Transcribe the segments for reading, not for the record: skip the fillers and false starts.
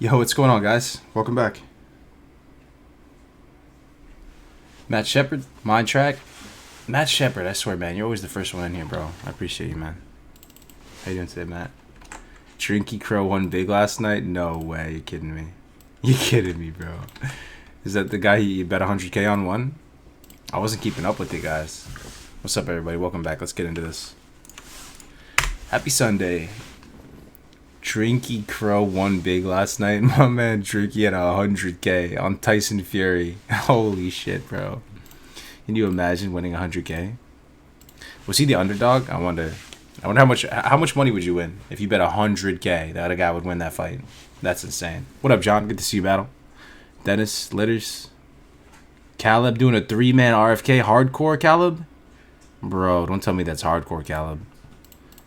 Yo, what's going on, guys? Welcome back. Matt Shepard, Mind Track. Matt Shepard, I swear, man, you're always the first one in here, bro. I appreciate you, man. How you doing today, Matt? Trinky Crow won big last night? No way, you're kidding me. You're kidding me, bro. Is that the guy you bet 100K on one? I wasn't keeping up with you guys. What's up, everybody? Welcome back. Let's get into this. Happy Sunday. Drinky Crow won big last night. My man Drinky had 100K on Tyson Fury. Holy shit, bro. Can you imagine winning 100K? Was he the underdog? I wonder how much money would you win if you bet 100K that a guy would win that fight? That's insane. What up, John? Good to see you, battle. Dennis Litters. Caleb doing a 3-man RFK hardcore, Caleb? Bro, don't tell me that's hardcore, Caleb.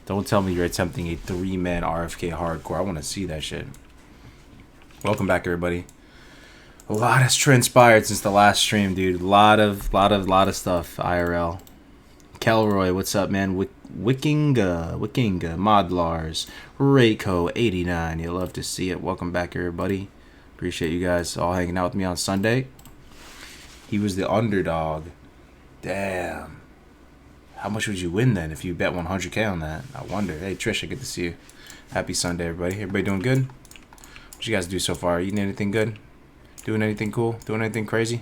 Don't tell me you're attempting a 3-man RFK hardcore. I want to see that shit. Welcome back, everybody. A lot has transpired since the last stream, dude. Lot of stuff. IRL. Kelroy, what's up, man? Wickinga, Modlars, Rayco 89. You love to see it. Welcome back, everybody. Appreciate you guys all hanging out with me on Sunday. He was the underdog. Damn. How much would you win then if you bet 100K on that? I wonder. Hey, Trisha, good to see you. Happy Sunday, everybody. Everybody doing good? What you guys do so far? Eating anything good? Doing anything cool? Doing anything crazy?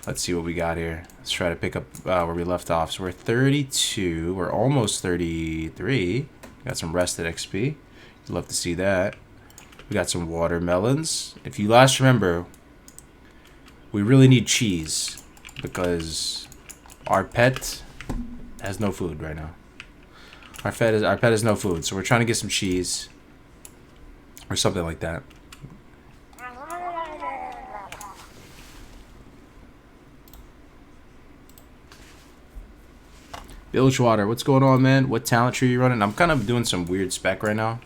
Let's see what we got here. Let's try to pick up where we left off. So we're 32. We're almost 33. Got some rested XP. Love to see that. We got some watermelons. If you last remember, we really need cheese because our pet has no food right now. Our pet has no food, so we're trying to get some cheese or something like that. Bilgewater, what's going on, man? What talent tree are you running? I'm kind of doing some weird spec right now.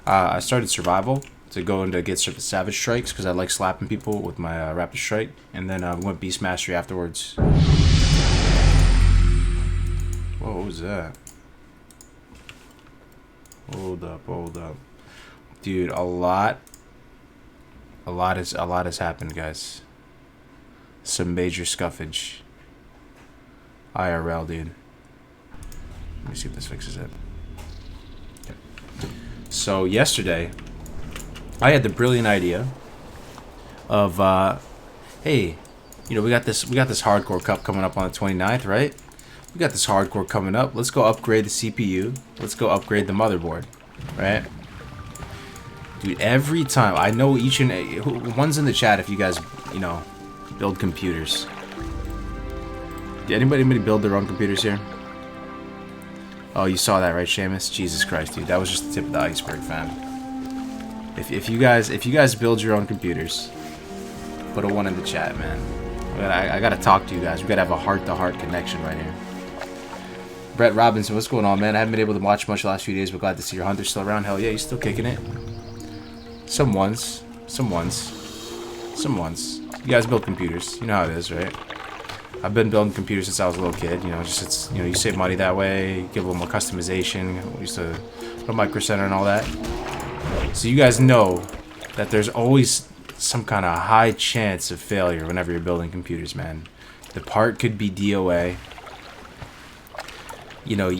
I started survival to go into get savage strikes because I like slapping people with my rapid strike, and then we went beast mastery afterwards. Whoa, what was that? Hold up. Dude, a lot has happened, guys. Some major scuffage. IRL, dude. Let me see if this fixes it. Okay. So yesterday, I had the brilliant idea of hey, you know, we got this hardcore cup coming up on the 29th, right? We got this hardcore coming up. Let's go upgrade the CPU. Let's go upgrade the motherboard, right? Dude, every time I know each and one's in the chat if you guys, you know, build computers. Did anybody build their own computers here? Oh, you saw that, right, Seamus? Jesus Christ, dude, that was just the tip of the iceberg, fam. If you guys build your own computers, put a 1 in the chat, man. I gotta talk to you guys. We gotta have a heart-to-heart connection right here. Brett Robinson, what's going on, man? I haven't been able to watch much the last few days, but glad to see your Hunter still around. Hell yeah, he's still kicking it. Some ones. You guys build computers. You know how it is, right? I've been building computers since I was a little kid. You know, you save money that way, give a little more customization. We used to put a micro center and all that. So you guys know that there's always some kind of high chance of failure whenever you're building computers, man. The part could be DOA. You know,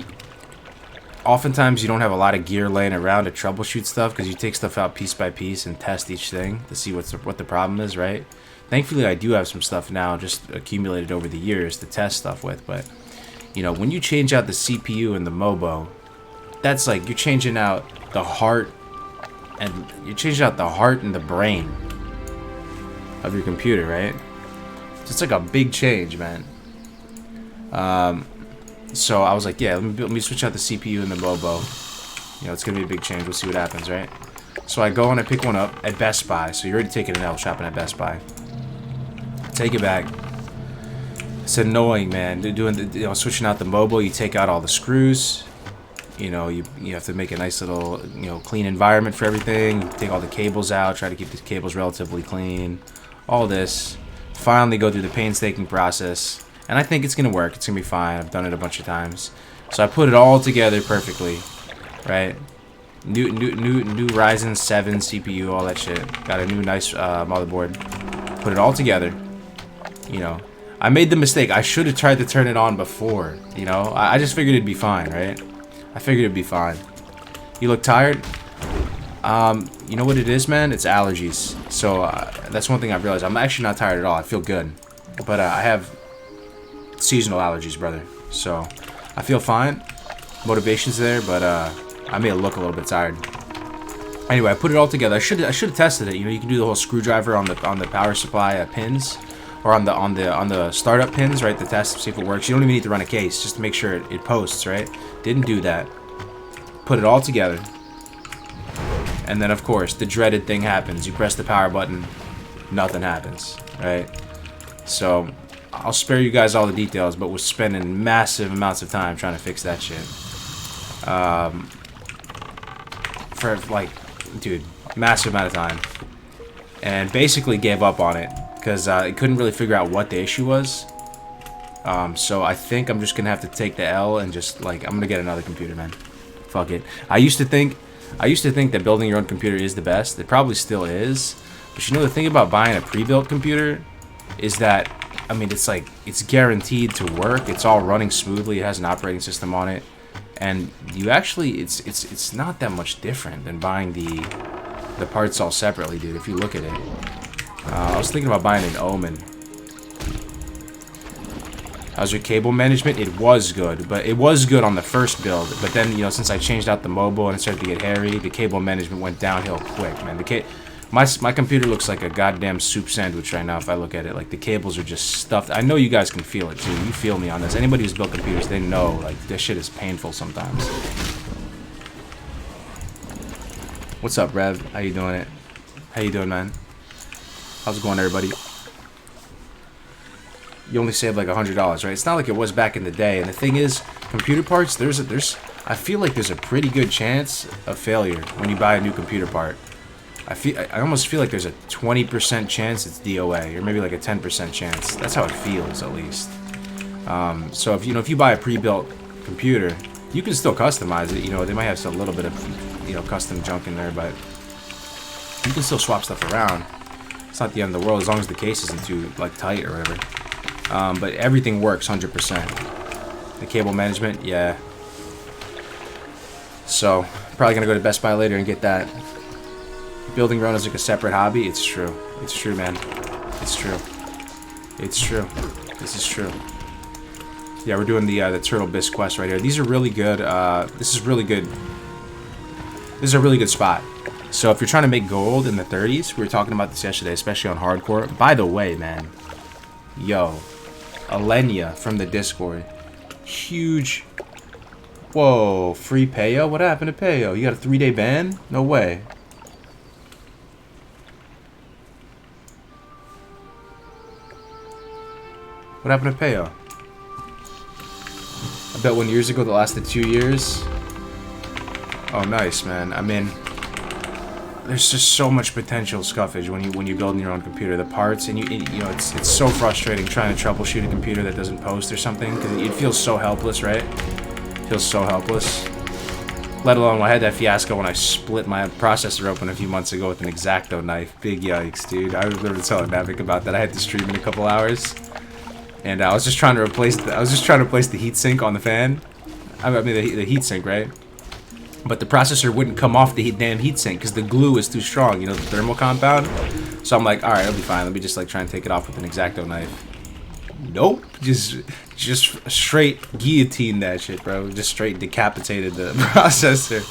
oftentimes you don't have a lot of gear laying around to troubleshoot stuff because you take stuff out piece by piece and test each thing to see what the problem is, right? Thankfully, I do have some stuff now just accumulated over the years to test stuff with, but, you know, when you change out the CPU and the MOBO, that's like you're changing out the heart and the brain of your computer, right? It's like a big change, man. So I was like, yeah, let me switch out the CPU and the MOBO. You know, it's gonna be a big change. We'll see what happens, right? So I go and I pick one up at Best Buy. So you're already taking an L shopping at Best Buy. Take it back. It's annoying, man. Switching out the MOBO, you take out all the screws. You know, you have to make a nice little, you know, clean environment for everything. You take all the cables out, try to keep the cables relatively clean. All this. Finally go through the painstaking process. And I think it's going to work. It's going to be fine. I've done it a bunch of times. So I put it all together perfectly, right? New Ryzen 7 CPU, all that shit. Got a new nice motherboard. Put it all together. You know, I made the mistake. I should have tried to turn it on before. You know, I just figured it'd be fine, right? I figured it'd be fine. You look tired? You know what it is, man? It's allergies. So that's one thing I've realized. I'm actually not tired at all. I feel good, but I have seasonal allergies, brother. So I feel fine. Motivation's there, but I may look a little bit tired. Anyway, I put it all together. I should have tested it. You know, you can do the whole screwdriver on the power supply pins, or on the startup pins, right? The test, see if it works. You don't even need to run a case, just to make sure it posts, right? Didn't do that. Put it all together, and then of course the dreaded thing happens. You press the power button, nothing happens, right? So I'll spare you guys all the details, but we're spending massive amounts of time trying to fix that shit. For like, dude, massive amount of time, and basically gave up on it because I couldn't really figure out what the issue was. So I think I'm just gonna have to take the L and just like, I'm gonna get another computer, man. Fuck it. I used to think that building your own computer is the best. It probably still is, but you know the thing about buying a pre-built computer is that, I mean, it's like, it's guaranteed to work. It's all running smoothly. It has an operating system on it. And you actually, it's not that much different than buying the parts all separately, dude, if you look at it. I was thinking about buying an Omen. How's your cable management? It was good, but it was good on the first build. But then, you know, since I changed out the mobile and it started to get hairy, the cable management went downhill quick, man. My computer looks like a goddamn soup sandwich right now if I look at it. Like, the cables are just stuffed. I know you guys can feel it, too. You feel me on this. Anybody who's built computers, they know, like, this shit is painful sometimes. What's up, Rev? How you doing it? How you doing, man? How's it going, everybody? You only saved like $100, right? It's not like it was back in the day. And the thing is, computer parts, I feel like there's a pretty good chance of failure when you buy a new computer part. I almost feel like there's a 20% chance it's DOA, or maybe like a 10% chance. That's how it feels, at least. So if you buy a pre-built computer, you can still customize it. You know, they might have a little bit of, you know, custom junk in there, but you can still swap stuff around. It's not the end of the world as long as the case isn't too like tight or whatever. But everything works 100%. The cable management, yeah. So probably gonna go to Best Buy later and get that. Building your own is like a separate hobby. It's true. It's true, man. It's true. It's true. This is true. Yeah, we're doing the Turtle Bisque quest right here. These are really good. This is really good. This is a really good spot. So if you're trying to make gold in the 30s, we were talking about this yesterday, especially on hardcore. By the way, man, yo, Alenia from the Discord, huge. Whoa, free Payo? What happened to Payo? You got a 3-day ban? No way. What happened to Payo? I bet 1 year ago that lasted 2 years. Oh, nice, man. I mean, there's just so much potential scuffage when you build your own computer. The parts, and you know, it's so frustrating trying to troubleshoot a computer that doesn't post or something, because it feels so helpless, right? It feels so helpless. Let alone I had that fiasco when I split my processor open a few months ago with an X-Acto knife. Big yikes, dude. I remember telling Mavic about that. I had to stream in a couple hours, and I was just trying to replace the heatsink on the fan. I mean the heatsink, right? But the processor wouldn't come off the damn heatsink because the glue is too strong, you know, the thermal compound. So I'm like, alright, it'll be fine. Let me just like try and take it off with an X-Acto knife. Nope. Just straight guillotine that shit, bro. Just straight decapitated the processor.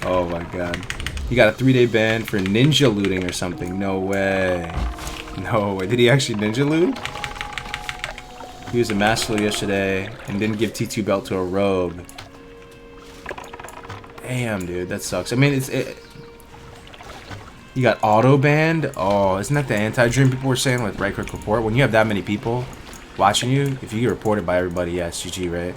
Oh my god. You got a 3-day ban for ninja looting or something. No way. No way. Did he actually ninja loot? He was a master yesterday and didn't give T2 belt to a rogue. Damn, dude, that sucks. I mean, you got auto banned. Oh, isn't that the anti-dream people were saying with right-click report? When you have that many people watching you, if you get reported by everybody, yeah, it's GG, right?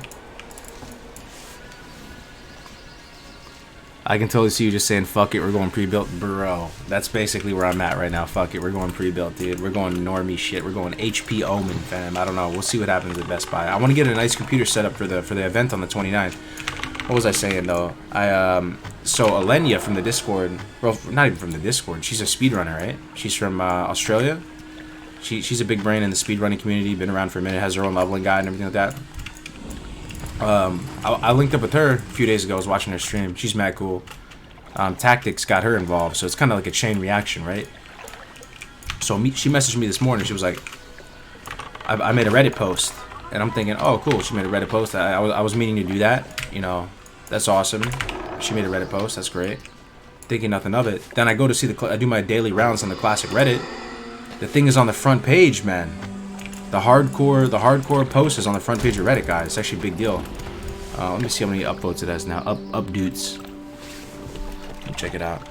I can totally see you just saying, fuck it, we're going pre-built. Bro, that's basically where I'm at right now. Fuck it, we're going pre-built, dude. We're going normie shit. We're going HP Omen, fam. I don't know. We'll see what happens at Best Buy. I want to get a nice computer set up for the event on the 29th. What was I saying though? So Alenia from the Discord, well, not even from the Discord. She's a speedrunner, right? She's from Australia. She's a big brain in the speedrunning community. Been around for a minute. Has her own leveling guide and everything like that. I linked up with her a few days ago. I was watching her stream. She's mad cool. Tactics got her involved, so it's kind of like a chain reaction, right? So she messaged me this morning. She was like, I made a Reddit post, and I'm thinking, oh, cool. She made a Reddit post. I was meaning to do that. You know, that's awesome. She made a Reddit post. That's great. Thinking nothing of it. Then I go to see I do my daily rounds on the classic Reddit. The thing is on the front page, man. The hardcore post is on the front page of Reddit, guys. It's actually a big deal. Let me see how many upvotes it has now. Updates. Let me check it out.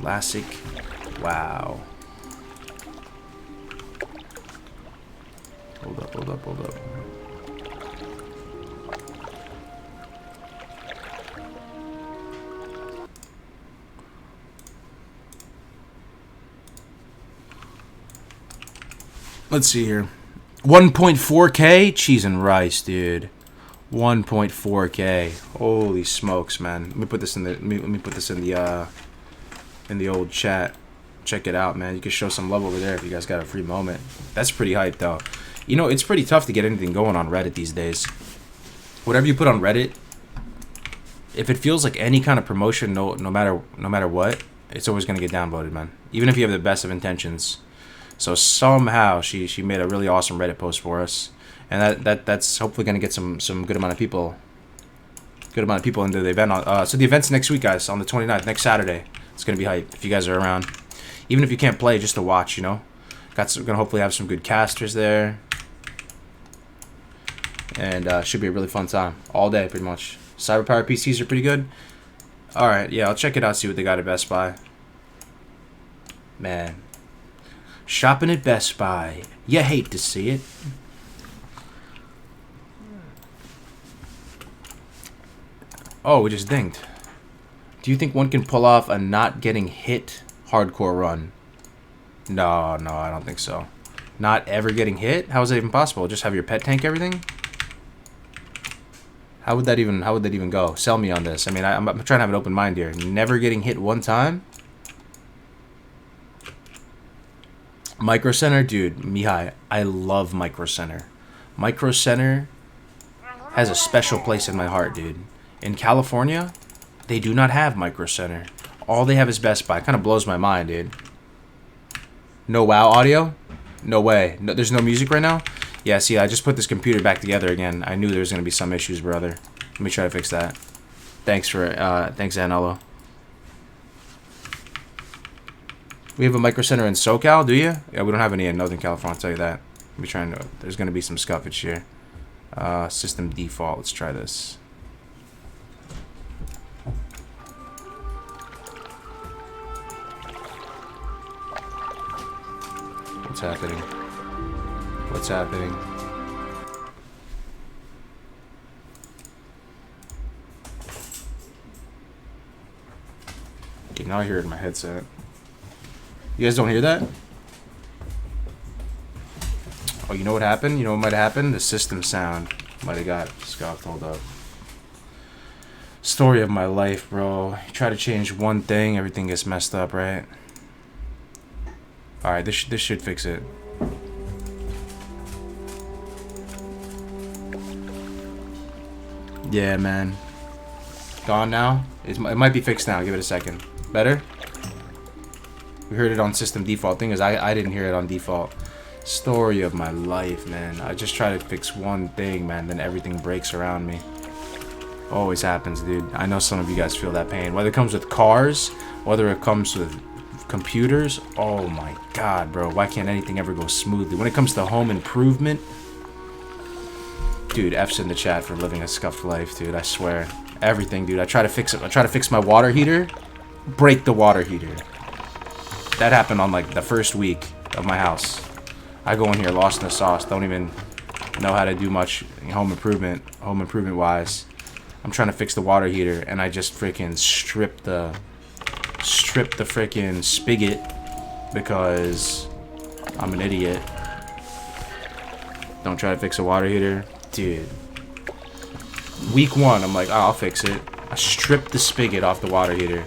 Classic. Wow. Hold up. Let's see here. 1.4K? Cheese and rice, dude. 1.4K. Holy smokes, man. Let me put this in the let me put this in the old chat. Check it out, man. You can show some love over there if you guys got a free moment. That's pretty hype though. You know, it's pretty tough to get anything going on Reddit these days. Whatever you put on Reddit, if it feels like any kind of promotion, no matter what, it's always gonna get downvoted, man. Even if you have the best of intentions. So somehow she made a really awesome Reddit post for us, and that's hopefully gonna get some good amount of people into the event. So the event's next week, guys, on the 29th, next Saturday. It's gonna be hype if you guys are around, even if you can't play, just to watch. You know, gonna hopefully have some good casters there, and should be a really fun time all day, pretty much. Cyberpower PCs are pretty good. All right, yeah, I'll check it out, see what they got at Best Buy. Man. Shopping at Best Buy. You hate to see it. Oh, we just dinged. Do you think one can pull off a not getting hit hardcore run? No, I don't think so. Not ever getting hit? How is that even possible? Just have your pet tank everything? How would that even go? Sell me on this. I mean, I'm trying to have an open mind here. Never getting hit one time? Micro Center, dude, Mihai, I love Micro Center. Micro Center has a special place in my heart, dude. In California, they do not have Micro Center. All they have is Best Buy. Kind of blows my mind, dude. No WoW audio? No way. No, there's no music right now? Yeah, see, I just put this computer back together again. I knew there was going to be some issues, brother. Let me try to fix that. Thanks, Anello. We have a Micro Center in SoCal, do you? Yeah, we don't have any in Northern California, I'll tell you that. We're trying to, there's going to be some scuffage here. System default, let's try this. What's happening? What's happening? Okay, now I hear it in my headset. You guys don't hear that? Oh, you know what happened? You know what might have happened? The system sound might have got scuffed. Hold up. Story of my life, bro. You try to change one thing, everything gets messed up, right? Alright, this should fix it. Yeah, man. Gone now? It might be fixed now. Give it a second. Better? We heard it on system default. Thing is, I didn't hear it on default. Story of my life, man. I just try to fix one thing, man, then everything breaks around me. Always happens, dude. I know some of you guys feel that pain. Whether it comes with cars, whether it comes with computers. Oh my god, bro. Why can't anything ever go smoothly? When it comes to home improvement, dude, F's in the chat for living a scuffed life, dude. I swear. Everything, dude. I try to fix it. I try to fix my water heater. Break the water heater. That happened on like the first week of my house. I go in here lost in the sauce. Don't even know how to do much home improvement wise. I'm trying to fix the water heater and I just freaking strip the freaking spigot because I'm an idiot. Don't try to fix a water heater, dude. Week 1, I'm like, oh, I'll fix it. I stripped the spigot off the water heater.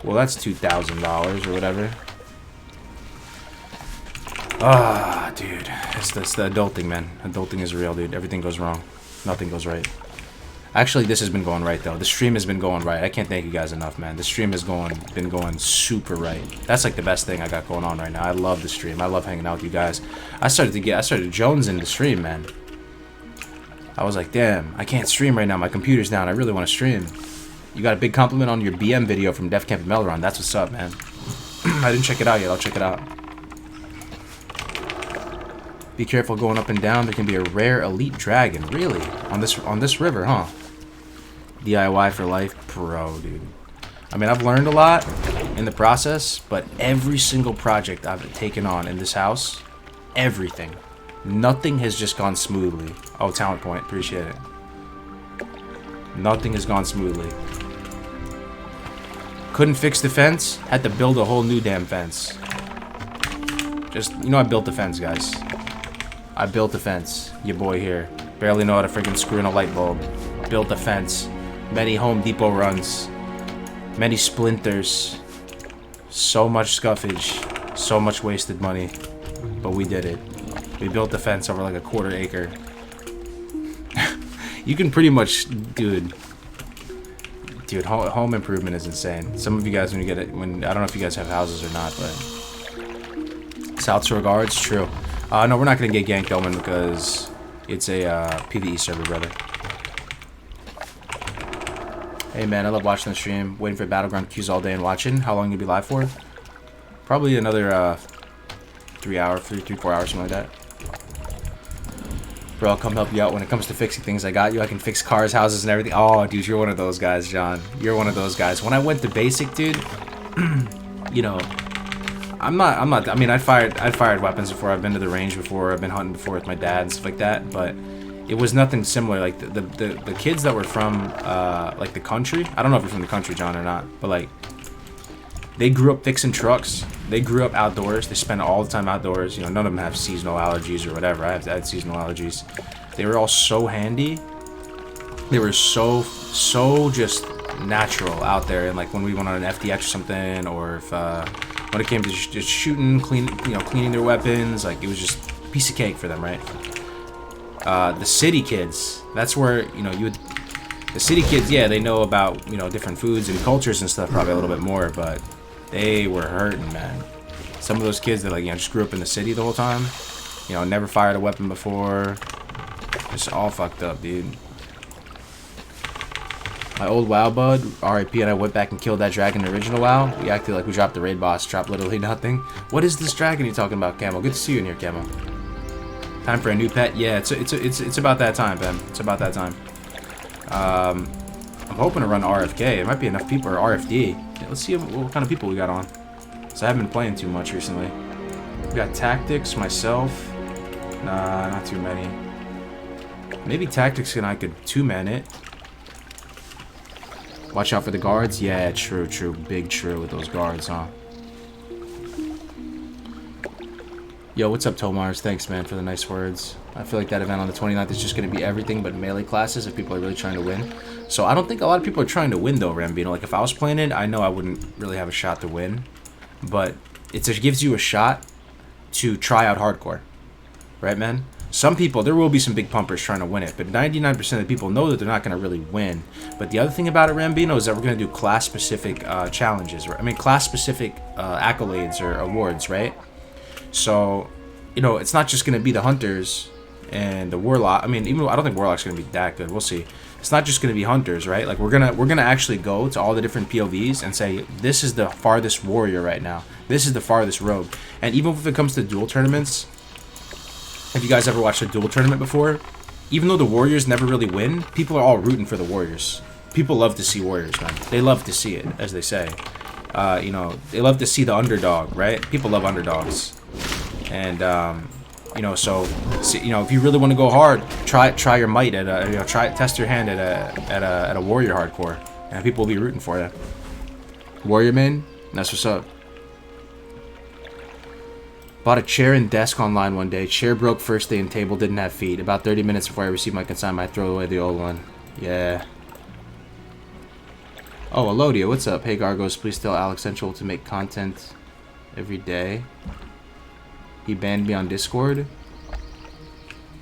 Well, that's $2,000 or whatever. Ah, dude. It's the adulting, man. Adulting is real, dude. Everything goes wrong. Nothing goes right. Actually, this has been going right, though. The stream has been going right. I can't thank you guys enough, man. The stream has been going super right. That's like the best thing I got going on right now. I love the stream. I love hanging out with you guys. I started jonesing the stream, man. I was like, damn, I can't stream right now. My computer's down. I really want to stream. You got a big compliment on your BM video from Def Camp and Melron. That's what's up, man. I didn't check it out yet. I'll check it out. Be careful going up and down. There can be a rare elite dragon. Really? On this river, huh? DIY for life, bro, dude. I mean, I've learned a lot in the process, but every single project I've taken on in this house, everything, nothing has just gone smoothly. Oh, talent point, appreciate it. Nothing has gone smoothly. Couldn't fix the fence, had to build a whole new damn fence. Just, you know, I built the fence, guys. I built the fence. Your boy here. Barely know how to freaking screw in a light bulb. Built the fence. Many Home Depot runs. Many splinters. So much scuffage. So much wasted money. But we did it. We built the fence over like a 1/4 acre. You can pretty much, dude, home improvement is insane. Some of you guys, when you get it, I don't know if you guys have houses or not, but South's regards, true. No, we're not gonna get ganked, Omen, because it's a PvE server, brother. Hey man, I love watching the stream. Waiting for Battleground queues all day and watching. How long you be live for? Probably another 3 hours, 4 hours, something like that. Bro, I'll come help you out when it comes to fixing things. I got you. I can fix cars, houses, and everything. Oh, dude, you're one of those guys, John. You're one of those guys. When I went to basic, dude, you know, I mean, I fired weapons before. I've been to the range before. I've been hunting before with my dad and stuff like that. But it was nothing similar. Like the kids that were from like the country. I don't know if you're from the country, John, or not. But like, they grew up fixing trucks. They grew up outdoors. They spend all the time outdoors. You know, none of them have seasonal allergies or whatever. I had seasonal allergies. They were all so handy. They were so just natural out there. And like when we went on an FDX or something, or if when it came to just shooting, cleaning their weapons, like it was just a piece of cake for them, right? The city kids, that's where, you know, the city kids, yeah, they know about, you know, different foods and cultures and stuff probably a little bit more, but they were hurting, man. Some of those kids that, like, you know, just grew up in the city the whole time, you know, never fired a weapon before, just all fucked up, dude. My old WoW bud, RIP, and I went back and killed that dragon in the original WoW. We acted like we dropped the raid boss, dropped literally nothing. What is this dragon you're talking about, Camo? Good to see you in here, Camo. Time for a new pet? Yeah, it's about that time, Ben. It's about that time. I'm hoping to run RFK. It might be enough people, or RFD. Yeah, let's see what kind of people we got on. So I haven't been playing too much recently. We got Tactics, myself. Nah, not too many. Maybe Tactics and I could two-man it. Watch out for the guards. Yeah, true. Big true with those guards, huh? Yo, what's up, Tomars? Thanks, man, for the nice words. I feel like that event on the 29th is just going to be everything but melee classes if people are really trying to win. So I don't think a lot of people are trying to win, though, Rambino. Like, if I was playing it, I know I wouldn't really have a shot to win. But it gives you a shot to try out hardcore. Right, man? Some people, there will be some big pumpers trying to win it, but 99% of the people know that they're not going to really win. But the other thing about it, Rambino, is that we're going to do class-specific challenges. Right? I mean, class-specific accolades or awards, right? So, you know, it's not just going to be the hunters and the warlock. I mean, even though I don't think warlock's going to be that good. We'll see. It's not just going to be hunters, right? Like we're gonna actually go to all the different POVs and say this is the farthest warrior right now. This is the farthest rogue. And even if it comes to duel tournaments, have you guys ever watched a duel tournament before? Even though the warriors never really win, people are all rooting for the warriors. People love to see warriors, man. They love to see it, as they say. You know, they love to see the underdog, right? People love underdogs. And you know, so you know, if you really want to go hard, try your might at a, you know, test your hand at a warrior hardcore, and people will be rooting for you. Warrior main, that's what's up. Bought a chair and desk online one day. Chair broke first day and table didn't have feet. About 30 minutes before I received my consignment, I throw away the old one. Yeah. Oh, Elodia, what's up? Hey, Gargos, please tell Alex Central to make content every day. He banned me on Discord.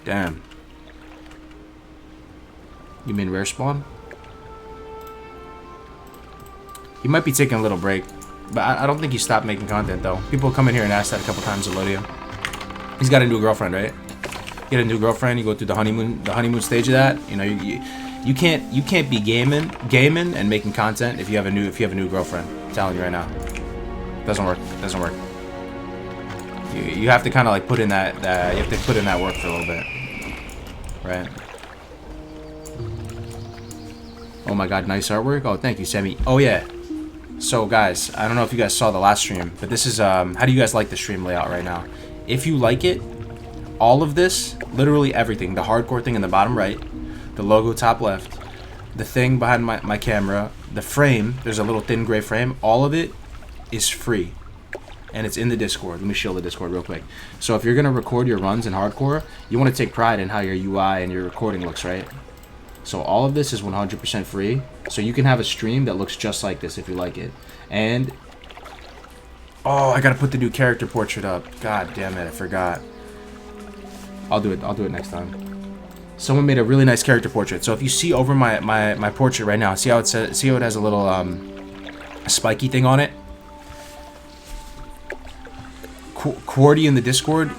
Damn. You mean Rare Spawn? He might be taking a little break. But I don't think he stopped making content, though. People come in here and ask that a couple times, Elodia. He's got a new girlfriend, right? You get a new girlfriend, you go through the honeymoon stage of that. You know, you can't be gaming and making content if you have a new girlfriend. I'm telling you right now. Doesn't work. Doesn't work. You have to kind of like put in that you have to put in that work for a little bit. Right? Oh my god, nice artwork. Oh, thank you, Sammy. Oh yeah. So guys, I don't know if you guys saw the last stream, but this is how do you guys like the stream layout right now? If you like it, all of this, literally everything, the hardcore thing in the bottom right, the logo top left, the thing behind my camera, the frame, there's a little thin gray frame, all of it is free. And it's in the Discord. Let me show the Discord real quick. So if you're gonna record your runs in hardcore, you want to take pride in how your UI and your recording looks, right? So all of this is 100% free. So you can have a stream that looks just like this if you like it. And oh, I gotta put the new character portrait up. God damn it, I forgot. I'll do it next time. Someone made a really nice character portrait. So if you see over my portrait right now, see how it has a little spiky thing on it? Quarty in the Discord,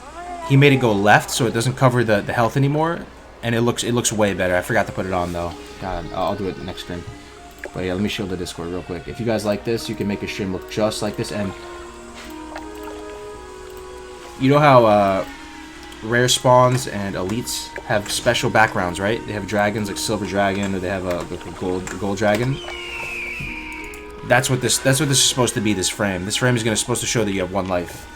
he made it go left so it doesn't cover the health anymore. And it looks way better. I forgot to put it on though. God, I'll do it next stream. But yeah, let me show the Discord real quick. If you guys like this, you can make a stream look just like this. And you know how rare spawns and elites have special backgrounds, right? They have dragons like silver dragon, or they have a gold dragon. That's what this is supposed to be. This frame. This frame is supposed to show that you have one life.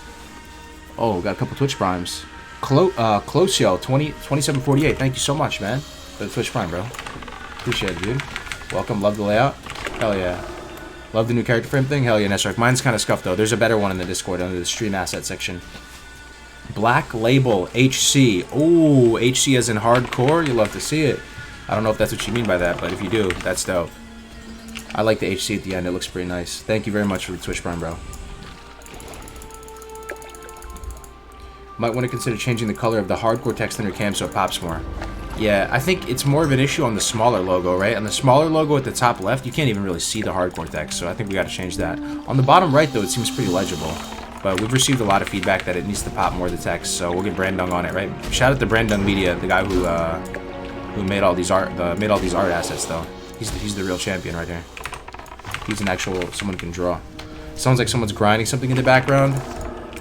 Oh, got a couple Twitch primes. Closio 2748. Thank you so much, man, for the Twitch prime, bro. Appreciate it, dude. Welcome. Love the layout. Hell yeah. Love the new character frame thing. Hell yeah, Nesark. Mine's kind of scuffed though. There's a better one in the Discord under the stream asset section. Black Label HC. Ooh, HC as in hardcore. You love to see it. I don't know if that's what you mean by that, but if you do, that's dope. I like the HC at the end. It looks pretty nice. Thank you very much for the Twitch prime, bro. Might want to consider changing the color of the hardcore text on your cam so it pops more. Yeah, I think it's more of an issue on the smaller logo, right? On the smaller logo at the top left, you can't even really see the hardcore text, so I think we got to change that. On the bottom right, though, it seems pretty legible. But we've received a lot of feedback that it needs to pop more of the text, so we'll get Brandung on it, right? Shout out to Brandung Media, the guy who made all these art assets, though. He's the real champion right here. He's an actual someone who can draw. Sounds like someone's grinding something in the background.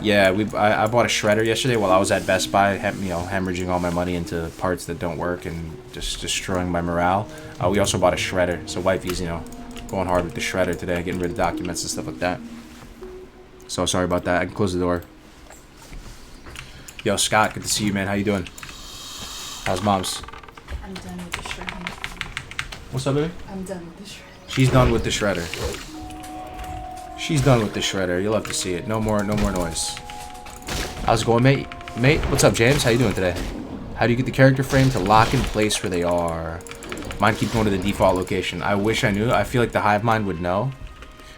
Yeah, I bought a shredder yesterday while I was at Best Buy, hemorrhaging all my money into parts that don't work and just destroying my morale. We also bought a shredder, so wifey's, going hard with the shredder today, getting rid of documents and stuff like that. So sorry about that. I can close the door. Yo, Scott, good to see you, man. How you doing? How's mom's? I'm done with the shredding. What's up, baby? I'm done with the shredding. She's done with the shredder. She's done with the shredder. You'll have to see it. No more noise. How's it going, mate? Mate, what's up, James? How you doing today? How do you get the character frame to lock in place where they are? Mine keeps going to the default location. I wish I knew. I feel like the Hive Mind would know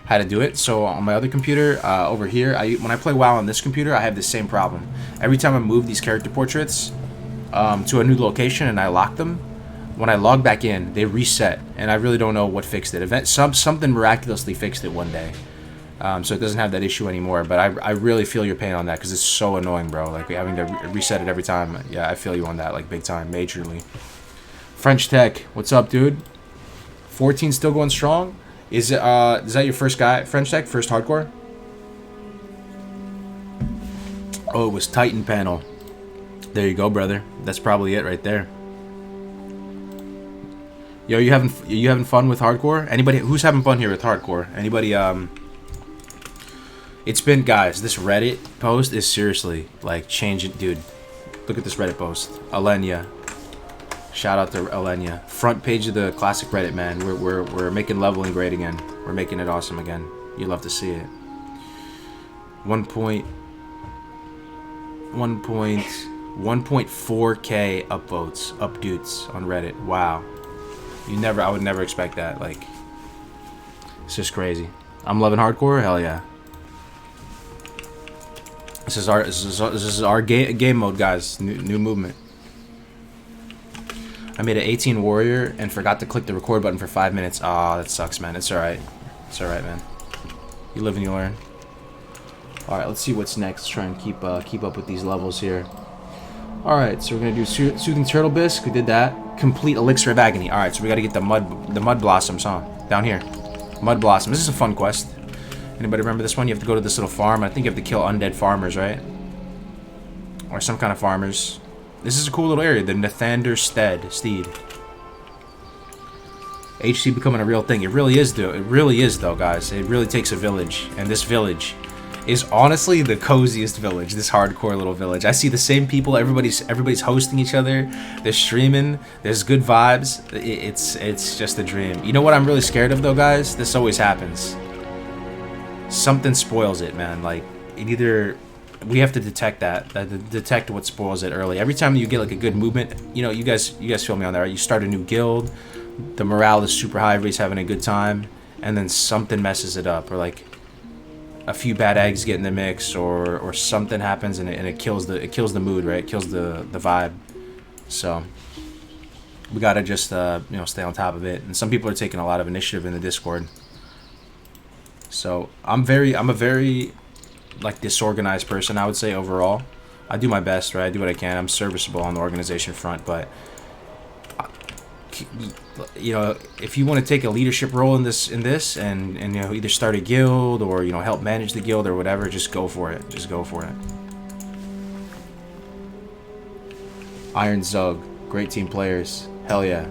how to do it. So on my other computer, over here, when I play WoW on this computer, I have the same problem. Every time I move these character portraits to a new location and I lock them, when I log back in, they reset, and I really don't know what fixed it. Something miraculously fixed it one day. So it doesn't have that issue anymore, but I really feel your pain on that because it's so annoying, bro. Like having to reset it every time. Yeah, I feel you on that, like big time, majorly. French Tech, what's up, dude? 14 still going strong? Is that your first guy, French Tech, first hardcore? Oh, it was Titan panel. There you go, brother. That's probably it right there. Yo, you having fun with hardcore? Anybody who's having fun here with hardcore? Anybody It's been, guys, this Reddit post is seriously, like, changing. Dude, look at this Reddit post. Alenia. Shout out to Alenia. Front page of the classic Reddit, man. We're making leveling great again. We're making it awesome again. You love to see it. 1.4K upvotes, updates on Reddit. Wow. I would never expect that. Like, it's just crazy. I'm loving hardcore. Hell yeah. This is our game mode, guys. New movement. I made an 18 warrior and forgot to click the record button for 5 minutes. Aw, that sucks, man. It's alright. It's alright, man. You live and you learn. Alright, let's see what's next. Try and keep up with these levels here. Alright, so we're gonna do Soothing Turtle Bisque. We did that. Complete Elixir of Agony. Alright, so we gotta get the mud blossoms, huh? Down here. Mud blossom. This is a fun quest. Anybody remember this one? You have to go to this little farm. I think you have to kill undead farmers, right? Or some kind of farmers. This is a cool little area, the Nathander Steed. HC becoming a real thing. It really is, though, guys. It really takes a village, and this village is honestly the coziest village. This hardcore little village. I see the same people. Everybody's hosting each other. They're streaming. There's good vibes. It's just a dream. You know what I'm really scared of, though, guys? This always happens. Something spoils it, man. Like, we have to detect detect what spoils it early. Every time you get like a good movement, you know, you guys feel me on that, right? You start a new guild, the morale is super high, everybody's having a good time, and then something messes it up, or like a few bad eggs get in the mix, or something happens and it kills the mood, right? It kills the vibe. So we gotta just stay on top of it. And some people are taking a lot of initiative in the Discord. So I'm a very like disorganized person, I would say. Overall, I do my best, right? I do what I can. I'm serviceable on the organization front, but you know, if you want to take a leadership role in this and you know, either start a guild or, you know, help manage the guild or whatever, just go for it. Just go for it. Iron Zug, great team players. Hell yeah.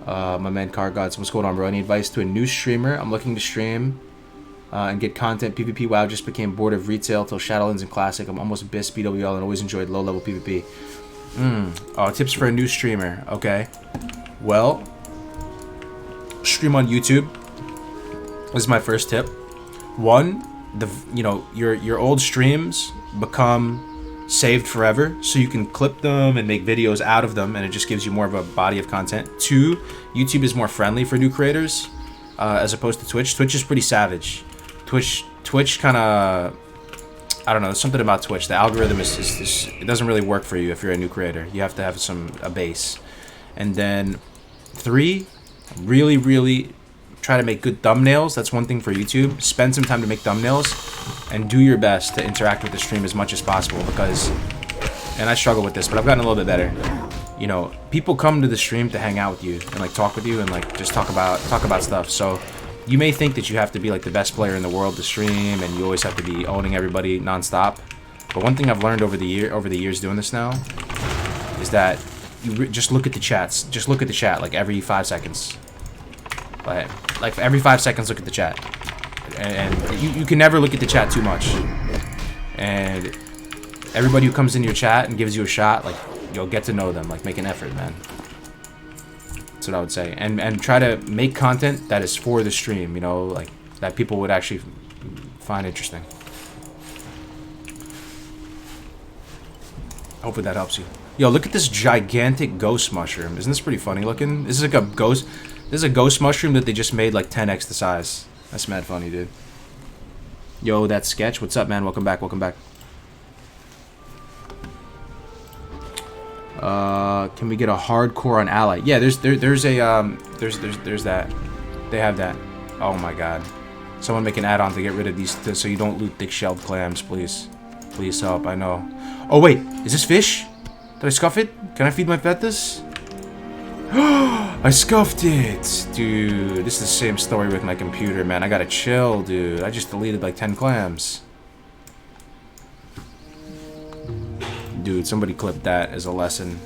My man Car Gods, what's going on, bro? Any advice to a new streamer? I'm looking to stream and get content. PvP WoW just became bored of retail till Shadowlands and Classic. I'm almost BIS BWL and always enjoyed low-level PvP. Oh, tips for a new streamer. Okay. Well, stream on YouTube. This is my first tip. One, your old streams become saved forever, so you can clip them and make videos out of them, and it just gives you more of a body of content. Two, YouTube is more friendly for new creators as opposed to Twitch. Twitch is pretty savage. Twitch kind of, I don't know, there's something about Twitch. The algorithm is it doesn't really work for you if you're a new creator. You have to have a base. And then three, really try to make good thumbnails. That's one thing for YouTube. Spend some time to make thumbnails and do your best to interact with the stream as much as possible, because, and I struggle with this, but I've gotten a little bit better. You know, people come to the stream to hang out with you and like talk with you and like just talk about stuff. So you may think that you have to be like the best player in the world to stream and you always have to be owning everybody nonstop. But one thing I've learned over the years doing this now is that you just look at the chats. Just look at the chat like every 5 seconds. Like every 5 seconds, look at the chat. And you can never look at the chat too much. And everybody who comes into your chat and gives you a shot, like, you'll get to know them. Like, make an effort, man. That's what I would say. And try to make content that is for the stream, you know, like, that people would actually find interesting. Hopefully that helps you. Yo, look at this gigantic ghost mushroom. Isn't this pretty funny looking? This is like a ghost... This is a ghost mushroom that they just made like 10x the size. That's mad funny, dude. Yo, that sketch. What's up, man? Welcome back. Welcome back. Can we get a hardcore on ally? Yeah, there's that. They have that. Oh my god. Someone make an add-on to get rid of these so you don't loot thick-shelled clams, please. Please help. I know. Oh wait, is this fish? Did I scuff it? Can I feed my pet this? I scuffed it! Dude, this is the same story with my computer, man. I gotta chill, dude. I just deleted like 10 clams. Dude, somebody clip that as a lesson.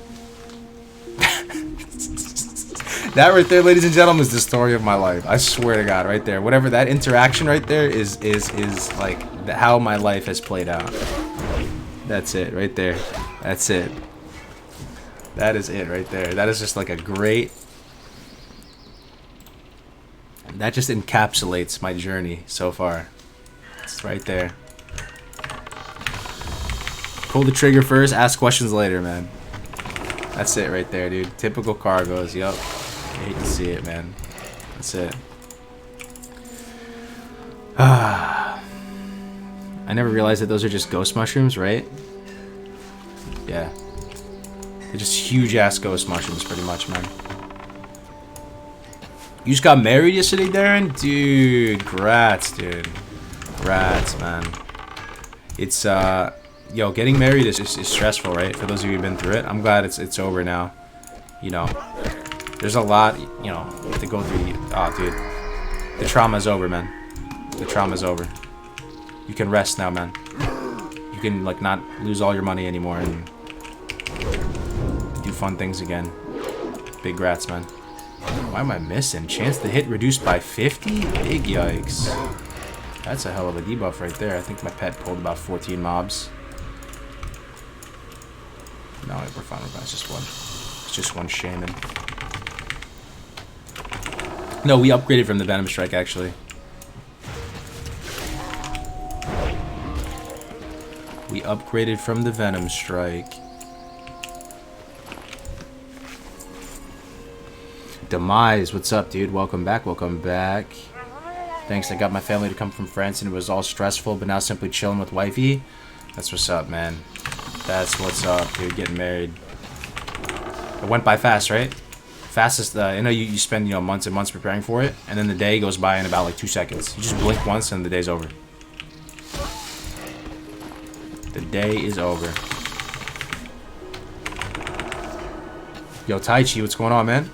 That right there, ladies and gentlemen, is the story of my life. I swear to God, right there. Whatever that interaction right there is like how my life has played out. That's it, right there. That's it. That is it right there. That is just like a great... That just encapsulates my journey so far. It's right there. Pull the trigger first, ask questions later, man. That's it right there, dude. Typical cargoes. Yup. I hate to see it, man. That's it. I never realized that those are just ghost mushrooms, right? Yeah. They're just huge-ass ghost mushrooms, pretty much, man. You just got married yesterday, Darren? Dude, grats, dude. Grats, man. It's, yo, getting married is stressful, right? For those of you who've been through it. I'm glad it's over now. You know, there's a lot, you know, to go through. Oh, dude. The trauma's over, man. The trauma's over. You can rest now, man. You can, like, not lose all your money anymore and do fun things again. Big grats, man. Why am I missing? Chance to hit reduced by 50? Big yikes. That's a hell of a debuff right there. I think my pet pulled about 14 mobs. No, we're fine. We're fine. It's just one. It's just one shaman. No, we upgraded from the Venom Strike, actually. We upgraded from the Venom Strike. Demise, what's up, dude? Welcome back, welcome back. Thanks, I got my family to come from France and it was all stressful, but now simply chilling with wifey. That's what's up, man. That's what's up, dude, getting married. It went by fast, right? Fastest, I know you spend, you know, months and months preparing for it, and then the day goes by in about like 2 seconds. You just blink once and the day's over. The day is over. Yo, Tai Chi, what's going on, man?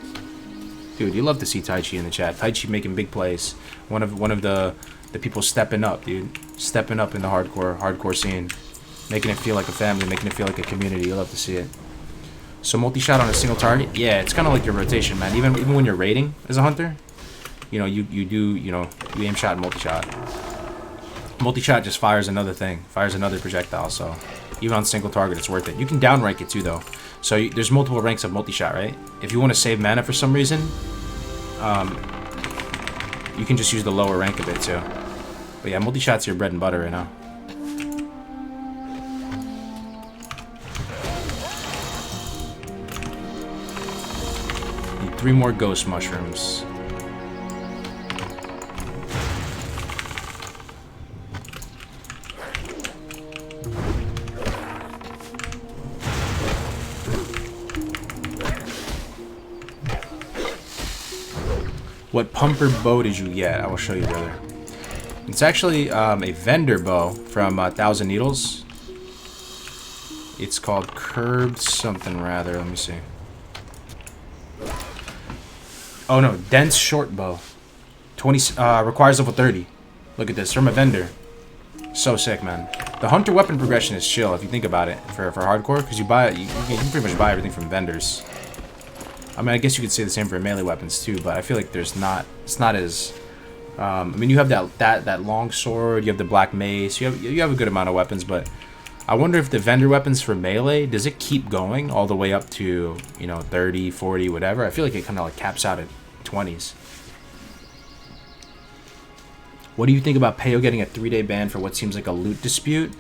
Dude, you love to see Tai Chi in the chat. Tai Chi making big plays. One of the people stepping up, dude. Stepping up in the hardcore scene. Making it feel like a family, making it feel like a community. You love to see it. So multi-shot on a single target? Yeah, it's kind of like your rotation, man. Even when you're raiding as a hunter, you know, you do, you know, you aim shot and multi-shot. Multi-shot just fires another thing. Fires another projectile, so even on single target, it's worth it. You can down rank it too, though. So there's multiple ranks of multi-shot, right? If you want to save mana for some reason, you can just use the lower rank of it too. But yeah, multi-shot's your bread and butter right now. Need 3 more ghost mushrooms. What pumper bow did you get? I will show you, brother. It's actually a vendor bow from 1,000 Needles. It's called curved something rather. Let me see. Oh no, dense short bow. 20 requires level 30. Look at this from a vendor. So sick, man. The hunter weapon progression is chill if you think about it for hardcore, because you buy it. You can pretty much buy everything from vendors. I mean, I guess you could say the same for melee weapons too, but I feel like it's not as. I mean, you have that long sword, you have the black mace, you have a good amount of weapons, but I wonder if the vendor weapons for melee, does it keep going all the way up to, you know, 30, 40, whatever? I feel like it kind of like caps out at 20s. What do you think about Peo getting a 3-day ban for what seems like a loot dispute?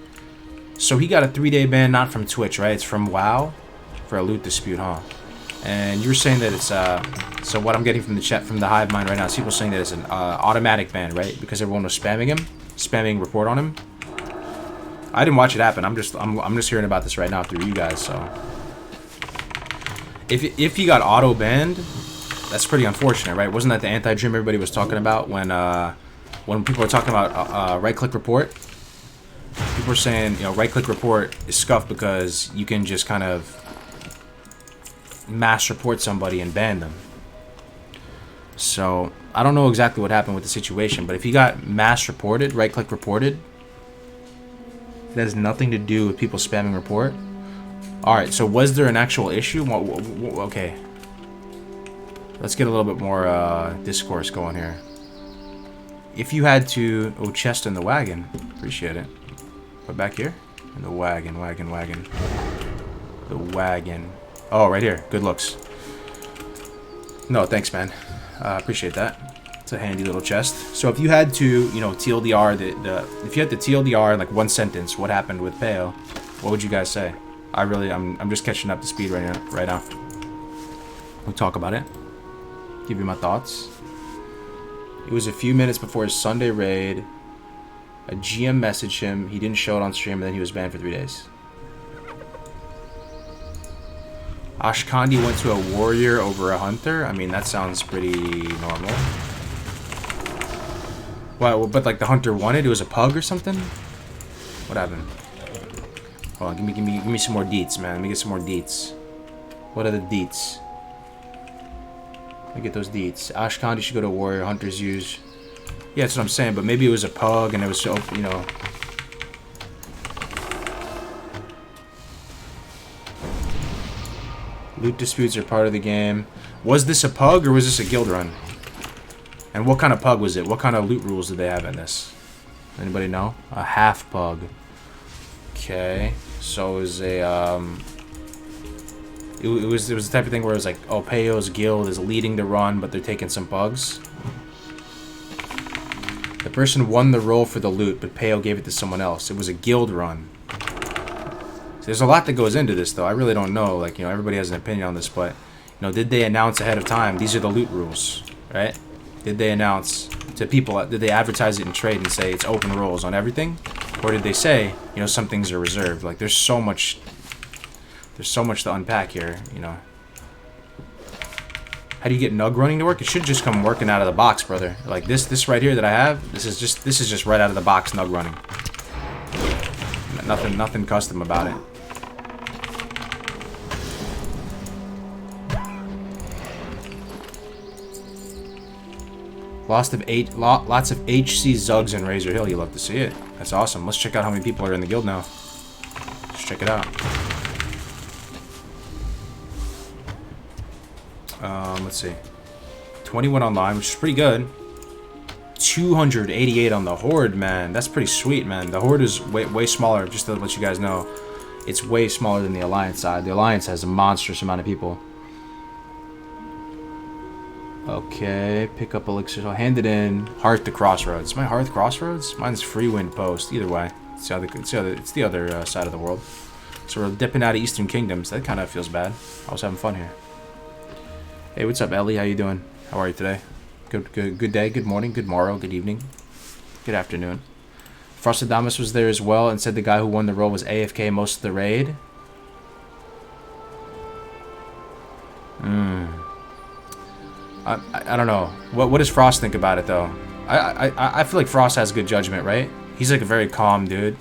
So he got a 3-day ban not from Twitch, right? It's from WoW for a loot dispute, huh? And you were saying that it's, so what I'm getting from the chat, from the hive mind right now, is people saying that it's an automatic ban, right? Because everyone was spamming him, spamming report on him. I didn't watch it happen. I'm just hearing about this right now through you guys. So if he got auto banned, that's pretty unfortunate, right? Wasn't that the anti-dream everybody was talking about when people were talking about right-click report? People were saying, you know, right-click report is scuffed because you can just kind of mass report somebody and ban them. So I don't know exactly what happened with the situation, but if he got mass reported, right-click reported, it has nothing to do with people spamming report. All right, so was there an actual issue? Okay, let's get a little bit more discourse going here. If you had to, oh, chest in the wagon, appreciate it. What, back here? In the wagon. The wagon. Oh, right here. Good looks. No, thanks, man. Appreciate that. It's a handy little chest. So if you had to, you know, TLDR if you had to TLDR in like one sentence what happened with Peo, what would you guys say? I'm just catching up to speed right now. We'll talk about it. Give you my thoughts. It was a few minutes before his Sunday raid. A GM messaged him. He didn't show it on stream, and then he was banned for 3 days. Ashkandi went to a warrior over a hunter. I mean, that sounds pretty normal. Well, but like the hunter won it. It was a pug or something. What happened? Hold on, give me some more deets, man. Let me get some more deets. What are the deets? Let me get those deets. Ashkandi should go to warrior. Hunters use. Yeah, that's what I'm saying. But maybe it was a pug and it was so, you know. Loot disputes are part of the game. Was this a pug or was this a guild run? And what kind of pug was it? What kind of loot rules did they have in this? Anybody know? A half pug. Okay. So it was a it was the type of thing where it was like, oh, Peyo's guild is leading the run, but they're taking some pugs. The person won the role for the loot, but Peyo gave it to someone else. It was a guild run. So there's a lot that goes into this, though. I really don't know. Like, you know, everybody has an opinion on this, but, you know, did they announce ahead of time? These are the loot rules, right? Did they announce to people? Did they advertise it in trade and say it's open roles on everything, or did they say, you know, some things are reserved? Like, there's so much to unpack here, you know. How do you get Nug running to work? It should just come working out of the box, brother. Like this right here that I have, this is just right out of the box Nug running. Nothing custom about it. Lots of HC Zugs in Razor Hill. You love to see it. That's awesome. Let's check out how many people are in the guild now. Let's check it out. Let's see. 21 online, which is pretty good. 288 on the Horde, man. That's pretty sweet, man. The Horde is way smaller, just to let you guys know. It's way smaller than the Alliance side. The Alliance has a monstrous amount of people. Okay, pick up elixir. I'll hand it in. Hearth to Crossroads. My Hearth Crossroads? Mine's Free Wind Post. Either way, it's the other side of the world. So we're dipping out of Eastern Kingdoms. That kind of feels bad. I was having fun here. Hey, what's up, Ellie? How you doing? How are you today? Good day, good morning, good morrow, good evening, good afternoon. Frostadamus was there as well and said the guy who won the role was AFK most of the raid. I don't know. What does Frost think about it though? I feel like Frost has good judgment, right? He's like a very calm dude.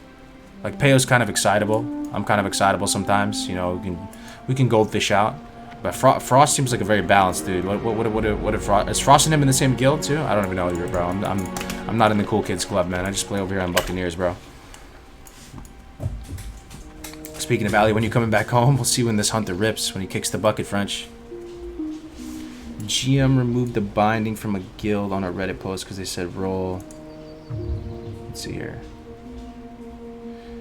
Like Peyo's kind of excitable. I'm kind of excitable sometimes. You know, we can goldfish out. But Frost seems like a very balanced dude. What if Frost is Frost and him in the same guild too? I don't even know you, bro. I'm not in the cool kids club, man. I just play over here on Buccaneers, bro. Speaking of Ali, when you coming back home, we'll see when this hunter rips when he kicks the bucket French. GM removed the binding from a guild on a Reddit post because they said roll. Let's see here.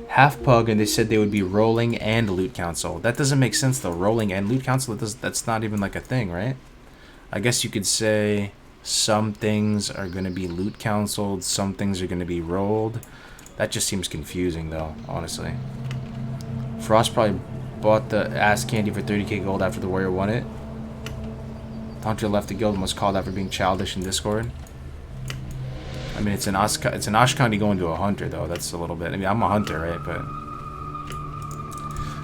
Half pug, and they said they would be rolling and loot council. That doesn't make sense though. Rolling and loot council, that's not even like a thing, right? I guess you could say some things are going to be loot counseled, some things are going to be rolled. That just seems confusing though, honestly. Frost probably bought the ass candy for 30k gold after the warrior won it. Hunter left the guild and was called out for being childish in Discord. I mean, it's an Ashkandi going to a hunter, though. That's a little bit... I mean, I'm a hunter, right? But...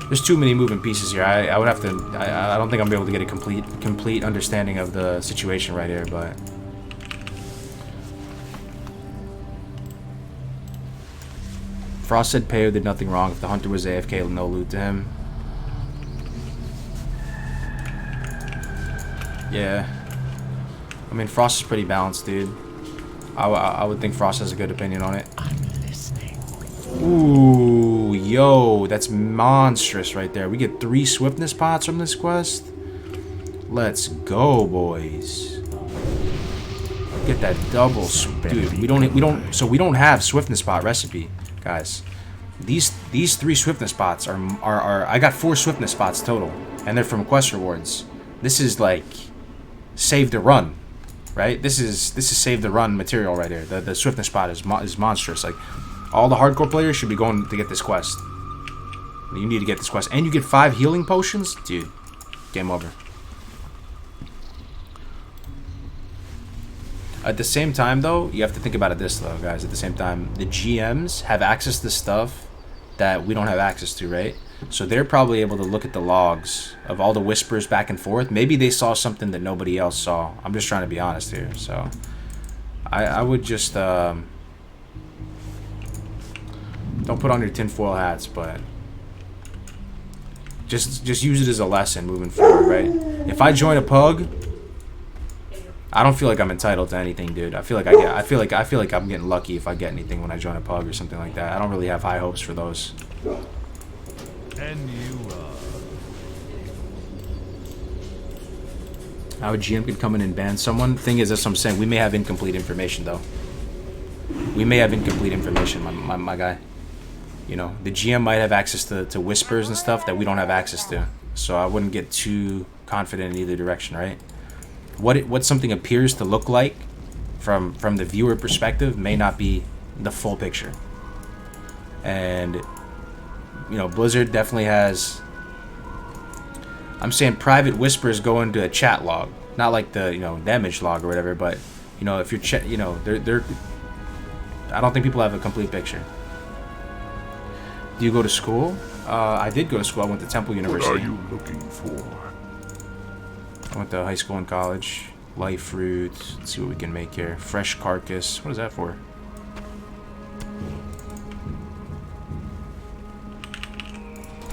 there's too many moving pieces here. I would have to... I don't think I'm able to get a complete understanding of the situation right here, but... Frost said Peyo did nothing wrong. If the hunter was AFK, no loot to him. Yeah. I mean, Frost is pretty balanced, dude. I would think Frost has a good opinion on it. I'm listening. Ooh, yo, that's monstrous right there. We get 3 swiftness pots from this quest. Let's go, boys. Get that double, dude. We don't have swiftness pot recipe, guys. These 3 swiftness pots are I got 4 swiftness pots total, and they're from quest rewards. This is like save the run. Right? This is save the run material right here. The swiftness spot is monstrous. Like all the hardcore players should be going to get this quest. You need to get this quest. And you get 5 healing potions? Dude, game over. At the same time, though, you have to think about it this, though, guys. At the same time, the GMs have access to stuff that we don't have access to, right? So they're probably able to look at the logs of all the whispers back and forth. Maybe they saw something that nobody else saw. I'm just trying to be honest here. So I would just don't put on your tinfoil hats, but just use it as a lesson moving forward, right? If I join a pug, I don't feel like I'm entitled to anything, dude. I feel like I feel like I'm getting lucky if I get anything when I join a pug or something like that. I don't really have high hopes for those. And How a GM could come in and ban someone. Thing is, as I'm saying, we may have incomplete information, though. We may have incomplete information, my guy. You know, the GM might have access to whispers and stuff that we don't have access to. So I wouldn't get too confident in either direction, right? What something appears to look like from the viewer perspective may not be the full picture. And, you know, Blizzard definitely has... I'm saying private whispers go into a chat log, not like the, you know, damage log or whatever, but, you know, if you're you know, they're I don't think people have a complete picture. Do you go to school? I did go to school. I went to Temple University. what are you looking for? I went to high school and college. Life fruit. Let's see what we can make here. Fresh carcass. What is that for?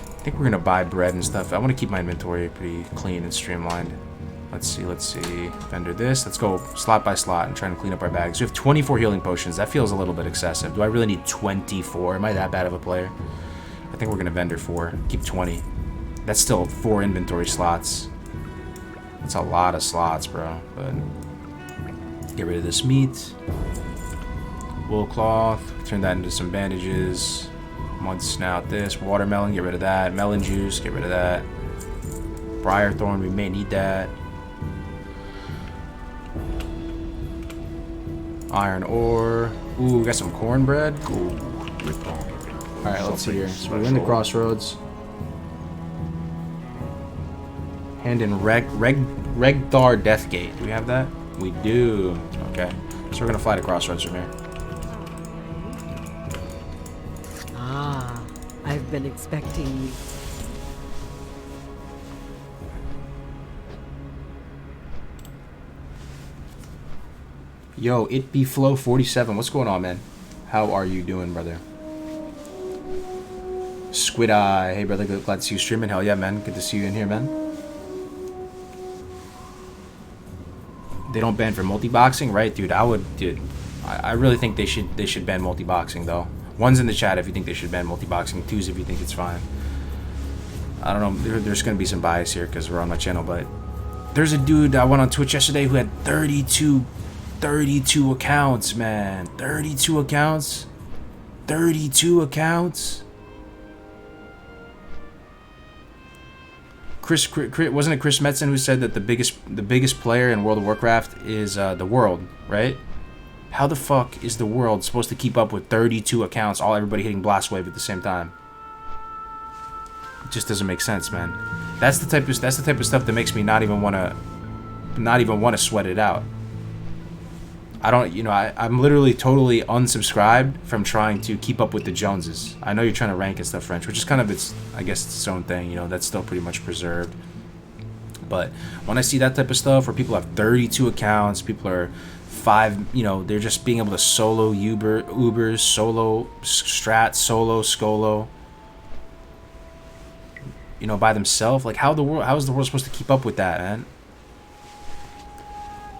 I think we're gonna buy bread and stuff. I want to keep my inventory pretty clean and streamlined. Let's see. Vendor this. Let's go slot by slot and try and clean up our bags. We have 24 healing potions. That feels a little bit excessive. Do I really need 24? Am I that bad of a player? I think we're gonna vendor 4. Keep 20. That's still 4 inventory slots. That's a lot of slots, bro. But get rid of this meat. Wool cloth. Turn that into some bandages. Mud snout this. Watermelon, get rid of that. Melon juice, get rid of that. Briar thorn, we may need that. Iron ore. Ooh, we got some cornbread. Alright, let's see here. So we're in the crossroads. Hand in Regdar Deathgate. Do we have that? We do. Okay. So we're gonna fly to crossroads from here. I've been expecting you. Yo, it be Flow 47. What's going on, man? How are you doing, brother? Squid Eye. Hey, brother. Glad to see you streaming. Hell yeah, man. Good to see you in here, man. They don't ban for multi-boxing, right, dude? I really think they should ban multi-boxing, though. One's in the chat if you think they should ban multi-boxing. Two's if you think it's fine. I don't know. There's going to be some bias here because we're on my channel, but there's a dude I went on Twitch yesterday who had 32 accounts, man. 32 accounts. 32 accounts. Chris, wasn't it Chris Metzen who said that the biggest player in World of Warcraft is the world, right? How the fuck is the world supposed to keep up with 32 accounts, everybody hitting blast wave at the same time? It just doesn't make sense, man. That's the type of stuff that makes me not even want to sweat it out. I don't, you know, I'm literally totally unsubscribed from trying to keep up with the Joneses. I know you're trying to rank and stuff, French, which is kind of I guess it's its own thing, you know, that's still pretty much preserved. But when I see that type of stuff where people have 32 accounts, people are you know, they're just being able to solo Ubers, solo Strat, solo Skolo, you know, by themselves. Like, how is the world supposed to keep up with that, man?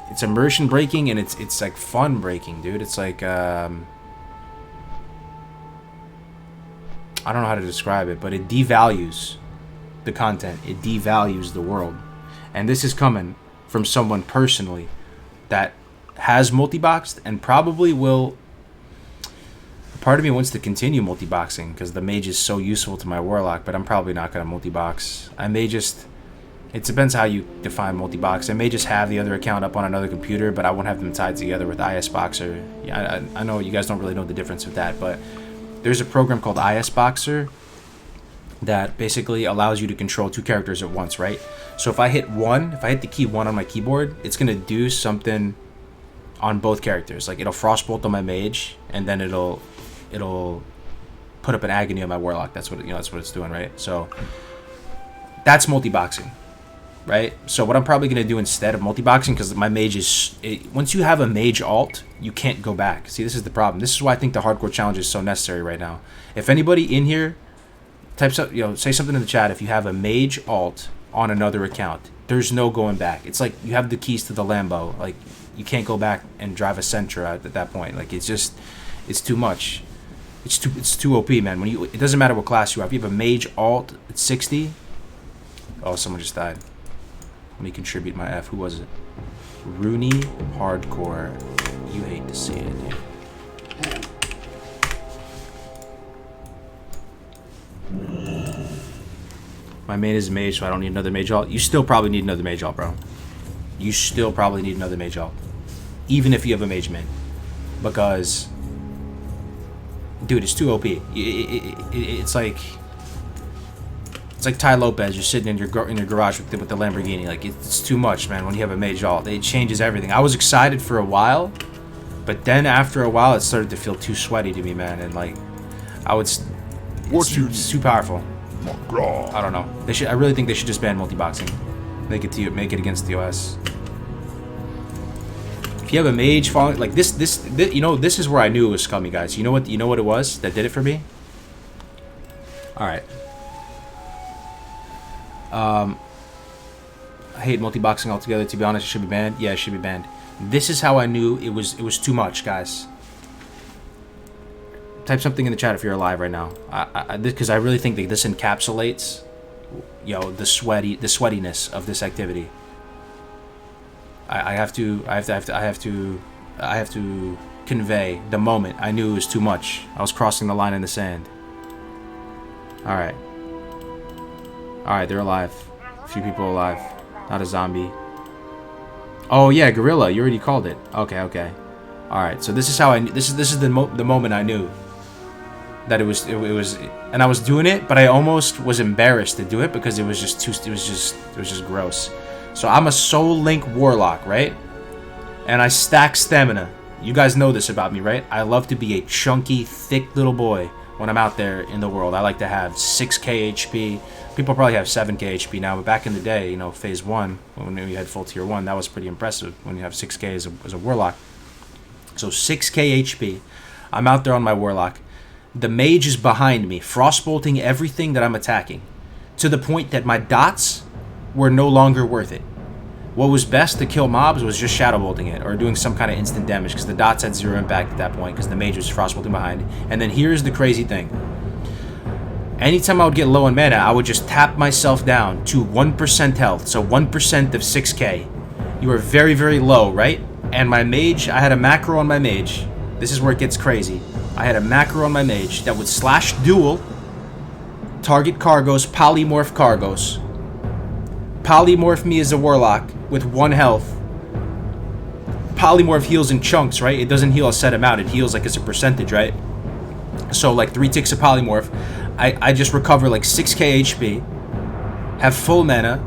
It's immersion breaking and it's like fun breaking, dude. It's like I don't know how to describe it, but it devalues the content. It devalues the world. And this is coming from someone personally that has multi-boxed and probably will. Part of me wants to continue multi-boxing because the mage is so useful to my warlock, but I'm probably not going to multi-box. I may just... It depends how you define multi-box. I may just have the other account up on another computer, but I won't have them tied together with IS Boxer. Yeah, I know you guys don't really know the difference with that, but there's a program called IS Boxer that basically allows you to control 2 characters at once, right? So if I hit the key 1 on my keyboard, it's gonna do something on both characters. Like it'll frostbolt on my mage, and then it'll put up an agony on my warlock. That's what that's what it's doing, right? So that's multi-boxing, right? So what I'm probably gonna do instead of multi-boxing, because my mage is once you have a mage alt, you can't go back. See, this is the problem. This is why I think the hardcore challenge is so necessary right now. If anybody in here types up, say something in the chat. If you have a mage alt on another account, there's no going back. It's like you have the keys to the Lambo. Like you can't go back and drive a Sentra at that point. Like it's too much. It's too OP, man. It doesn't matter what class you have. If you have a mage alt at 60. Oh, someone just died. Let me contribute my F. Who was it? Rooney Hardcore. You hate to see it, dude. My main is mage, so I don't need another mage alt. You still probably need another mage alt, bro. You still probably need another mage alt. Even if you have a mage main. Because... dude, it's too OP. It's like... it's like Ty Lopez. You're sitting in your garage with the Lamborghini. Like, it's too much, man, when you have a mage alt. It changes everything. I was excited for a while, but then after a while, it started to feel too sweaty to me, man. And, like, it's too powerful. I don't know. I really think they should just ban multi-boxing. Make it against the OS. If you have a mage falling like this, this is where I knew it was scummy, guys. You know what it was that did it for me? All right. I hate multi-boxing altogether. To be honest, it should be banned. Yeah, it should be banned. This is how I knew it was too much, guys. Type something in the chat if you're alive right now. Because I really think that this encapsulates, the sweatiness of this activity. I have to convey the moment I knew it was too much. I was crossing the line in the sand. All right, they're alive. A few people alive. Not a zombie. Oh yeah, gorilla. You already called it. Okay. All right. So this is how I. This is the moment I knew that it was, and I was doing it, but I almost was embarrassed to do it because it was just gross. So I'm a Soul Link Warlock, right? And I stack stamina. You guys know this about me, right? I love to be a chunky, thick little boy when I'm out there in the world. I like to have 6k HP. People probably have 7k HP now, but back in the day, phase 1, when we had full tier 1, that was pretty impressive when you have 6k as a Warlock. So 6k HP. I'm out there on my Warlock. The mage is behind me, frostbolting everything that I'm attacking, to the point that my dots were no longer worth it. What was best to kill mobs was just shadow bolting it, or doing some kind of instant damage, because the dots had 0 impact at that point, because the mage was frostbolting behind. And then here's the crazy thing. Anytime I would get low on mana, I would just tap myself down to 1% health, so 1% of 6k. You are very, very low, right? And my mage, I had a macro on my mage. This is where it gets crazy. I had a macro on my mage that would slash duel, target cargos, polymorph cargos, polymorph me as a warlock with 1 health. Polymorph heals in chunks, right? It doesn't heal a set amount, it heals like as a percentage, right? So like 3 ticks of polymorph, I just recover like 6k HP, have full mana,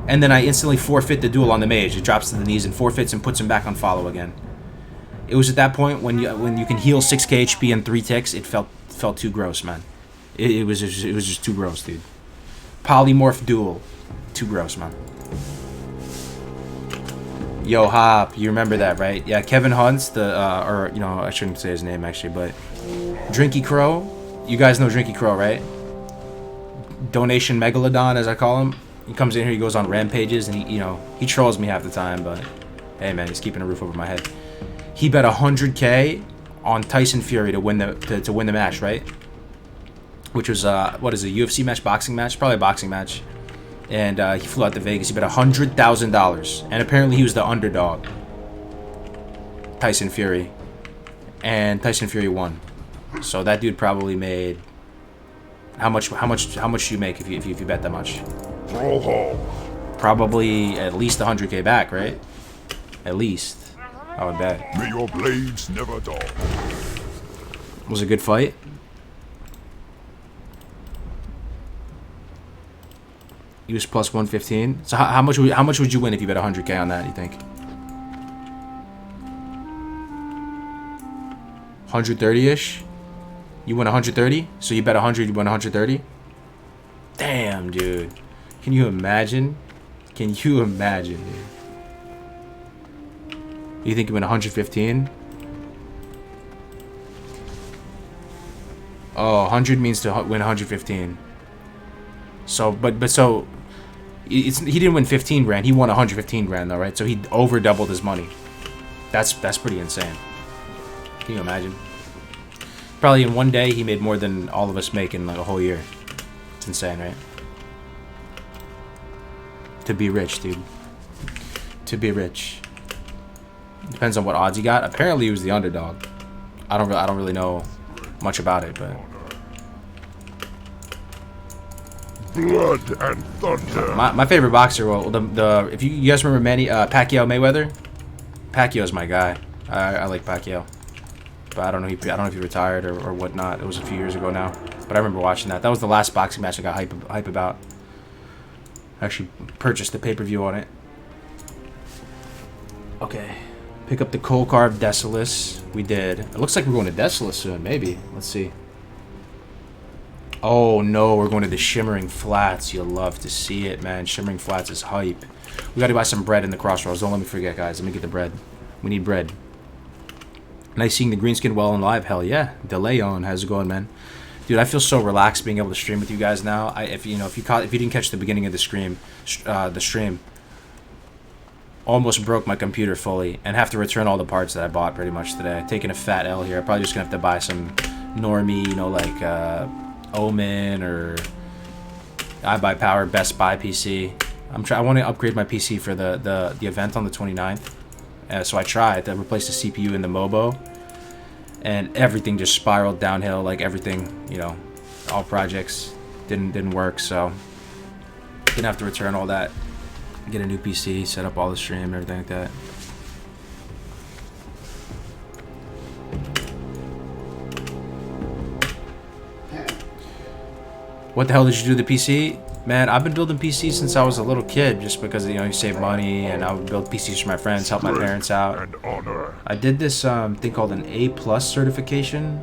and then I instantly forfeit the duel on the mage. It drops to the knees and forfeits and puts him back on follow again. It was at that point when you can heal 6k HP in 3 ticks, it felt too gross, man. It was just too gross, dude. Polymorph duel, too gross, man. Yo, Hop, you remember that, right? Yeah, Kevin Hunt, I shouldn't say his name actually, but Drinky Crow. You guys know Drinky Crow, right? Donation Megalodon, as I call him. He comes in here, he goes on rampages, and he trolls me half the time, but hey, man, he's keeping a roof over my head. He bet 100k on Tyson Fury to win the match, right? Which was what is it, a UFC match, boxing match, probably a boxing match. And he flew out to Vegas. He bet $100,000, and apparently he was the underdog, Tyson Fury, and Tyson Fury won. So that dude probably made how much do you make if you bet that much? Probably at least 100k back, right? At least. I would bet. May your blades never dull. Was it a good fight? He was plus 115. So how much would you win if you bet 100K on that, you think? 130-ish? You win 130? So you bet 100, you win 130? Damn, dude. Can you imagine? Can you imagine, dude? You think you win 115? Oh, 100 means to win 115. So, so he didn't win 15 grand. He won 115 grand though, right? So he over doubled his money. That's pretty insane. Can you imagine? Probably in one day he made more than all of us make in like a whole year. It's insane, right? To be rich, dude. To be rich. Depends on what odds he got. Apparently he was the underdog. I don't really know much about it, but Blood and thunder. my favorite boxer, well, if you guys remember Pacquiao Mayweather, Pacquiao's my guy. I like Pacquiao, but I don't know if he retired or whatnot. It was a few years ago now, but I remember watching that. That was the last boxing match I got hype about. I actually purchased the pay-per-view on it. Okay, pick up the cold carb Decilis. We did. It looks like we're going to Decilis soon. Maybe. Let's see. Oh no, we're going to the Shimmering Flats. You'll love to see it, man. Shimmering Flats is hype. We got to buy some bread in the Crossroads. Don't let me forget, guys. Let me get the bread. We need bread. Nice seeing the Greenskin well and live. Hell yeah. DeLeon, how's it going, man? Dude, I feel so relaxed being able to stream with you guys now. If you didn't catch the beginning of the stream, almost broke my computer fully and have to return all the parts that I bought pretty much today. Taking a fat L here. Probably just gonna have to buy some normie, like Omen or iBuyPower Best Buy PC. I want to upgrade my PC for the event on the 29th. So I tried to replace the CPU in the Mobo, and everything just spiraled downhill. Like everything, all projects didn't work. So gonna have to return all that, get a new PC, set up all the stream, everything like that. What the hell did you do to the PC? Man, I've been building PCs since I was a little kid, just because you save money, and I would build PCs for my friends, help my parents out. And honor. I did this thing called an A+ certification.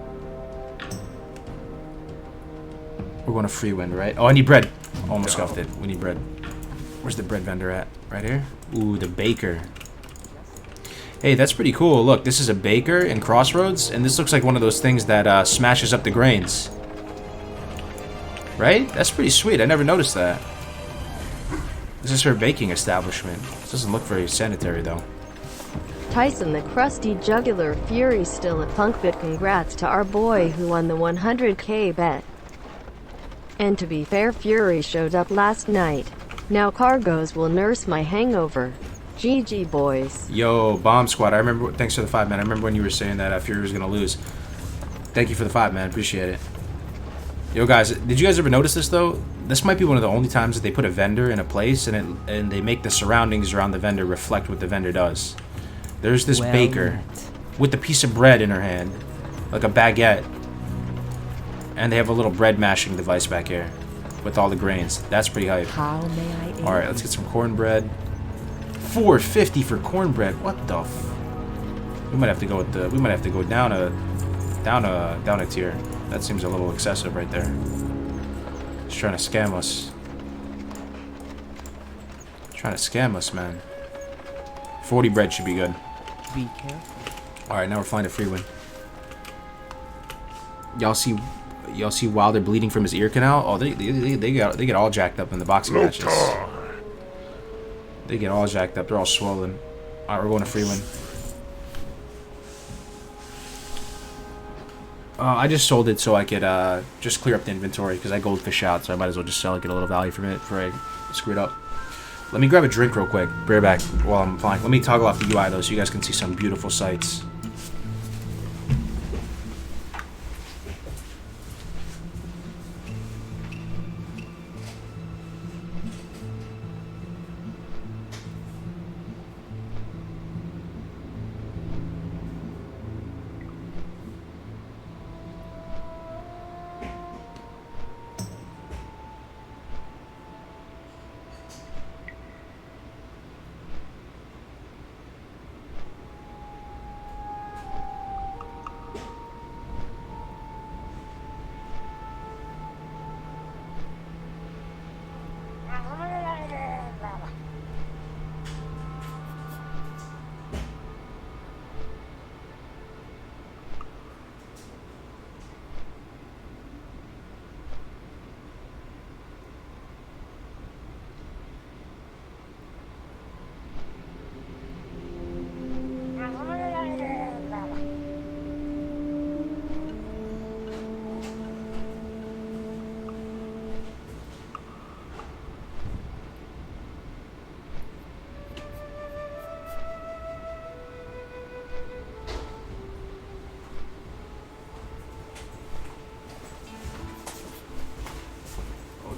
We're going to Freewind, right? Oh, I need bread. Almost scuffed it. We need bread. Where's the bread vendor at? Right here? Ooh, the baker. Hey, that's pretty cool. Look, this is a baker in Crossroads, and this looks like one of those things that smashes up the grains. Right? That's pretty sweet. I never noticed that. This is her baking establishment. This doesn't look very sanitary, though. Tyson the Crusty Jugular Fury still at Punkbit. Congrats to our boy who won the 100K bet. And to be fair, Fury showed up last night. Now Cargos will nurse my hangover. GG boys. Yo, Bomb Squad. I remember. Thanks for the 5, man. I remember when you were saying that Fury was gonna lose. Thank you for the 5, man. Appreciate it. Yo, guys, did you guys ever notice this though? This might be one of the only times that they put a vendor in a place and they make the surroundings around the vendor reflect what the vendor does. There's this baker with a piece of bread in her hand, like a baguette, and they have a little bread mashing device back here with all the grains. That's pretty hype. How may I aid All right, let's get some cornbread. $4.50 for cornbread. What the? We might have to go with the. We might have to go down a tier. That seems a little excessive right there. He's trying to scam us. Trying to scam us, man. 40 bread should be good. Be careful. Alright, now we're flying to Freewind. Y'all see Wilder bleeding from his ear canal? Oh, they get all jacked up in the boxing matches. They get all jacked up. They're all swollen. Alright, we're going to Freewind. I just sold it so I could just clear up the inventory because I goldfish out, so I might as well just sell it, get a little value from it before I screw it up. Let me grab a drink real quick. Be right back while I'm flying. Let me toggle off the UI though so you guys can see some beautiful sights.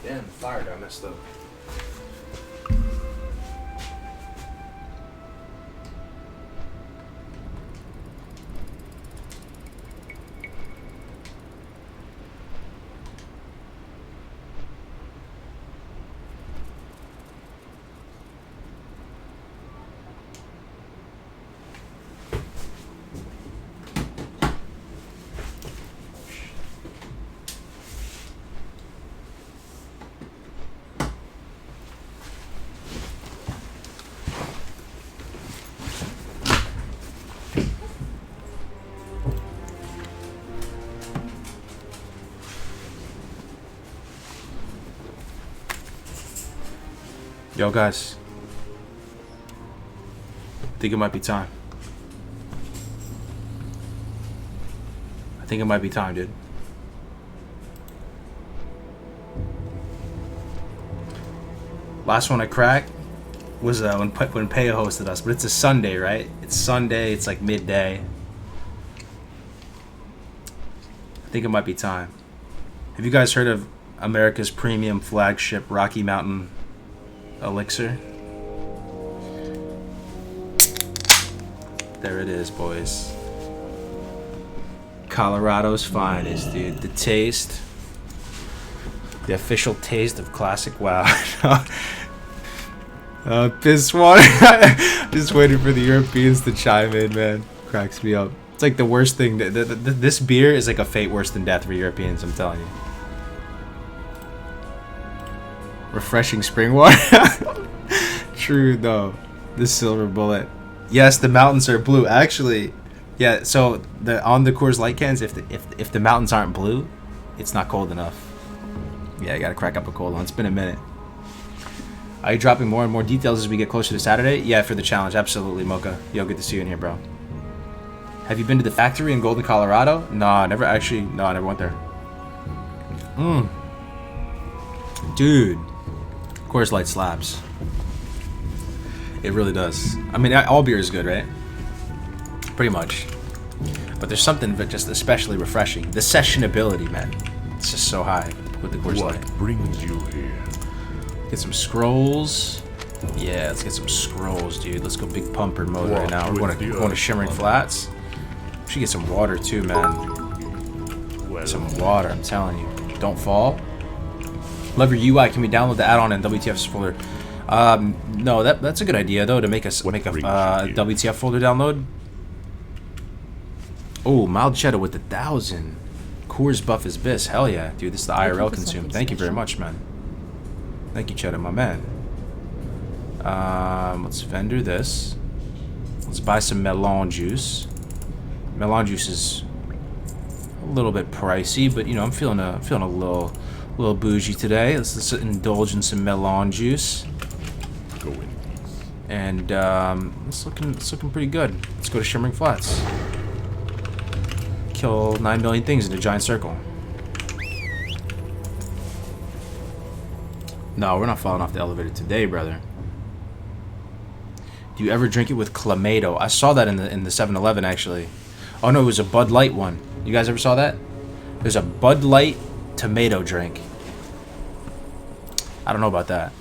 damn, the fire got messed up. Yo, guys. I think it might be time. I think it might be time, dude. Last one I cracked was when Peo hosted us, but it's a Sunday, right? It's Sunday. It's like midday. I think it might be time. Have you guys heard of America's premium flagship Rocky Mountain elixir? There it is, boys. Colorado's finest, dude. The taste. The official taste of Classic WoW. Piss water. Just waiting for the Europeans to chime in, man. Cracks me up. It's like the worst thing. This beer is like a fate worse than death for Europeans, I'm telling you. Refreshing spring water. True though. The silver bullet. Yes, the mountains are blue. Actually, yeah. So on the Coors Light cans, if the mountains aren't blue, it's not cold enough. Yeah, I gotta crack up a cold one. It's been a minute. Are you dropping more and more details as we get closer to Saturday? Yeah, for the challenge, absolutely, Mocha. Yo, good to see you in here, bro. Have you been to the factory in Golden, Colorado? Nah, never actually. No, I never went there. Dude. Coors Light slaps. It really does. I mean, all beer is good, right? Pretty much. But there's something that just especially refreshing. The sessionability, man. It's just so high with the Coors Light. What brings you here? Get some scrolls. Yeah, let's get some scrolls, dude. Let's go big pumper mode right now. We're going to Shimmering Flats. We should get some water too, man. Well, Some water, I'm telling you. Don't fall. Love your UI. Can we download the add-on in WTF's folder? No, that's a good idea though, to make a WTF folder download. Oh, mild cheddar with 1,000. Coors Buff is Biss. Hell yeah, dude. This is the IRL consume. Thank you very much, man. Thank you, Cheddar, my man. Let's vendor this. Let's buy some melon juice. Melon juice is a little bit pricey, but you know I'm feeling a little bougie today. Let's indulge in some melon juice. go in peace. And it's looking pretty good. Let's go to Shimmering Flats. Kill 9 million things in a giant circle. No, we're not falling off the elevator today, brother. Do you ever drink it with Clamato? I saw that in the 7-Eleven actually. Oh no, it was a Bud Light one. You guys ever saw that? There's a Bud Light tomato drink. I don't know about that.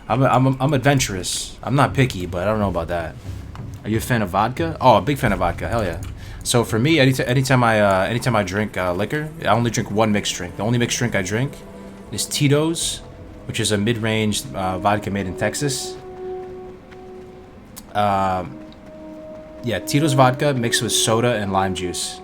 I'm adventurous. I'm not picky, but I don't know about that. Are you a fan of vodka? Oh, a big fan of vodka. Hell yeah. So for me, anytime I drink liquor, I only drink one mixed drink. The only mixed drink I drink is Tito's, which is a mid-range vodka made in Texas. Yeah, Tito's vodka mixed with soda and lime juice.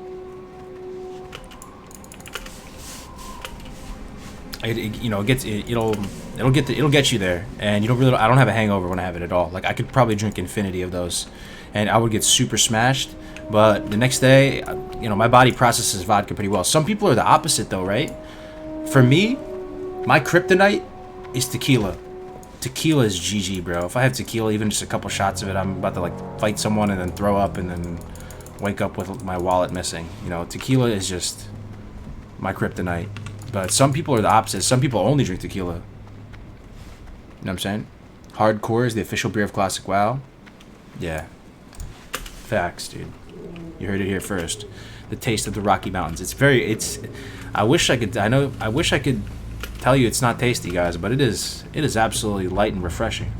It'll get you there, and I don't have a hangover when I have it at all. Like I could probably drink infinity of those, and I would get super smashed. But the next day, my body processes vodka pretty well. Some people are the opposite though, right? For me, my kryptonite is tequila. Tequila is GG, bro. If I have tequila, even just a couple shots of it, I'm about to like fight someone and then throw up and then wake up with my wallet missing. Tequila is just my kryptonite. But some people are the opposite. Some people only drink tequila. You know what I'm saying? Hardcore is the official beer of Classic WoW. Yeah. Facts, dude. You heard it here first. The taste of the Rocky Mountains. I wish I could tell you it's not tasty, guys, but it is absolutely light and refreshing.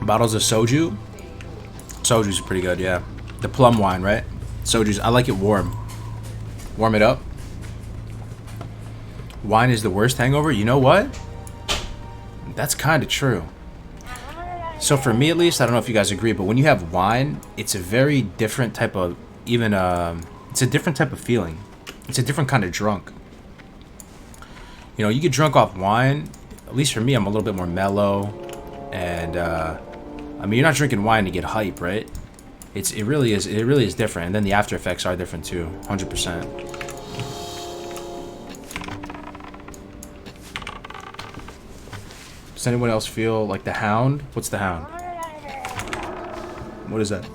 Bottles of soju. Soju's pretty good, yeah. The plum wine, right? Soju's, I like it warm. Warm it up. Wine is the worst hangover. You know what? That's kind of true. So for me, at least, I don't know if you guys agree, but when you have wine, it's a very different type of, it's a different type of feeling. It's a different kind of drunk. You know, you get drunk off wine. At least for me, I'm a little bit more mellow, and I mean, you're not drinking wine to get hype, right? It really is different, and then the after effects are different too, 100%. Does anyone else feel like the Hound? What's the Hound? What is that?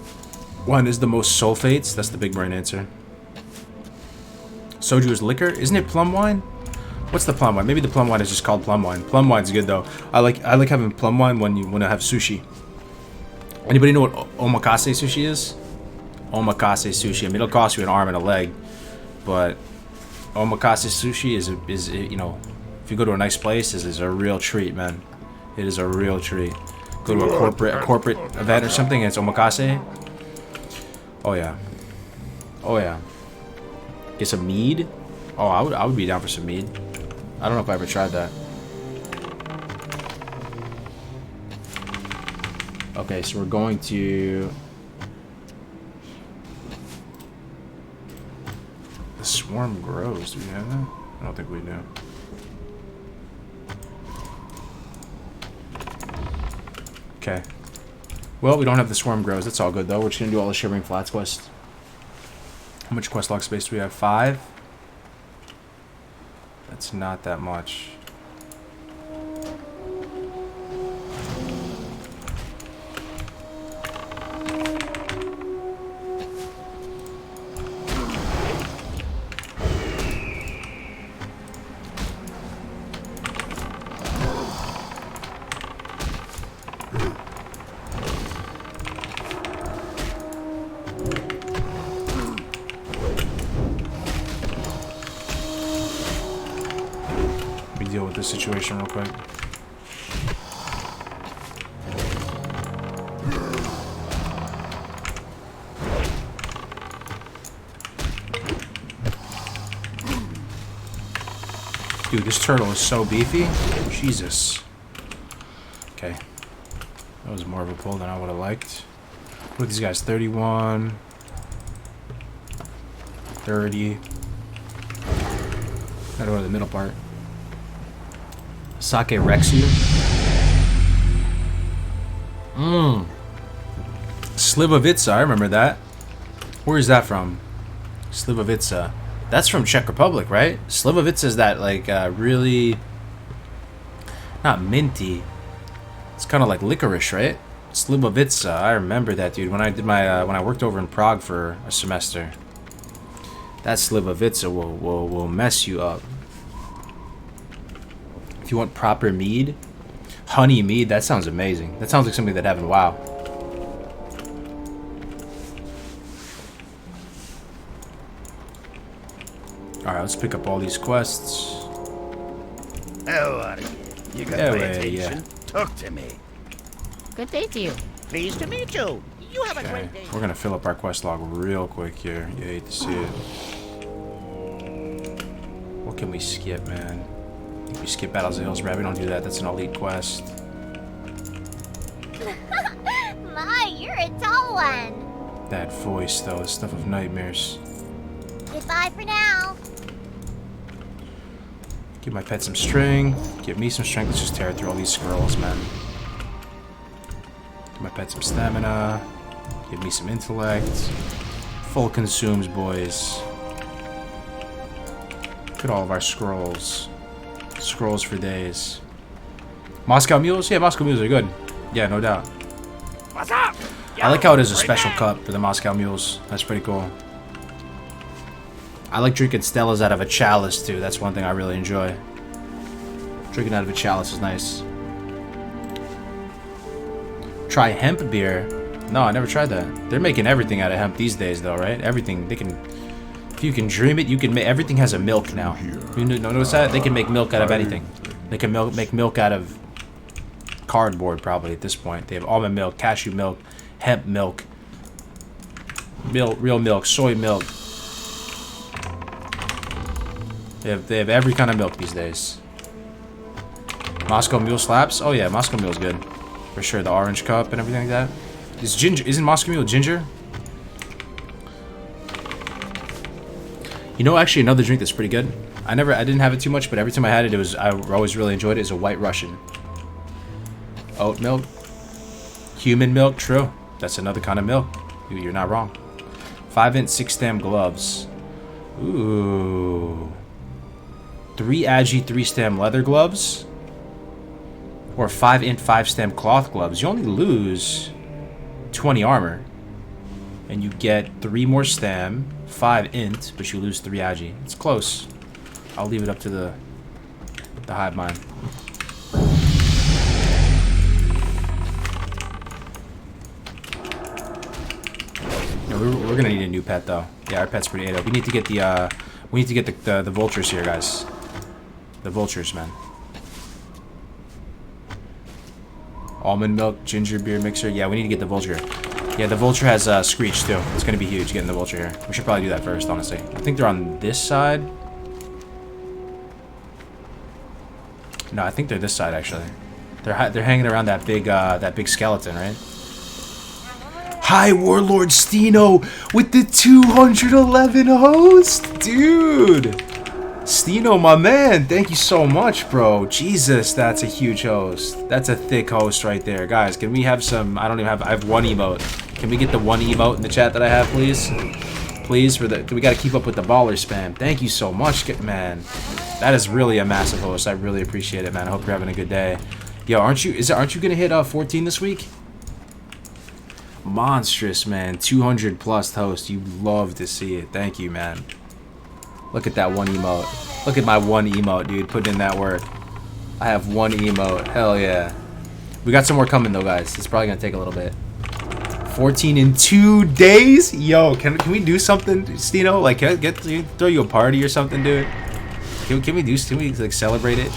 One is the most sulfates. That's the big brain answer. Soju is liquor. Isn't it plum wine? What's the plum wine? Maybe the plum wine is just called plum wine. Plum wine's good though. I like having plum wine when I have sushi. Anybody know what omakase sushi is? Omakase sushi. I mean, it'll cost you an arm and a leg, but omakase sushi is you know, if you go to a nice place, is a real treat, man. It is a real treat. Go to a corporate event or something, and it's omakase. Oh yeah. Oh yeah. Get some mead. Oh, I would be down for some mead. I don't know if I ever tried that. Okay, so we're going to the swarm grows. Do we have that? I don't think we do. Okay. Well, we don't have the swarm grows. That's all good, though. We're just going to do all the Shivering Flats quests. How much quest log space do we have? 5? That's not that much. Deal with this situation real quick. Dude, this turtle is so beefy. Jesus. Okay. That was more of a pull than I would have liked. Look at these guys. 31. 30. Gotta go to the middle part. Sake Rexu. Slivovica, I remember that. Where is that from? Slivovica. That's from Czech Republic, right? Slivovica is that like really not minty. It's kind of like licorice, right? Slivovica. I remember that, dude. When I did my when I worked over in Prague for a semester. That Slivovica will mess you up. If you want proper mead, honey mead, that sounds amazing. That sounds like something that happened. WoW. Alright, let's pick up all these quests. How are you? You got my attention. Talk to me. Good day to you. Pleased to meet you. You have a Okay, great day. we're gonna fill up our quest log real quick here. You hate to see it. What can we skip, man? I think we skip Battles of Hills Red. We don't do that. That's an elite quest. My, you're a tall one. That voice, though, is stuff of nightmares. Goodbye for now. Give my pet some string. Give me some strength. Let's just tear through all these scrolls, man. Give my pet some stamina. Give me some intellect. Full consumes, boys. Look at all of our scrolls. Scrolls for days. Moscow mules? Yeah, Moscow mules are good. Yeah, no doubt. What's up? I like how it is a special cup for the Moscow mules. That's pretty cool. I like drinking Stellas out of a chalice, too. That's one thing I really enjoy. Drinking out of a chalice is nice. Try hemp beer. No, I never tried that. They're making everything out of hemp these days, though, right? Everything. They can If you can dream it, you can make. Everything has a milk now. You notice that? They can make milk out of anything. They can make milk out of cardboard probably at this point. They have almond milk, cashew milk, hemp milk, real milk, soy milk. They have every kind of milk these days. Moscow Mule slaps? Oh yeah, Moscow Mule's good. For sure, the orange cup and everything like that. Isn't Moscow Mule ginger? You know, actually another drink that's pretty good. I didn't have it too much, but every time I had it, I always really enjoyed it. Is a White Russian. Oat milk. Human milk, true. That's another kind of milk. You're not wrong. 5-inch 6-stem gloves. Ooh. 3 Agi 3-stem leather gloves. Or 5-inch 5-stem cloth gloves. You only lose 20 armor. And you get 3 more stem, 5 int, but you lose 3 Agi. It's close. I'll leave it up to the hive mind. No, we're gonna need a new pet though. Yeah, our pet's pretty ADO. We need to get the vultures here, guys. The vultures, man. Almond milk, ginger beer mixer. Yeah, we need to get the vulture. Yeah, the vulture has Screech too. It's gonna be huge getting the vulture here. We should probably do that first, honestly. I think they're on this side. No, I think they're this side actually. They're hanging around that big skeleton, right? Hi, Warlord Stino with the 211 host, dude. Stino, my man, thank you so much, bro. Jesus, that's a huge host. That's a thick host right there. Guys, can we have some... I have one emote. Can we get the one emote in the chat that I have, please? Please, we gotta keep up with the baller spam. Thank you so much, man. That is really a massive host. I really appreciate it, man. I hope you're having a good day. Yo, aren't you gonna hit 14 this week? Monstrous, man. 200 plus host. You love to see it. Thank you, man. Look at that one emote. Look at my one emote, dude. Put in that work. I have one emote. Hell yeah. We got some more coming, though, guys. It's probably going to take a little bit. 14 in 2 days? Yo, can we do something, Stino? Like, throw you a party or something, dude? Can we like, celebrate it?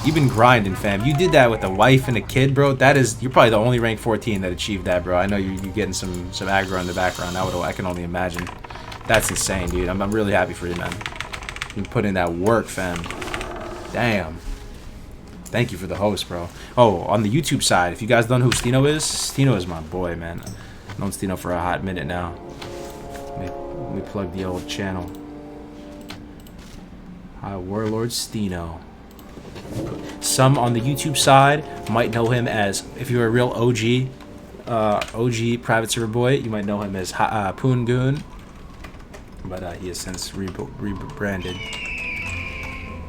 You've been grinding, fam. You did that with a wife and a kid, bro. You're probably the only rank 14 that achieved that, bro. I know you're getting some aggro in the background. I can only imagine. That's insane, dude. I'm really happy for you, man. You put in that work, fam. Damn. Thank you for the host, bro. Oh, on the YouTube side, if you guys don't know who Stino is my boy, man. I've known Stino for a hot minute now. Let me plug the old channel. Hi, Warlord Stino. Some on the YouTube side might know him as, if you're a real OG private server boy, you might know him as Poon Goon. But he has since rebranded.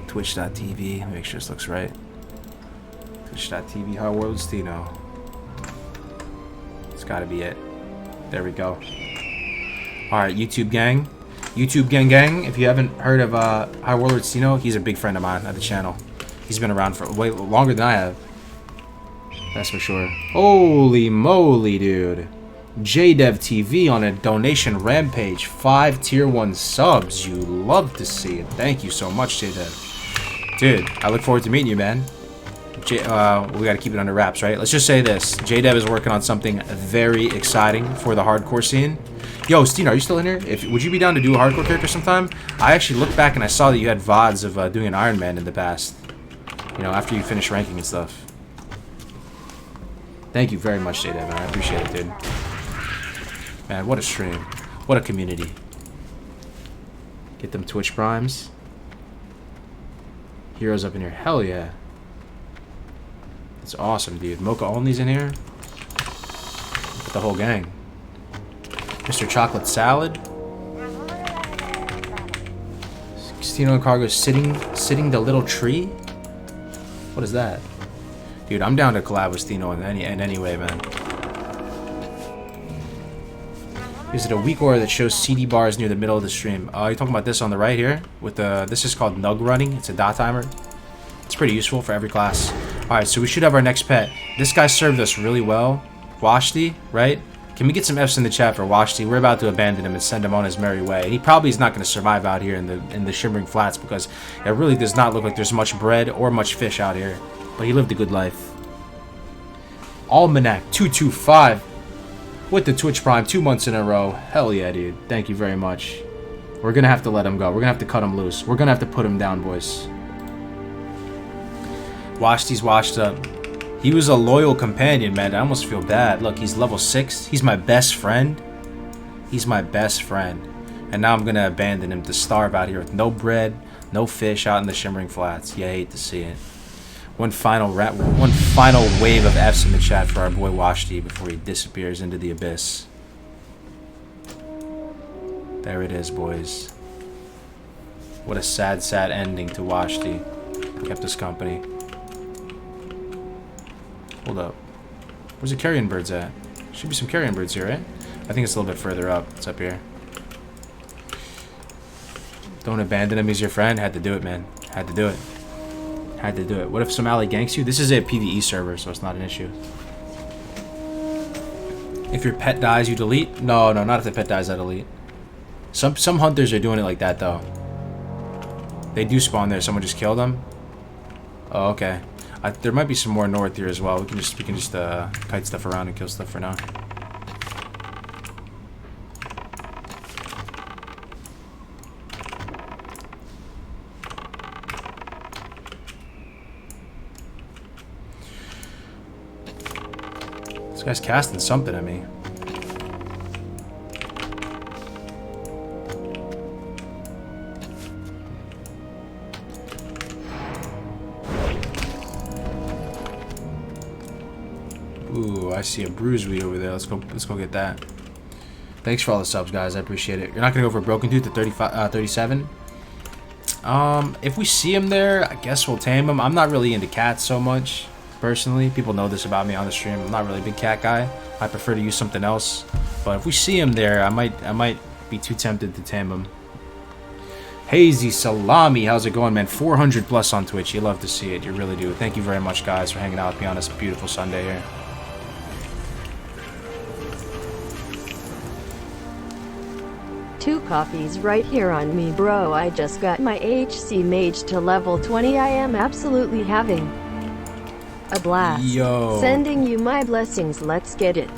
Twitch.tv. Make sure this looks right. Twitch.tv. Hi, Warlord Stino. It's gotta be it. There we go. Alright, YouTube gang. YouTube gang. If you haven't heard of Hi, Warlord Stino, he's a big friend of mine at the channel. He's been around for way longer than I have. That's for sure. Holy moly, dude. JDev TV on a donation rampage. 5 tier 1 subs. You love to see it. Thank you so much, JDev. Dude, I look forward to meeting you, man. We gotta keep it under wraps, right? Let's just say this. JDev is working on something very exciting for the hardcore scene. Yo, Steen, are you still in here? Would you be down to do a hardcore character sometime? I actually looked back and I saw that you had VODs of doing an Iron Man in the past. You know, after you finish ranking and stuff. Thank you very much, JDev, man. I appreciate it, dude. Man, what a stream. What a community. Get them Twitch primes. Heroes up in here. Hell yeah. That's awesome, dude. Mocha Only's in here. With the whole gang. Mr. Chocolate Salad. Stino Cargo sitting the little tree. What is that? Dude, I'm down to collab with Stino in any way, man. Is it a weak aura that shows CD bars near the middle of the stream? You're talking about this on the right here? With this is called Nug Running. It's a dot timer. It's pretty useful for every class. Alright, so we should have our next pet. This guy served us really well. Washti, right? Can we get some F's in the chat for Washti? We're about to abandon him and send him on his merry way. And he probably is not going to survive out here in the Shimmering Flats because it really does not look like there's much bread or much fish out here. But he lived a good life. Almanac 225 with the Twitch Prime 2 months in a row. Hell yeah, dude. Thank you very much. We're going to have to let him go. We're going to have to cut him loose. We're going to have to put him down, boys. Washti's washed up. He was a loyal companion, man. I almost feel bad. Look, he's level 6. He's my best friend. He's my best friend. And now I'm going to abandon him to starve out here with no bread, no fish out in the Shimmering Flats. Yeah, I hate to see it. One final wave of F's in the chat for our boy Washti before he disappears into the abyss. There it is, boys. What a sad, sad ending to Washti. Kept us company. Hold up. Where's the carrion birds at? Should be some carrion birds here, right? I think it's a little bit further up. It's up here. Don't abandon him. He's your friend. Had to do it, man. Had to do it. Had to do it. What if some ally ganks you? This is a PvE server, so it's not an issue. If your pet dies, you delete? No, not if the pet dies, I delete. Some hunters are doing it like that, though. They do spawn there. Someone just killed them. Oh, okay. There might be some more north here as well. We can just kite stuff around and kill stuff for now. This guy's casting something at me. Ooh, I see a bruiseweed over there. Let's go get that. Thanks for all the subs, guys. I appreciate it. You're not gonna go for Broken Tooth at 37. If we see him there, I guess we'll tame him. I'm not really into cats so much, personally. People know this about me on the stream. I'm not really a big cat guy. I prefer to use something else. But if we see him there, I might be too tempted to tame him. Hazy Salami, how's it going, man? 400 plus on Twitch. You love to see it. You really do. Thank you very much, guys, for hanging out with me on this beautiful Sunday here. Two copies right here on me, bro. I just got my HC mage to level 20. I am absolutely having a blast. Yo. Sending you my blessings. Let's get it.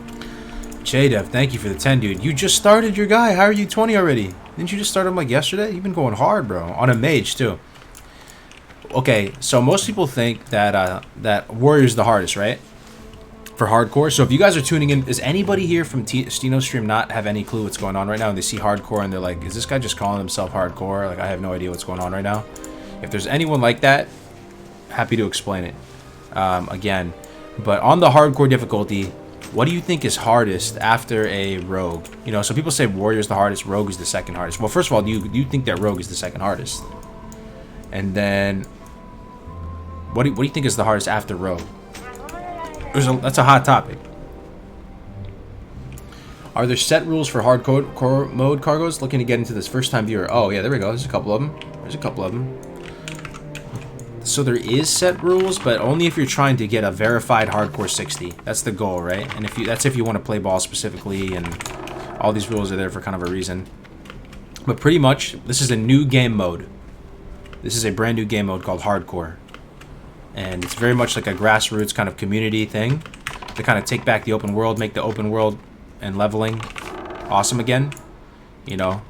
J-Dev, thank you for the 10, dude. You just started your guy. How are you 20 already? Didn't you just start him like yesterday? You've been going hard, bro. On a mage, too. Okay, so most people think that that Warrior's the hardest, right? For hardcore. So if you guys are tuning in, does anybody here from Stino's stream not have any clue what's going on right now? And they see hardcore and they're like, is this guy just calling himself hardcore? Like, I have no idea what's going on right now. If there's anyone like that, happy to explain it again. But on the hardcore difficulty, what do you think is hardest after a rogue? You know, so people say Warrior's the hardest, rogue is the second hardest. Well, first of all, do you think that rogue is the second hardest? And then, what do you think is the hardest after rogue? That's a hot topic. Are there set rules for hardcore mode cargoes? Looking to get into this first time viewer. Oh yeah, there we go. There's a couple of them. So there is set rules, but only if you're trying to get a verified hardcore 60. That's the goal, right? And that's if you want to play ball specifically, and all these rules are there for kind of a reason. But pretty much, this is a new game mode. This is a brand new game mode called hardcore. And it's very much like a grassroots kind of community thing to kind of take back the open world, make the open world and leveling awesome again, you know.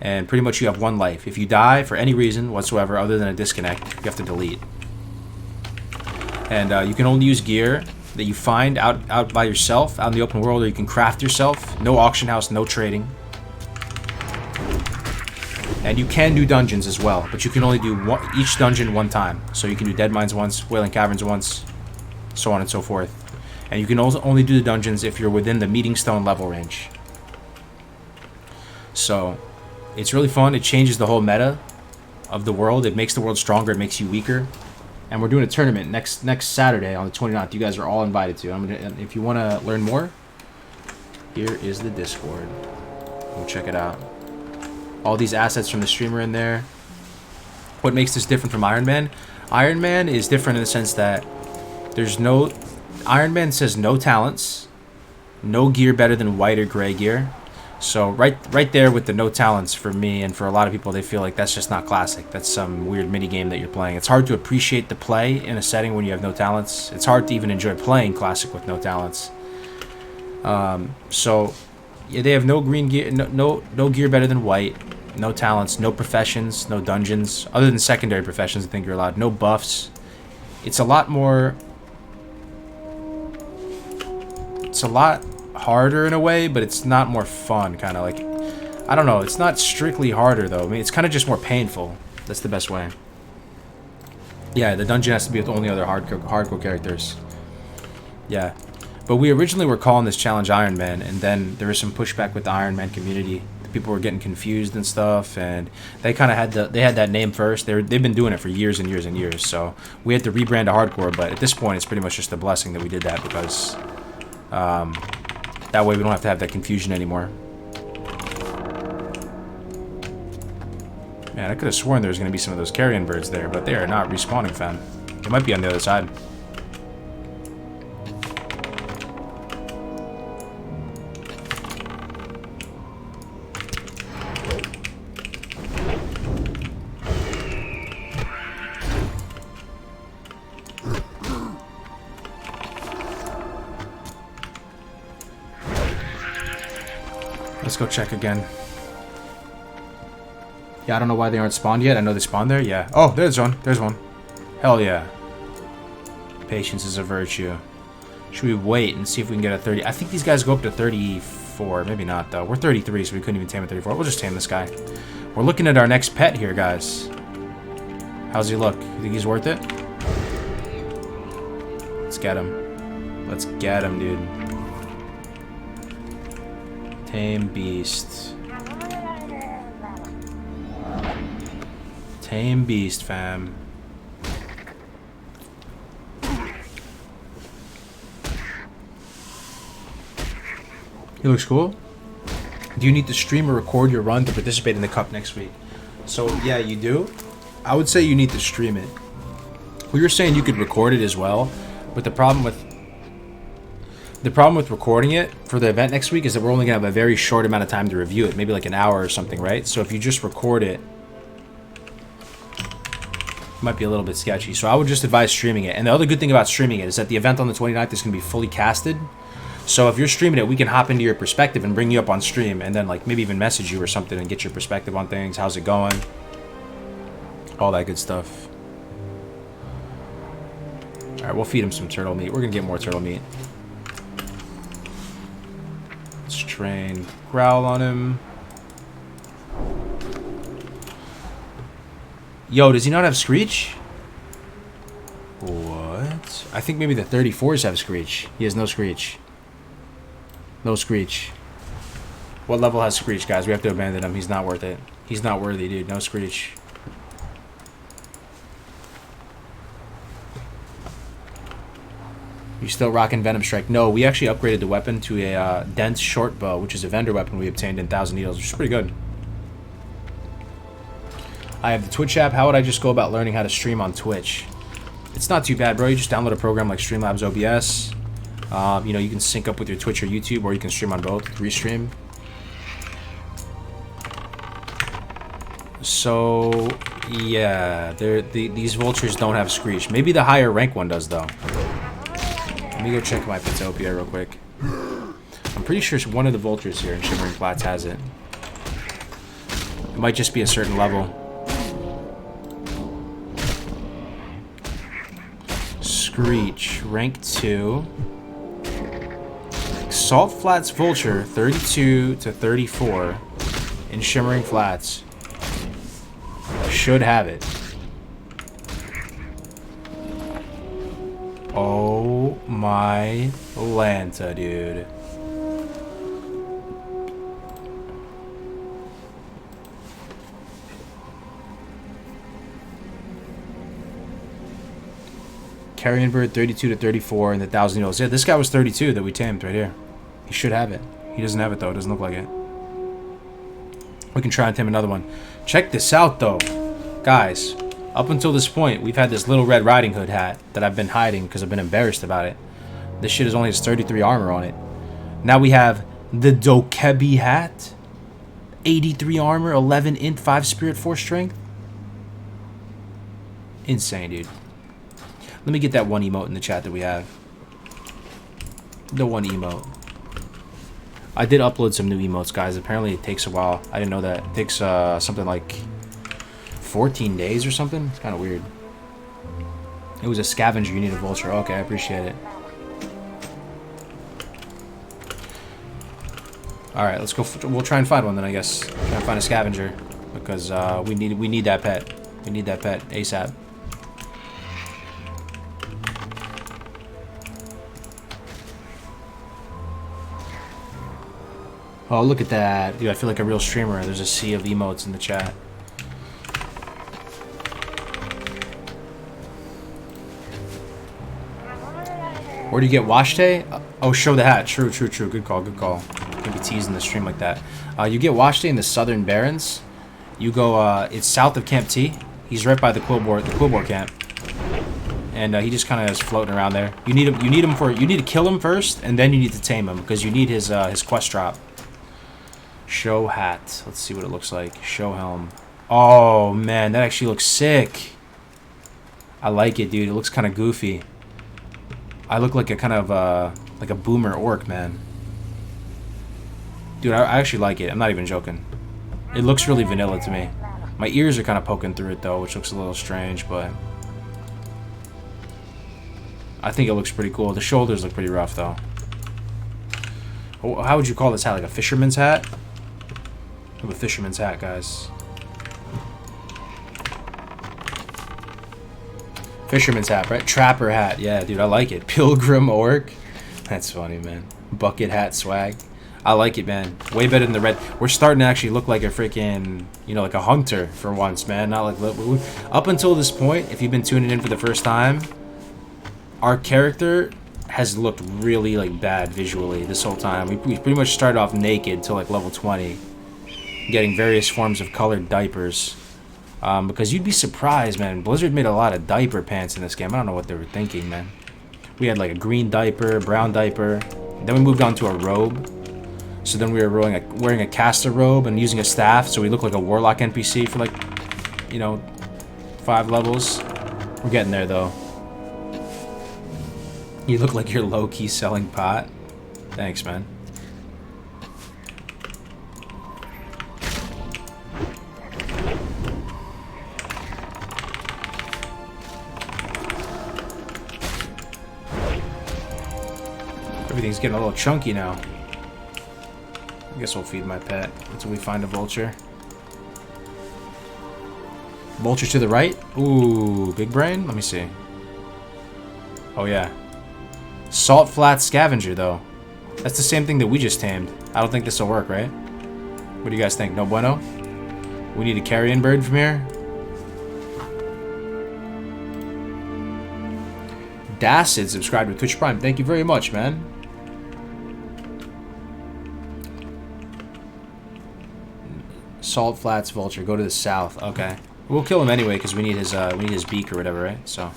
And pretty much you have one life. If you die for any reason whatsoever other than a disconnect, you have to delete. And you can only use gear that you find out by yourself, out in the open world, or you can craft yourself. No auction house, no trading. And you can do dungeons as well, but you can only do each dungeon one time. So you can do Dead Mines once, Wailing Caverns once, so on and so forth. And you can also only do the dungeons if you're within the Meeting Stone level range. So it's really fun. It changes the whole meta of the world. It makes the world stronger. It makes you weaker. And we're doing a tournament next Saturday on the 29th. You guys are all invited to. If you want to learn more, here is the Discord. Go check it out. All these assets from the streamer in there. What makes this different from Iron Man? Iron Man is different in the sense that there's no... Iron Man says no talents, No gear better than white or gray gear. So right there with the no talents for me and for a lot of people, they feel like that's just not classic. That's some weird mini game that you're playing. It's hard to appreciate the play in a setting when you have no talents. It's hard to even enjoy playing classic with no talents. So yeah, they have no green gear, no gear better than white. No talents, no professions, no dungeons. Other than secondary professions, I think you're allowed. No buffs. It's a lot more. It's a lot harder in a way, but it's not more fun, kind of like, I don't know, it's not strictly harder though. I mean, it's kind of just more painful. That's the best way. Yeah, the dungeon has to be with only other hardcore characters. Yeah, but we originally were calling this challenge Iron Man, and then there was some pushback with the Iron Man community. People were getting confused and stuff, and they kind of had that name first. They've been doing it for years and years and years, so we had to rebrand to hardcore. But at this point, it's pretty much just a blessing that we did that, because that way we don't have to have that confusion anymore. Man, I could have sworn there was going to be some of those carrion birds there, but they are not respawning, fam. They might be on the other side. Let's go check again. Yeah, I don't know why they aren't spawned yet. I know they spawned there. Yeah. Oh, there's one. There's one. Hell yeah. Patience is a virtue. Should we wait and see if we can get a 30? I think these guys go up to 34. Maybe not, though. We're 33, so we couldn't even tame a 34. We'll just tame this guy. We're looking at our next pet here, guys. How's he look? You think he's worth it? Let's get him. Let's get him, dude. Tame beast. Tame beast, fam. He looks cool. Do you need to stream or record your run to participate in the cup next week? So yeah, you do. I would say you need to stream it. We were saying you could record it as well, but the problem with recording it for the event next week is that we're only gonna have a very short amount of time to review it, maybe like an hour or something, right? So if you just record it, it might be a little bit sketchy. So I would just advise streaming it. And the other good thing about streaming it is that the event on the 29th is gonna be fully casted. So if you're streaming it, we can hop into your perspective and bring you up on stream, and then like maybe even message you or something and get your perspective on things. How's it going? All that good stuff. All right, we'll feed him some turtle meat. We're gonna get more turtle meat. Let's train growl on him. Yo, does he not have Screech? What? I think maybe the 34s have Screech. He has no Screech. No Screech. What level has Screech, guys? We have to abandon him. He's not worth it. He's not worthy, dude. No Screech. You still rocking Venom Strike? No, we actually upgraded the weapon to a dense short bow, which is a vendor weapon we obtained in 1,000 Needles, which is pretty good. I have the Twitch app. How would I just go about learning how to stream on Twitch? It's not too bad, bro. You just download a program like Streamlabs OBS. You know, you can sync up with your Twitch or YouTube, or you can stream on both. Restream. So, yeah, these vultures don't have Screech. Maybe the higher rank one does, though. Let me go check my Petopia real quick. I'm pretty sure one of the vultures here in Shimmering Flats has it. It might just be a certain level. Screech, rank 2. Salt Flats Vulture, 32 to 34 in Shimmering Flats. Should have it. Oh my Lanta, dude. Carrion Bird 32 to 34 in the 1,000 Needles. Yeah, this guy was 32 that we tamed right here. He should have it. He doesn't have it though. It doesn't look like it. We can try and tame another one. Check this out though. Guys, up until this point, we've had this little Red Riding Hood hat that I've been hiding because I've been embarrassed about it. This shit is only has 33 armor on it. Now we have the Dokebi hat. 83 armor, 11 int, 5 spirit, 4 strength. Insane, dude. Let me get that one emote in the chat that we have. The one emote. I did upload some new emotes, guys. Apparently it takes a while. I didn't know that. It takes something like 14 days or something. It's kind of weird. It was a scavenger. You need a vulture. Okay, I appreciate it. Alright, let's go. We'll try and find one then, I guess. Try and find a scavenger. Because we need that pet. We need that pet ASAP. Oh, look at that. Dude, I feel like a real streamer. There's a sea of emotes in the chat. Where do you get wash day? Oh, show the hat. True, true, true. Good call, good call. Can't be teasing the stream like that. You get wash day in the Southern Barrens. You go, it's south of Camp T. He's right by the Quillboar camp. And he just kind of is floating around there. You need to kill him first, and then you need to tame him, because you need his quest drop. Show hat. Let's see what it looks like. Show helm. Oh, man, that actually looks sick. I like it, dude. It looks kind of goofy. I look like a kind of, like a boomer orc, man. Dude, I actually like it. I'm not even joking. It looks really vanilla to me. My ears are kind of poking through it, though, which looks a little strange, but I think it looks pretty cool. The shoulders look pretty rough, though. How would you call this hat? Like a fisherman's hat? I have a fisherman's hat, guys. Fisherman's hat, right? Trapper hat. Yeah, dude, I like it. Pilgrim orc. That's funny, man. Bucket hat swag. I like it, man. Way better than the red. We're starting to actually look like a freaking, you know, like a hunter for once, man. Not like... Up until this point, if you've been tuning in for the first time, our character has looked really, like, bad visually this whole time. We pretty much started off naked till, like, level 20. Getting various forms of colored diapers. Because you'd be surprised, man. Blizzard made a lot of diaper pants in this game. I don't know what they were thinking, man. We had, like, a green diaper, brown diaper. Then we moved on to a robe. So then we were wearing a caster robe and using a staff. So we look like a warlock NPC for, like, you know, 5 levels. We're getting there, though. You look like you're low-key selling pot. Thanks, man. Everything's getting a little chunky now. I guess we'll feed my pet until we find a vulture. Vulture to the right? Ooh, big brain? Let me see. Oh, yeah. Salt Flat Scavenger, though. That's the same thing that we just tamed. I don't think this will work, right? What do you guys think? No bueno? We need a carrion bird from here? Dacid subscribed to Twitch Prime. Thank you very much, man. Salt Flats Vulture. Go to the south. Okay. We'll kill him anyway because we need his beak or whatever, right? So.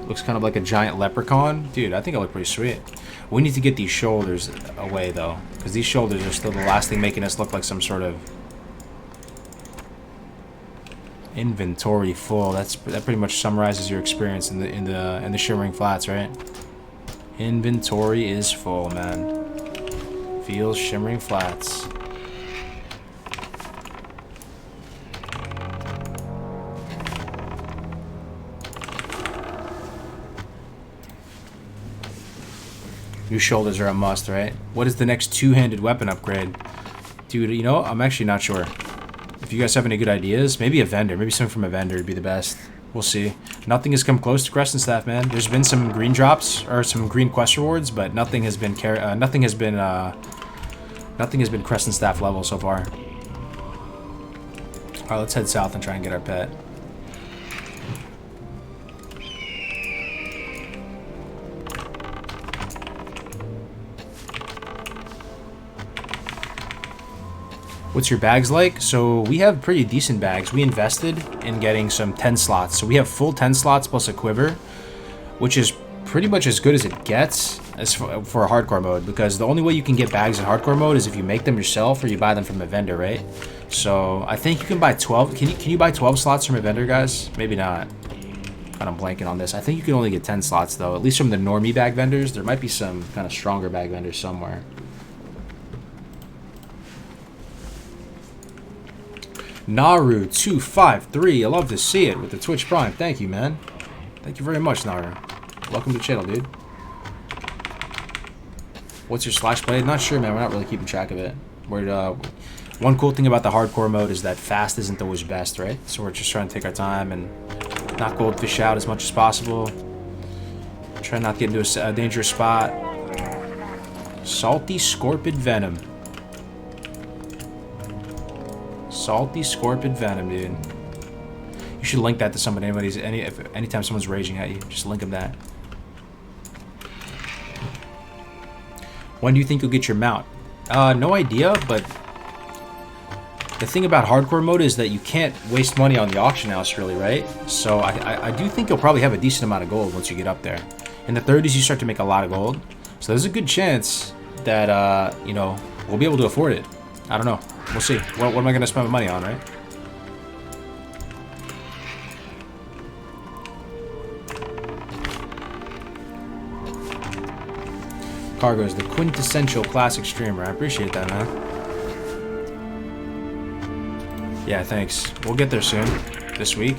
Looks kind of like a giant leprechaun. Dude, I think it look pretty sweet. We need to get these shoulders away, though. Because these shoulders are still the last thing making us look like some sort of... Inventory full. That pretty much summarizes your experience in the Shimmering Flats, right? Inventory is full, man. Feels Shimmering Flats. New shoulders are a must, right? What is the next two-handed weapon upgrade? Dude, you know, I'm actually not sure. If you guys have any good ideas, maybe a vendor. Maybe something from a vendor would be the best. We'll see. Nothing has come close to Crescent Staff, man. There's been some green drops or some green quest rewards, but nothing has been nothing has been Crescent Staff level so far. All right, let's head south and try and get our pet. What's your bags like? So we have pretty decent bags. We invested in getting some 10 slots. So we have full 10 slots plus a quiver, which is pretty much as good as it gets as for a hardcore mode, because the only way you can get bags in hardcore mode is if you make them yourself or you buy them from a vendor, right? So I think you can buy 12. Can you buy 12 slots from a vendor, guys? Maybe not. Kind of blanking on this. I think you can only get 10 slots though, at least from the normie bag vendors. There might be some kind of stronger bag vendors somewhere. Naru253, I love to see it with the Twitch Prime. Thank you, man. Thank you very much, Naru. Welcome to the channel, dude. What's your slash blade? Not sure, man. We're not really keeping track of it. One cool thing about the hardcore mode is that fast isn't always best, right? So we're just trying to take our time and knock goldfish out as much as possible. Try not to get into a dangerous spot. Salty Scorpid Venom. Salty Scorpid Venom, dude. You should link that to somebody. Anytime someone's raging at you, just link them that. When do you think you'll get your mount? No idea, but the thing about hardcore mode is that you can't waste money on the auction house, really, right? So I do think you'll probably have a decent amount of gold once you get up there. In the 30s, you start to make a lot of gold. So there's a good chance that, you know, we'll be able to afford it. I don't know. We'll see. What am I going to spend my money on, right? Cargo is the quintessential classic streamer. I appreciate that, man. Yeah, thanks. We'll get there soon. This week.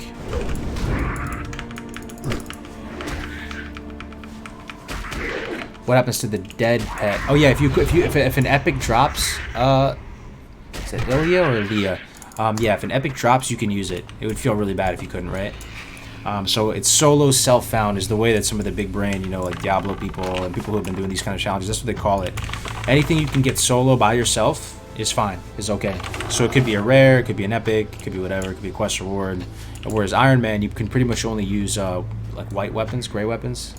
What happens to the dead pet? Oh yeah, if an epic drops, is it Ilya or Leah? Yeah, if an epic drops, you can use it. It would feel really bad if you couldn't, right? So it's solo self-found is the way that some of the big brain, you know, like Diablo people and people who have been doing these kind of challenges, that's what they call it. Anything you can get solo by yourself is fine, is okay. So it could be a rare, it could be an epic, it could be whatever, it could be a quest reward. Whereas Iron Man, you can pretty much only use like white weapons, gray weapons.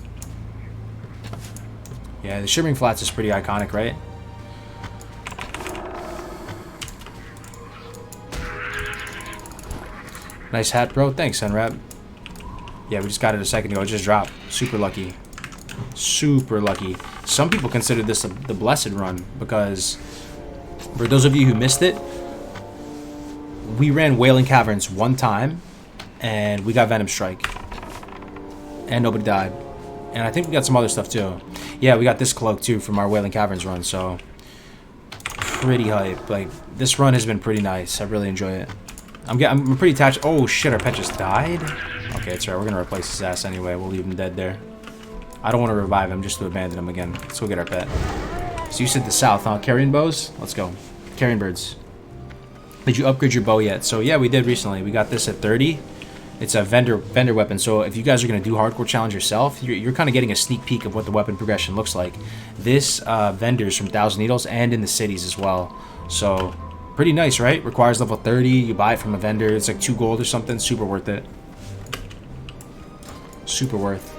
Yeah, the Shimmering Flats is pretty iconic, right? Nice hat, bro. Thanks, Sunrap. Yeah, we just got it a second ago. It just dropped. Super lucky. Super lucky. Some people consider this the blessed run because, for those of you who missed it, we ran Wailing Caverns one time and we got Venom Strike. And nobody died. And I think we got some other stuff too. Yeah, we got this cloak too from our Wailing Caverns run, so pretty hype. Like, this run has been pretty nice. I really enjoy it. I'm pretty attached. Oh shit, our pet just died? Okay, it's alright. We're gonna replace his ass anyway. We'll leave him dead there. I don't want to revive him just to abandon him again. Let's go get our pet. So you said the south, huh? Carrion bows? Let's go. Carrion birds. Did you upgrade your bow yet? So yeah, we did recently. We got this at 30. It's a vendor weapon. So if you guys are gonna do hardcore challenge yourself, you're kind of getting a sneak peek of what the weapon progression looks like. This vendors from Thousand Needles and in the cities as well. So pretty nice, right? Requires level 30. You buy it from a vendor. It's like 2 gold or something. Super worth it. Super worth.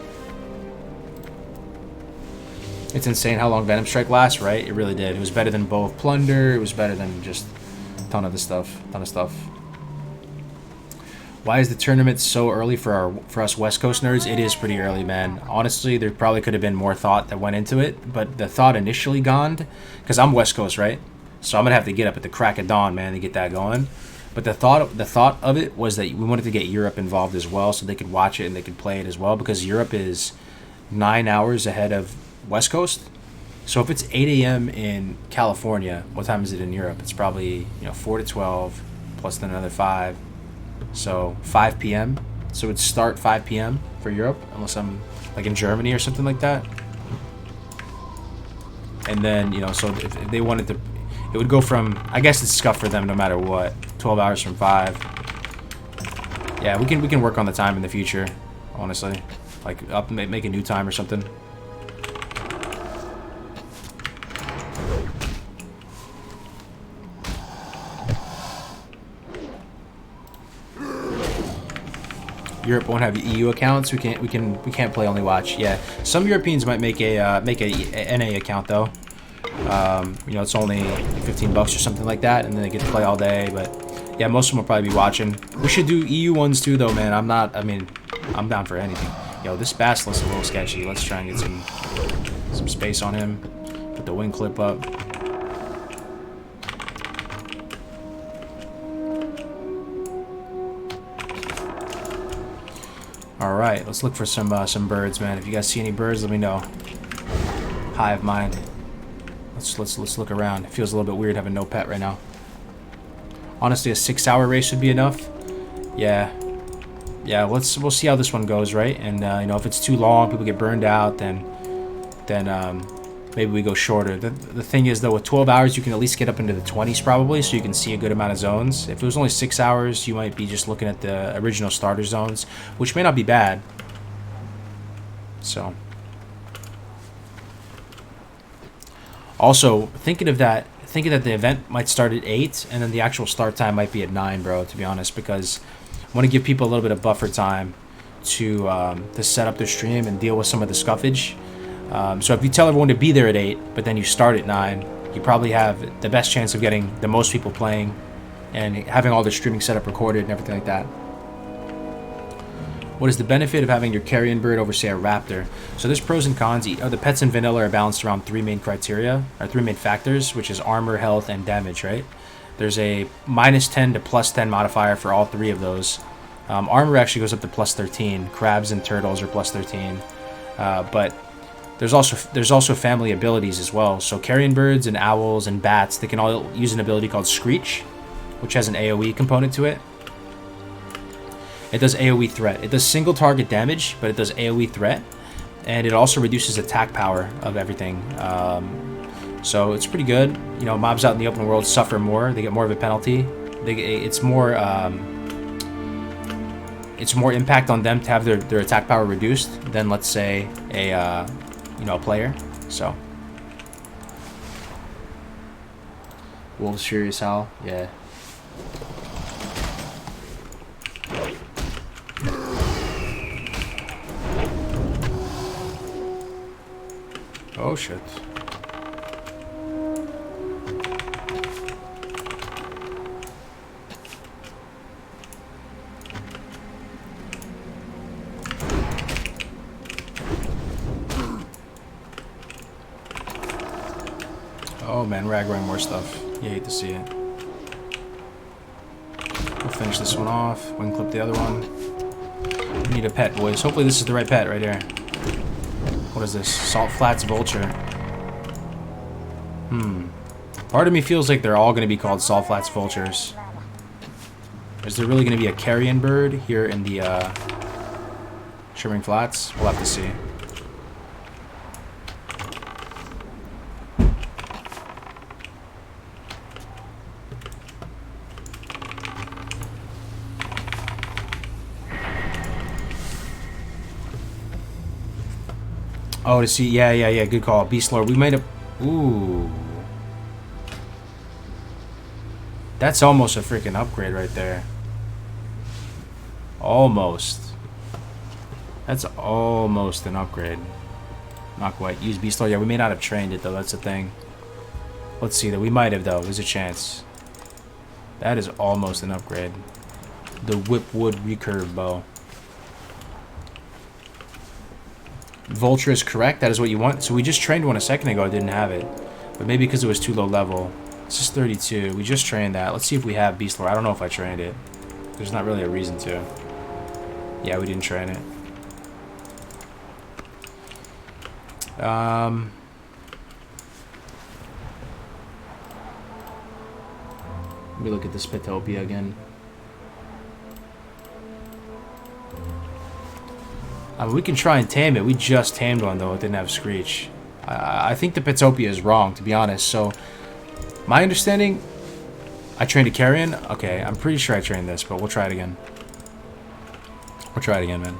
It's insane how long Venom Strike lasts, right? It really did. It was better than Bow of Plunder. It was better than just a ton of stuff. Why is the tournament so early for us West Coast nerds? It is pretty early, man. Honestly, there probably could have been more thought that went into it, but the thought initially gone, because I'm West Coast, right? So I'm gonna have to get up at the crack of dawn, man, to get that going. But the thought of it was that we wanted to get Europe involved as well, so they could watch it and they could play it as well, because Europe is 9 hours ahead of West Coast. So if it's 8 a.m. in California, what time is it in Europe? It's probably 4 to 12 plus then another 5. So 5 p.m. So it'd start 5 p.m. for Europe, unless I'm like in Germany or something like that. And then, so if they wanted to, it would go from, I guess it's scuffed for them no matter what. 12 hours from 5. Yeah, we can work on the time in the future, honestly. Like make a new time or something. Europe won't have EU accounts. We can't play only watch. Yeah, some Europeans might make a NA account though. You know, it's only 15 bucks or something like that, and then they get to play all day. But yeah, most of them will probably be watching. We should do EU ones too, though, man. I'm down for anything. Yo, this Basilisk is a little sketchy. Let's try and get some space on him. Put the wing clip up. All right, let's look for some birds, man. If you guys see any birds, let me know. Hive mind. Let's look around. It feels a little bit weird having no pet right now. Honestly, a 6-hour race would be enough. Yeah, we'll see how this one goes, right? And you know, if it's too long, people get burned out, then maybe we go shorter. The thing is, though, with 12 hours, you can at least get up into the 20s probably, so you can see a good amount of zones. If it was only 6 hours, you might be just looking at the original starter zones, which may not be bad. So, also thinking that the event might start at 8, and then the actual start time might be at 9, bro. To be honest, because I want to give people a little bit of buffer time to set up their stream and deal with some of the scuffage. So if you tell everyone to be there at 8, but then you start at 9, you probably have the best chance of getting the most people playing and having all the streaming setup recorded and everything like that. What is the benefit of having your carrion bird over, say, a raptor? So there's pros and cons. The pets in vanilla are balanced around 3 main criteria, or 3 main factors, which is armor, health, and damage, right? There's a -10 to +10 modifier for all 3 of those. Armor actually goes up to +13. Crabs and turtles are +13. But there's also family abilities as well. So carrion birds and owls and bats, they can all use an ability called Screech, which has an AoE component to it. It does AoE threat. It does single target damage, but it does AoE threat, and it also reduces attack power of everything. So it's pretty good. You know, mobs out in the open world suffer more. They get more of a penalty. It's more impact on them to have their attack power reduced than, let's say, a player. So Wolves Furious Howl, yeah. Oh shit. Oh man, we're aggroing more stuff. You hate to see it. We'll finish this one off. Wing clip the other one. We need a pet, boys. Hopefully this is the right pet right here. What is this? Salt Flats Vulture. Part of me feels like they're all going to be called Salt Flats Vultures. Is there really going to be a carrion bird here in the Shimmering Flats? We'll have to see. Oh, to see, yeah, good call. Beast Lord, we might have, ooh. That's almost a freaking upgrade right there. Almost. That's almost an upgrade. Not quite. Use Beast Lord, yeah, we may not have trained it though, that's the thing. Let's see, though, we might have though, there's a chance. That is almost an upgrade. The Whipwood Recurve Bow. Vulture is correct. That is what you want. So we just trained one a second ago. I didn't have it. But maybe because it was too low level. This is 32. We just trained that. Let's see if we have Beast Lord. I don't know if I trained it. There's not really a reason to. Yeah, we didn't train it. Let me look at this Petopia again. We can try and tame it. We just tamed one, though. It didn't have Screech. I think the Petopia is wrong, to be honest. So, my understanding... I trained a carrion? Okay, I'm pretty sure I trained this, but we'll try it again. We'll try it again, man.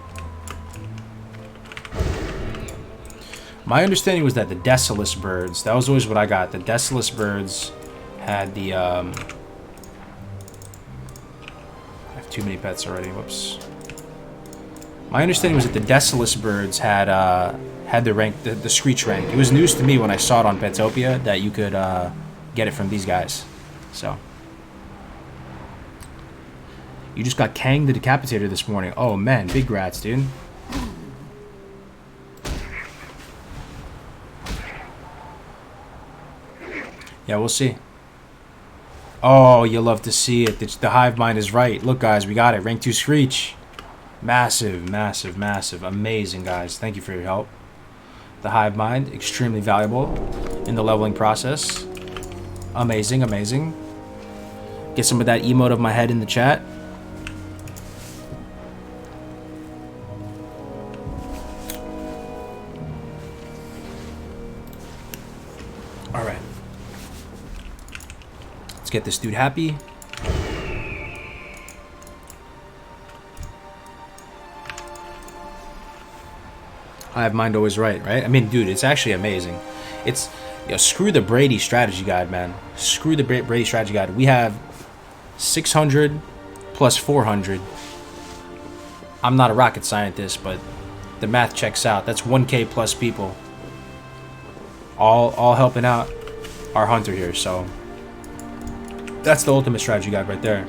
My understanding was that the Decilis birds... That was always what I got. The Decilis birds had the... I have too many pets already. Whoops. My understanding was that the Decimus birds had the rank, the Screech rank. It was news to me when I saw it on Petopia that you could get it from these guys. So. You just got Kang the Decapitator this morning. Oh man, big rats, dude. Yeah, we'll see. Oh, you'll love to see it. The hive mind is right. Look, guys, we got it. Rank 2 Screech. Massive, massive, massive. Amazing, guys. Thank you for your help. The hive mind, extremely valuable in the leveling process. Amazing, amazing. Get some of that emote of my head in the chat. All right. Let's get this dude happy. I have mind always right? I mean, dude, it's actually amazing. It's, screw the Brady strategy guide, man. Screw the Brady strategy guide. We have 600 plus 400. I'm not a rocket scientist, but the math checks out. That's 1K plus people. All helping out our hunter here, so that's the ultimate strategy guide right there.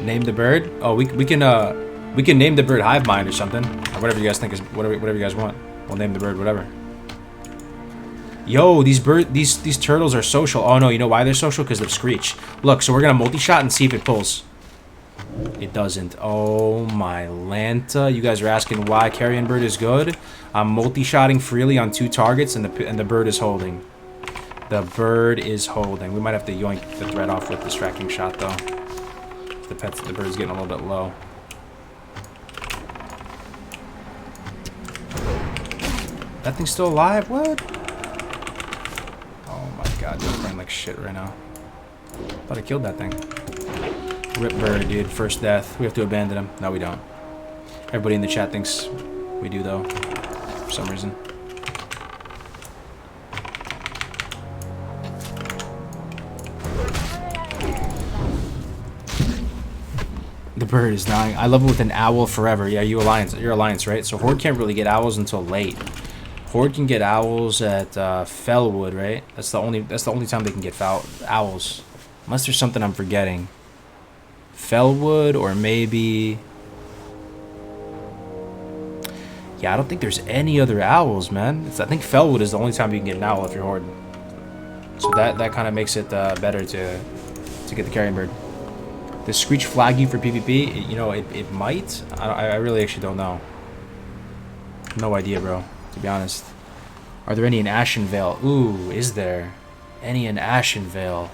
Name the bird. Oh, we can name the bird Hive Mind or something, or whatever you guys think is whatever you guys want. We'll name the bird whatever. Yo, these turtles are social. Oh no, you know why they're social? Because of Screech. Look, so we're gonna multi-shot and see if it pulls. It doesn't. Oh my Lanta! You guys are asking why Carrion Bird is good. I'm multi-shotting freely on 2 targets, and the bird is holding. The bird is holding. We might have to yoink the thread off with distracting shot though. The bird's getting a little bit low. That thing's still alive? What? Oh my god, dude, I'm playing like shit right now. Thought I killed that thing. Rip bird, dude. First death. We have to abandon him. No, we don't. Everybody in the chat thinks we do, though. For some reason. The bird is dying. I love it with an owl forever. Yeah, you're Alliance, right? So Horde can't really get owls until late. Horde can get owls at Fellwood, right? That's the only time they can get owls. Unless there's something I'm forgetting. Fellwood, or maybe... Yeah, I don't think there's any other owls, man. I think Fellwood is the only time you can get an owl if you're Horde. So that kind of makes it better to get the Carrion Bird. Does Screech flag you for PvP? You know, it might. I really actually don't know. No idea, bro, to be honest. Are there any in Ashenvale? Ooh, is there? Any in Ashenvale?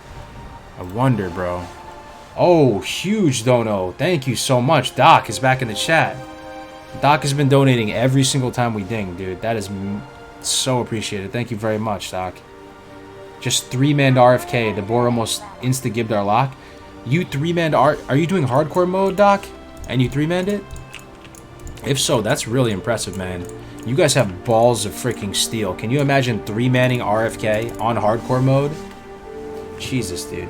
I wonder, bro. Oh, huge dono. Thank you so much. Doc is back in the chat. Doc has been donating every single time we ding, dude. That is so appreciated. Thank you very much, Doc. Just 3-man RFK. The boar almost insta-gibbed our lock. You 3-man are you doing hardcore mode, Doc? And you 3-manned it? If so, that's really impressive, man. You guys have balls of freaking steel. Can you imagine 3-manning RFK on hardcore mode? Jesus, dude.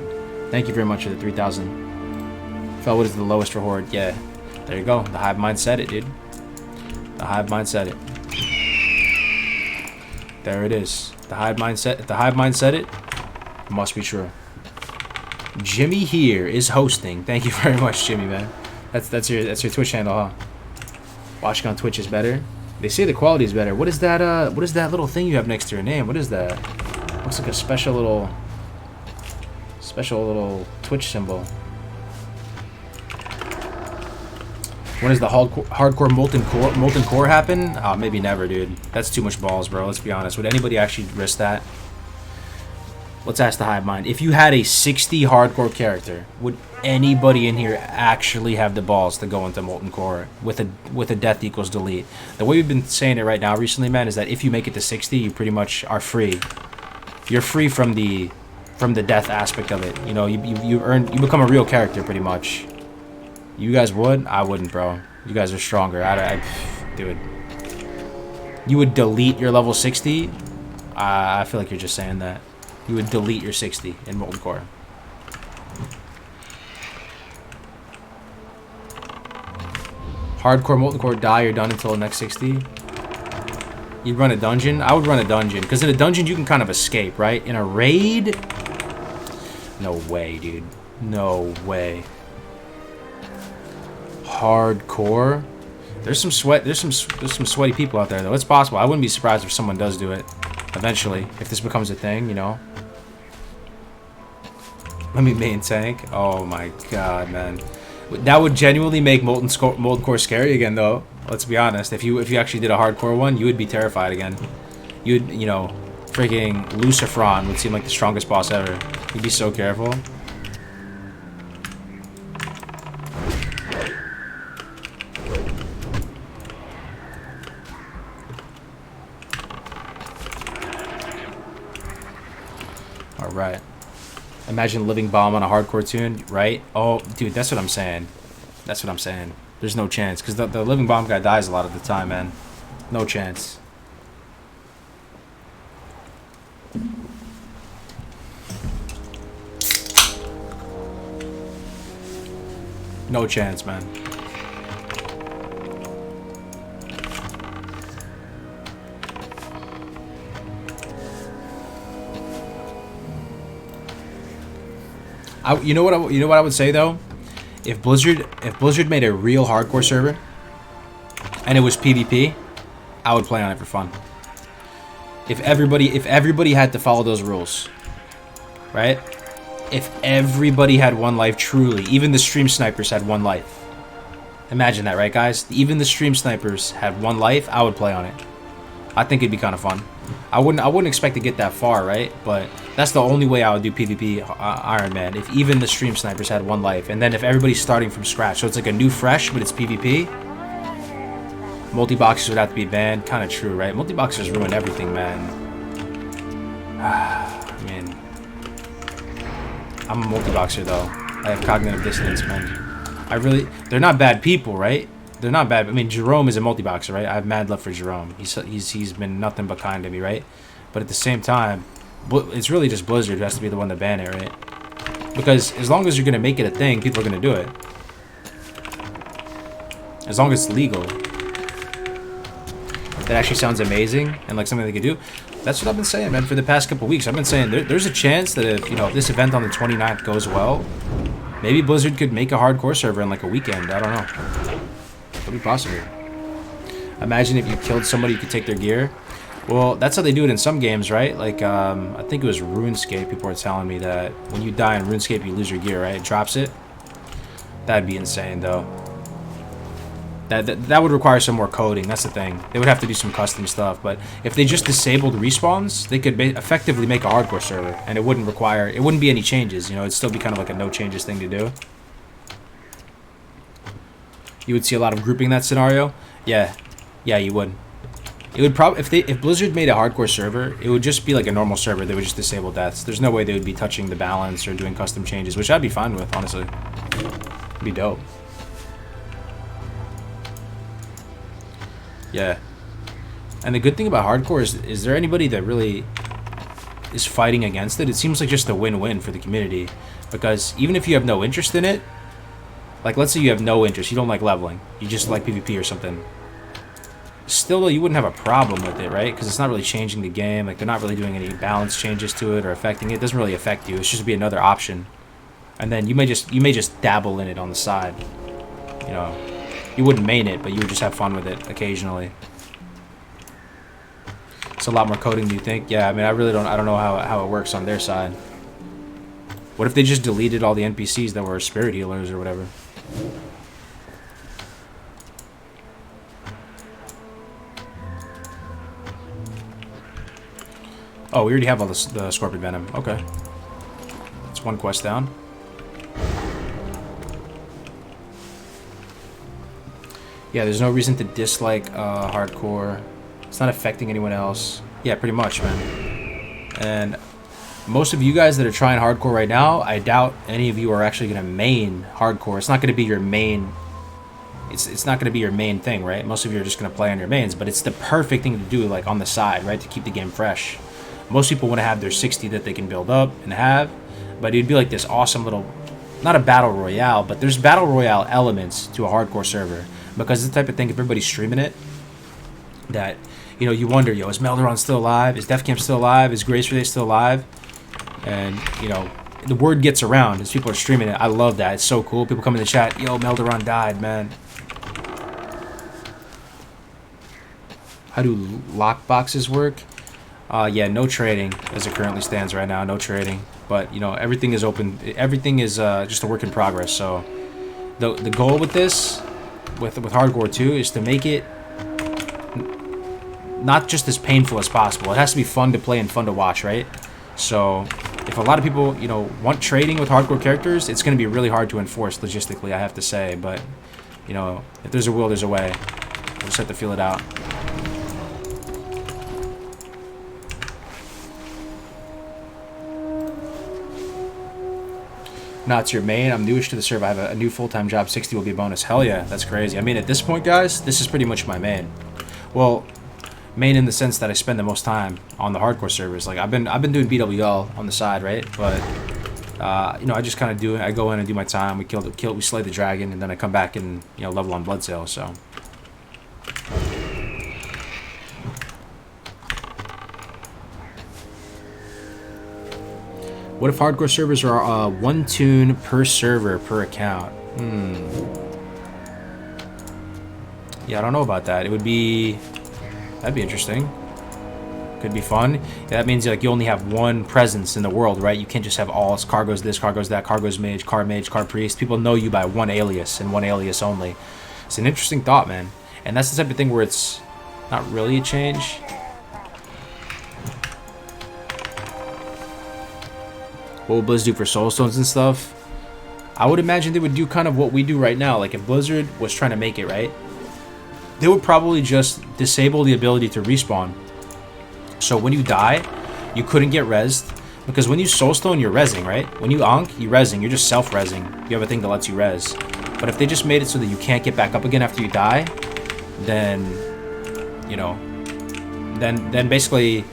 Thank you very much for the 3,000. Fellwood is the lowest for Horde. Yeah. There you go. The Hive Mind said it, dude. The Hive Mind said it. There it is. The Hive Mind said it. The Hive Mind said it. It must be true. Jimmy here is hosting. Thank you very much, Jimmy, man. That's your Twitch handle, huh? Watching on Twitch is better. They say the quality is better. What is that little thing you have next to your name? What is that? Looks like a special little Twitch symbol. When does the hardcore molten core happen? Oh, maybe never, dude. That's too much balls, bro. Let's be honest. Would anybody actually risk that? Let's ask the Hive Mind. If you had a 60 hardcore character, would anybody in here actually have the balls to go into molten core with a death equals delete? The way we've been saying it right now recently, man, is that if you make it to 60, you pretty much are free. You're free from the death aspect of it. You know, you become a real character pretty much. You guys would? I wouldn't, bro. You guys are stronger. Dude. You would delete your level 60? I feel like you're just saying that. You would delete your 60 in molten core. Hardcore, molten core, die, you're done until the next 60. You'd run a dungeon? I would run a dungeon. Because in a dungeon, you can kind of escape, right? In a raid? No way, dude. No way. Hardcore? There's some sweat. There's some sweaty people out there, though. It's possible. I wouldn't be surprised if someone does do it. Eventually. If this becomes a thing, you know? Let me main tank. Oh my god, man. That would genuinely make molten core scary again, though. Let's be honest. If you actually did a hardcore one, you would be terrified again. You'd, you know, freaking Lucifron would seem like the strongest boss ever. You'd be so careful. All right. Imagine living bomb on a hardcore tune, right? Oh, dude, that's what I'm saying. That's what I'm saying. There's no chance, because the living bomb guy dies a lot of the time, man. No chance. No chance, man. You know what I would say though? If Blizzard made a real hardcore server and it was PvP, I would play on it for fun. If everybody had to follow those rules, right? If everybody had one life truly, even the stream snipers had one life. Imagine that, right, guys? Even the stream snipers had one life. I would play on it. I think it'd be kind of fun. I wouldn't expect to get that far, right? But that's the only way I would do PvP Iron Man. If even the stream snipers had one life, and then if everybody's starting from scratch, so it's like a new fresh, but it's PvP. Multi-boxers would have to be banned. Kind of true, right? Multi-boxers ruin everything, man. I mean, I'm a multi-boxer though. I have cognitive dissonance, man. They're not bad people, right? They're not bad. I mean, Jerome is a multi-boxer, right? I have mad love for Jerome. He's been nothing but kind to me, right? But at the same time, it's really just Blizzard who has to be the one to ban it, right? Because as long as you're gonna make it a thing, people are gonna do it. As long as it's legal. That actually sounds amazing and like something they could do. That's what I've been saying, man, for the past couple weeks. I've been saying there's a chance that if, you know, if this event on the 29th goes well, maybe Blizzard could make a hardcore server in like a weekend. I don't know. Could be possible. Imagine if you killed somebody, you could take their gear. Well, that's how they do it in some games, right? Like, I think it was RuneScape. People were telling me that when you die in RuneScape, you lose your gear, right? It drops it. That'd be insane, though. That would require some more coding. That's the thing. They would have to do some custom stuff. But if they just disabled respawns, they could effectively make a hardcore server, and it wouldn't be any changes. You know, it'd still be kind of like a no changes thing to do. You would see a lot of grouping in that scenario. Yeah, you would. It would probably if Blizzard made a hardcore server, it would just be like a normal server. They would just disable deaths. There's no way they would be touching the balance or doing custom changes, which I'd be fine with, honestly. It'd be dope. Yeah. And the good thing about hardcore is there anybody that really is fighting against it? It seems like just a win-win for the community, because even if you have no interest in it, like let's say you have no interest, you don't like leveling, you just like PvP or something, still though you wouldn't have a problem with it, right? Because it's not really changing the game. Like they're not really doing any balance changes to it or affecting it. It doesn't really affect you. It's just be another option, and then you may just dabble in it on the side. You know, you wouldn't main it, but you would just have fun with it occasionally. It's a lot more coding, do you think? Yeah, I mean, I don't know how it works on their side. What if they just deleted all the NPCs that were spirit healers or whatever? Oh, we already have all the Scorpion Venom. Okay. That's one quest down. Yeah, there's no reason to dislike hardcore. It's not affecting anyone else. Yeah, pretty much, man. And most of you guys that are trying hardcore right now, I doubt any of you are actually going to main hardcore. It's not going to be your main... It's not going to be your main thing, right? Most of you are just going to play on your mains, but it's the perfect thing to do, like, on the side, right? To keep the game fresh. Most people want to have their 60 that they can build up and have, but it'd be like this awesome little... Not a battle royale, but there's battle royale elements to a hardcore server. because it's the type of thing, if everybody's streaming it, that, you know, you wonder, yo, is Melderon still alive? Is Def Camp still alive? Is Grace Relay still alive? And, you know, the word gets around as people are streaming it. I love that. It's so cool. People come in the chat, yo, Melderon died, man. How do lock boxes work? Yeah, no trading as it currently stands right now. No trading. But, you know, everything is open. Everything is just a work in progress. So the goal with this, with Hardcore 2, is to make it not just as painful as possible. It has to be fun to play and fun to watch, right? So if a lot of people, you know, want trading with hardcore characters, it's going to be really hard to enforce logistically, I have to say. But, you know, if there's a will, there's a way. We'll just have to feel it out. No, it's your main. I'm newish to the server. I have a new full-time job. 60 will be a bonus. Hell yeah, that's crazy. I mean, at this point, guys, this is pretty much my main. Well, main in the sense that I spend the most time on the hardcore servers. Like I've been doing BWL on the side, right? But you know, I just kind of do it. I go in and do my time. We slay the dragon, and then I come back and, you know, level on blood sale. So. What if hardcore servers are 1 toon per server per account? Yeah, I don't know about that. It would be... That'd be interesting. Could be fun. Yeah, that means like you only have one presence in the world, right? You can't just have all cargoes this, cargoes that, cargoes mage, car priest. People know you by one alias and one alias only. It's an interesting thought, man. And that's the type of thing where it's not really a change. What would Blizzard do for soulstones and stuff? I would imagine they would do kind of what we do right now. Like if Blizzard was trying to make it, right? They would probably just disable the ability to respawn. So when you die, you couldn't get rezzed. Because when you soulstone, you're rezzing, right? When you onk, you're rezzing. You're just self-rezzing. You have a thing that lets you res. But if they just made it so that you can't get back up again after you die, then, you know, then basically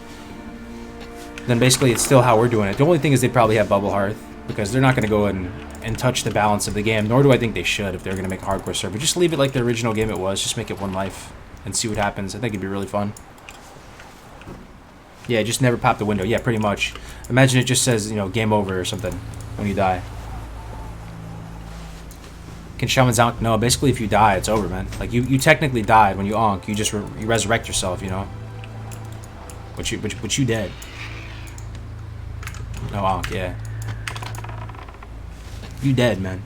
it's still how we're doing it. The only thing is they probably have Bubble Hearth, because they're not going to go and touch the balance of the game, nor do I think they should if they're going to make a hardcore server. Just leave it like the original game it was. Just make it one life and see what happens. I think it'd be really fun. Yeah, just never pop the window. Yeah, pretty much. Imagine it just says, you know, game over or something when you die. Can shamans onk? No, basically if you die, it's over, man. Like you technically died when you onk. You just you resurrect yourself, you know. But you dead. No onk, yeah. You dead, man.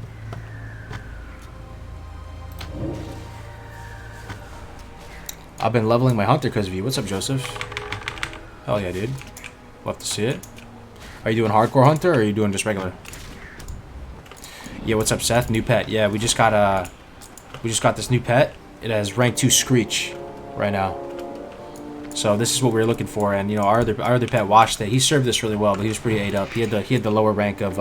I've been leveling my hunter because of you. What's up, Joseph? Hell yeah, dude. Love to see it. Are you doing hardcore hunter or are you doing just regular? Yeah, what's up, Seth? New pet. Yeah, we just got this new pet. It has rank 2 Screech right now. So this is what we were looking for, and you know, our other pet watched it. He served this really well, but he was pretty ate up. He had the lower rank of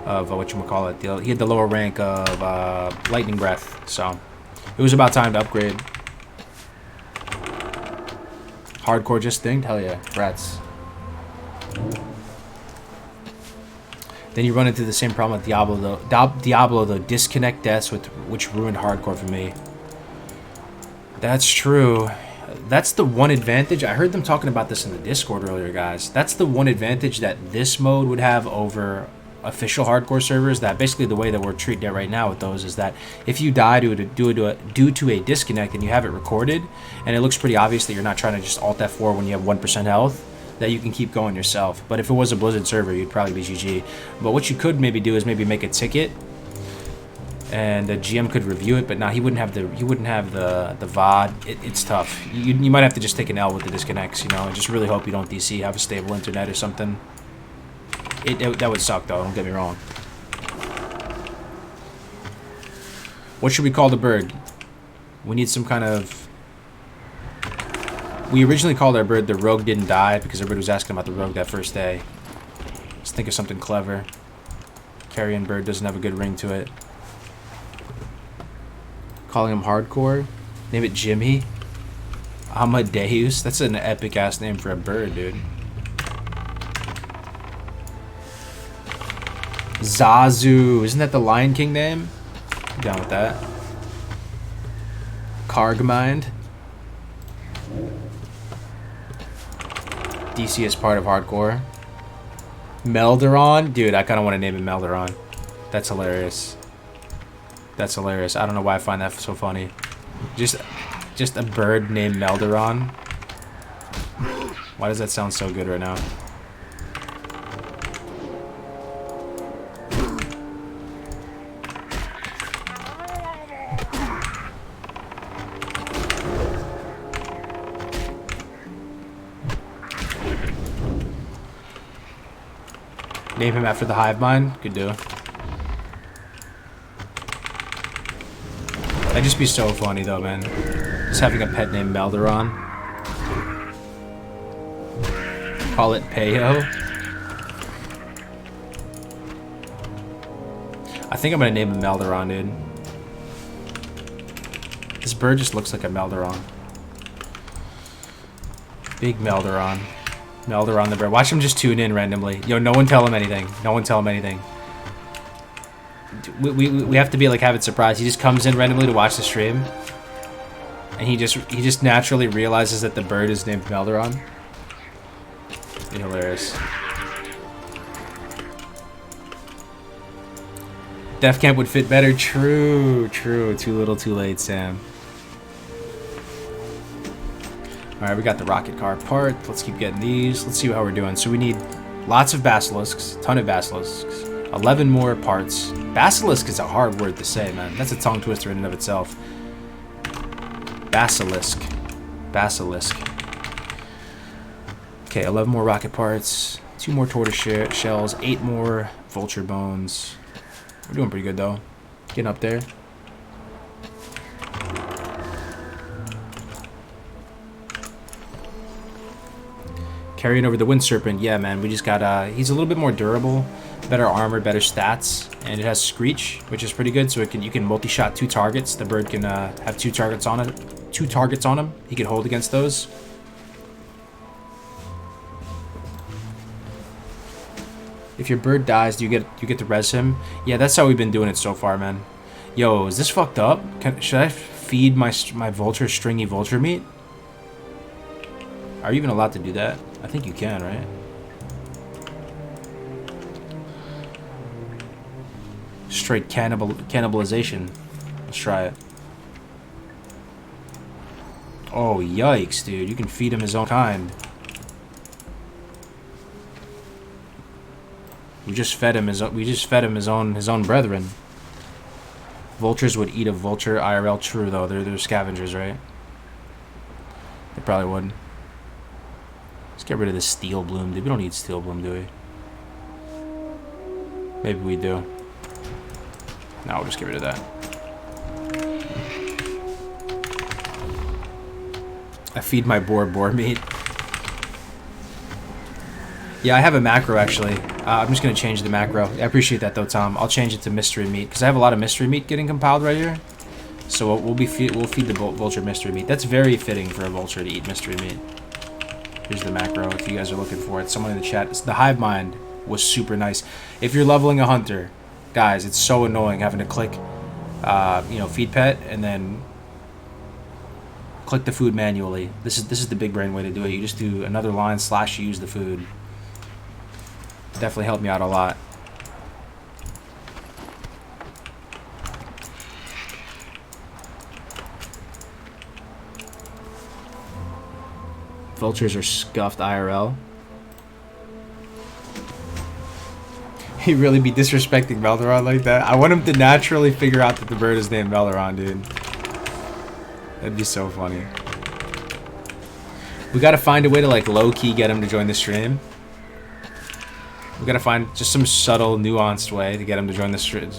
whatchamacallit. He had the lower rank of lightning breath. So it was about time to upgrade. Hardcore just dinged? Hell yeah, rats. Then you run into the same problem with Diablo though. Disconnect deaths which ruined hardcore for me. That's true. That's the one advantage. I heard them talking about this in the Discord earlier, guys. That's the one advantage that this mode would have over official hardcore servers. That basically the way that we're treating it right now with those is that if you die due to a disconnect and you have it recorded, and it looks pretty obvious that you're not trying to just alt F4 when you have 1% health, that you can keep going yourself. But if it was a Blizzard server, you'd probably be GG. But what you could maybe do is maybe make a ticket, and the GM could review it. But now he wouldn't have the VOD. It's tough. You might have to just take an L with the disconnects, you know, and just really hope you don't DC, have a stable internet or something. That would suck though. Don't get me wrong. What should we call the bird? We need some kind of. We originally called our bird the Rogue Didn't Die because everybody was asking about the Rogue that first day. Let's think of something clever. Carrion bird doesn't have a good ring to it. Calling him hardcore. Name it Jimmy. Amadeus. That's an epic ass name for a bird, dude. Zazu. Isn't that the Lion King name? I'm down with that. Kargmind. DC is part of hardcore. Melderon? Dude, I kind of want to name it Melderon. That's hilarious. That's hilarious. I don't know why I find that so funny. Just a bird named Melderon. Why does that sound so good right now? Name him after the hive mind? Could do. That'd just be so funny though, man. Just having a pet named Melderon. Call it Peyo. I think I'm gonna name him Melderon, dude. This bird just looks like a Melderon. Big Melderon. Melderon the bird. Watch him just tune in randomly. Yo, no one tell him anything. No one tell him anything. We have to be like, have it surprised. He just comes in randomly to watch the stream. And he just naturally realizes that the bird is named Melderon. Be hilarious. Def Camp would fit better. True, true. Too little, too late, Sam. Alright, we got the rocket car part. Let's keep getting these. Let's see how we're doing. So we need lots of basilisks. Ton of basilisks. 11 more parts. Basilisk is a hard word to say, man. That's a tongue twister in and of itself. Basilisk. Basilisk. Okay, 11 more rocket parts. 2 more tortoise shells. 8 more vulture bones. We're doing pretty good, though. Getting up there. Carrying over the Wind Serpent. Yeah, man. We just got, he's a little bit more durable. Better armor, better stats. And it has Screech, which is pretty good. So you can multi-shot 2 targets. The bird can have 2 targets on it. 2 targets on him. He can hold against those. If your bird dies, you get to res him. Yeah, that's how we've been doing it so far, man. Yo, is this fucked up? Should I feed my vulture stringy vulture meat? Are you even allowed to do that? I think you can, right? Straight cannibalization. Let's try it. Oh, yikes, dude. You can feed him his own kind. We just fed him his own brethren. Vultures would eat a vulture IRL. True though, they're scavengers, right? They probably would. Let's get rid of this steel bloom, dude. We don't need steel bloom, do we? Maybe we do. No, we'll just get rid of that. I feed my boar meat. Yeah, I have a macro actually. I'm just gonna change the macro. I appreciate that though, Tom. I'll change it to mystery meat because I have a lot of mystery meat getting compiled right here. So we'll feed the vulture mystery meat. That's very fitting for a vulture to eat mystery meat. Here's the macro if you guys are looking for it. Someone in the chat. The hive mind was super nice. If you're leveling a hunter, guys, it's so annoying having to click, you know, feed pet and then click the food manually. This is the big brain way to do it. You just do another line / use the food. Definitely helped me out a lot. Vultures are scuffed IRL. He really be disrespecting Melderon like that? I want him to naturally figure out that the bird is named Melderon, dude. That'd be so funny. We gotta find a way to like low-key get him to join the stream. We gotta find just some subtle, nuanced way to get him to join the stream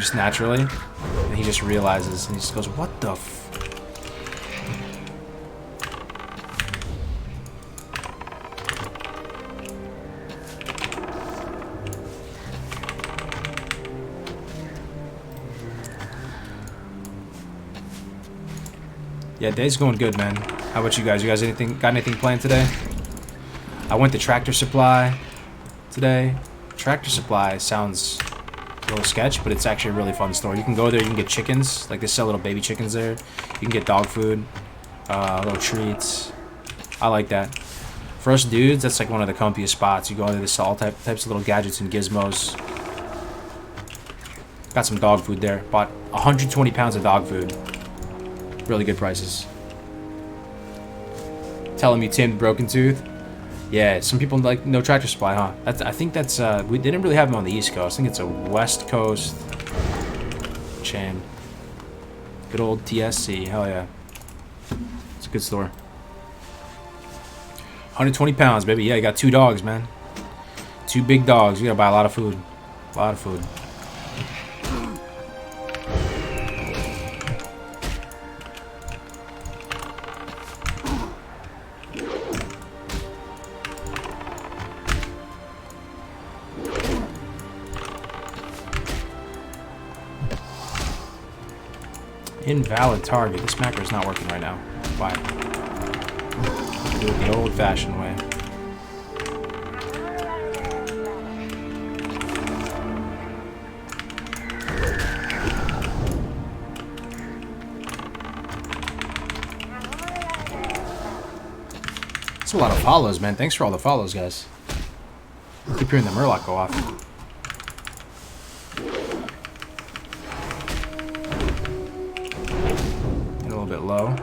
just naturally. And he just realizes, and he just goes, what the f... Yeah, day's going good, man. How about you guys? You guys got anything planned today? I went to Tractor Supply today. Tractor Supply sounds little sketch, but it's actually a really fun store. You can go there, you can get chickens, like they sell little baby chickens there. You can get dog food, little treats. I like that. For us dudes, that's like one of the comfiest spots. You go there, they sell all types of little gadgets and gizmos. Got some dog food there. Bought 120 pounds of dog food. Really good prices. Telling me Tim Broken Tooth. Yeah, some people like no Tractor Supply, huh? I think that's we didn't really have them on the East Coast. I think it's a West Coast chain. Good old TSC, hell yeah. It's a good store. 120 pounds, baby. Yeah, you got 2 dogs, man. 2 big dogs. You gotta buy a lot of food. A lot of food. Invalid target. This macro is not working right now. Why? Do it the old-fashioned way. That's a lot of follows, man. Thanks for all the follows, guys. Keep hearing the Murloc go off. Bit low.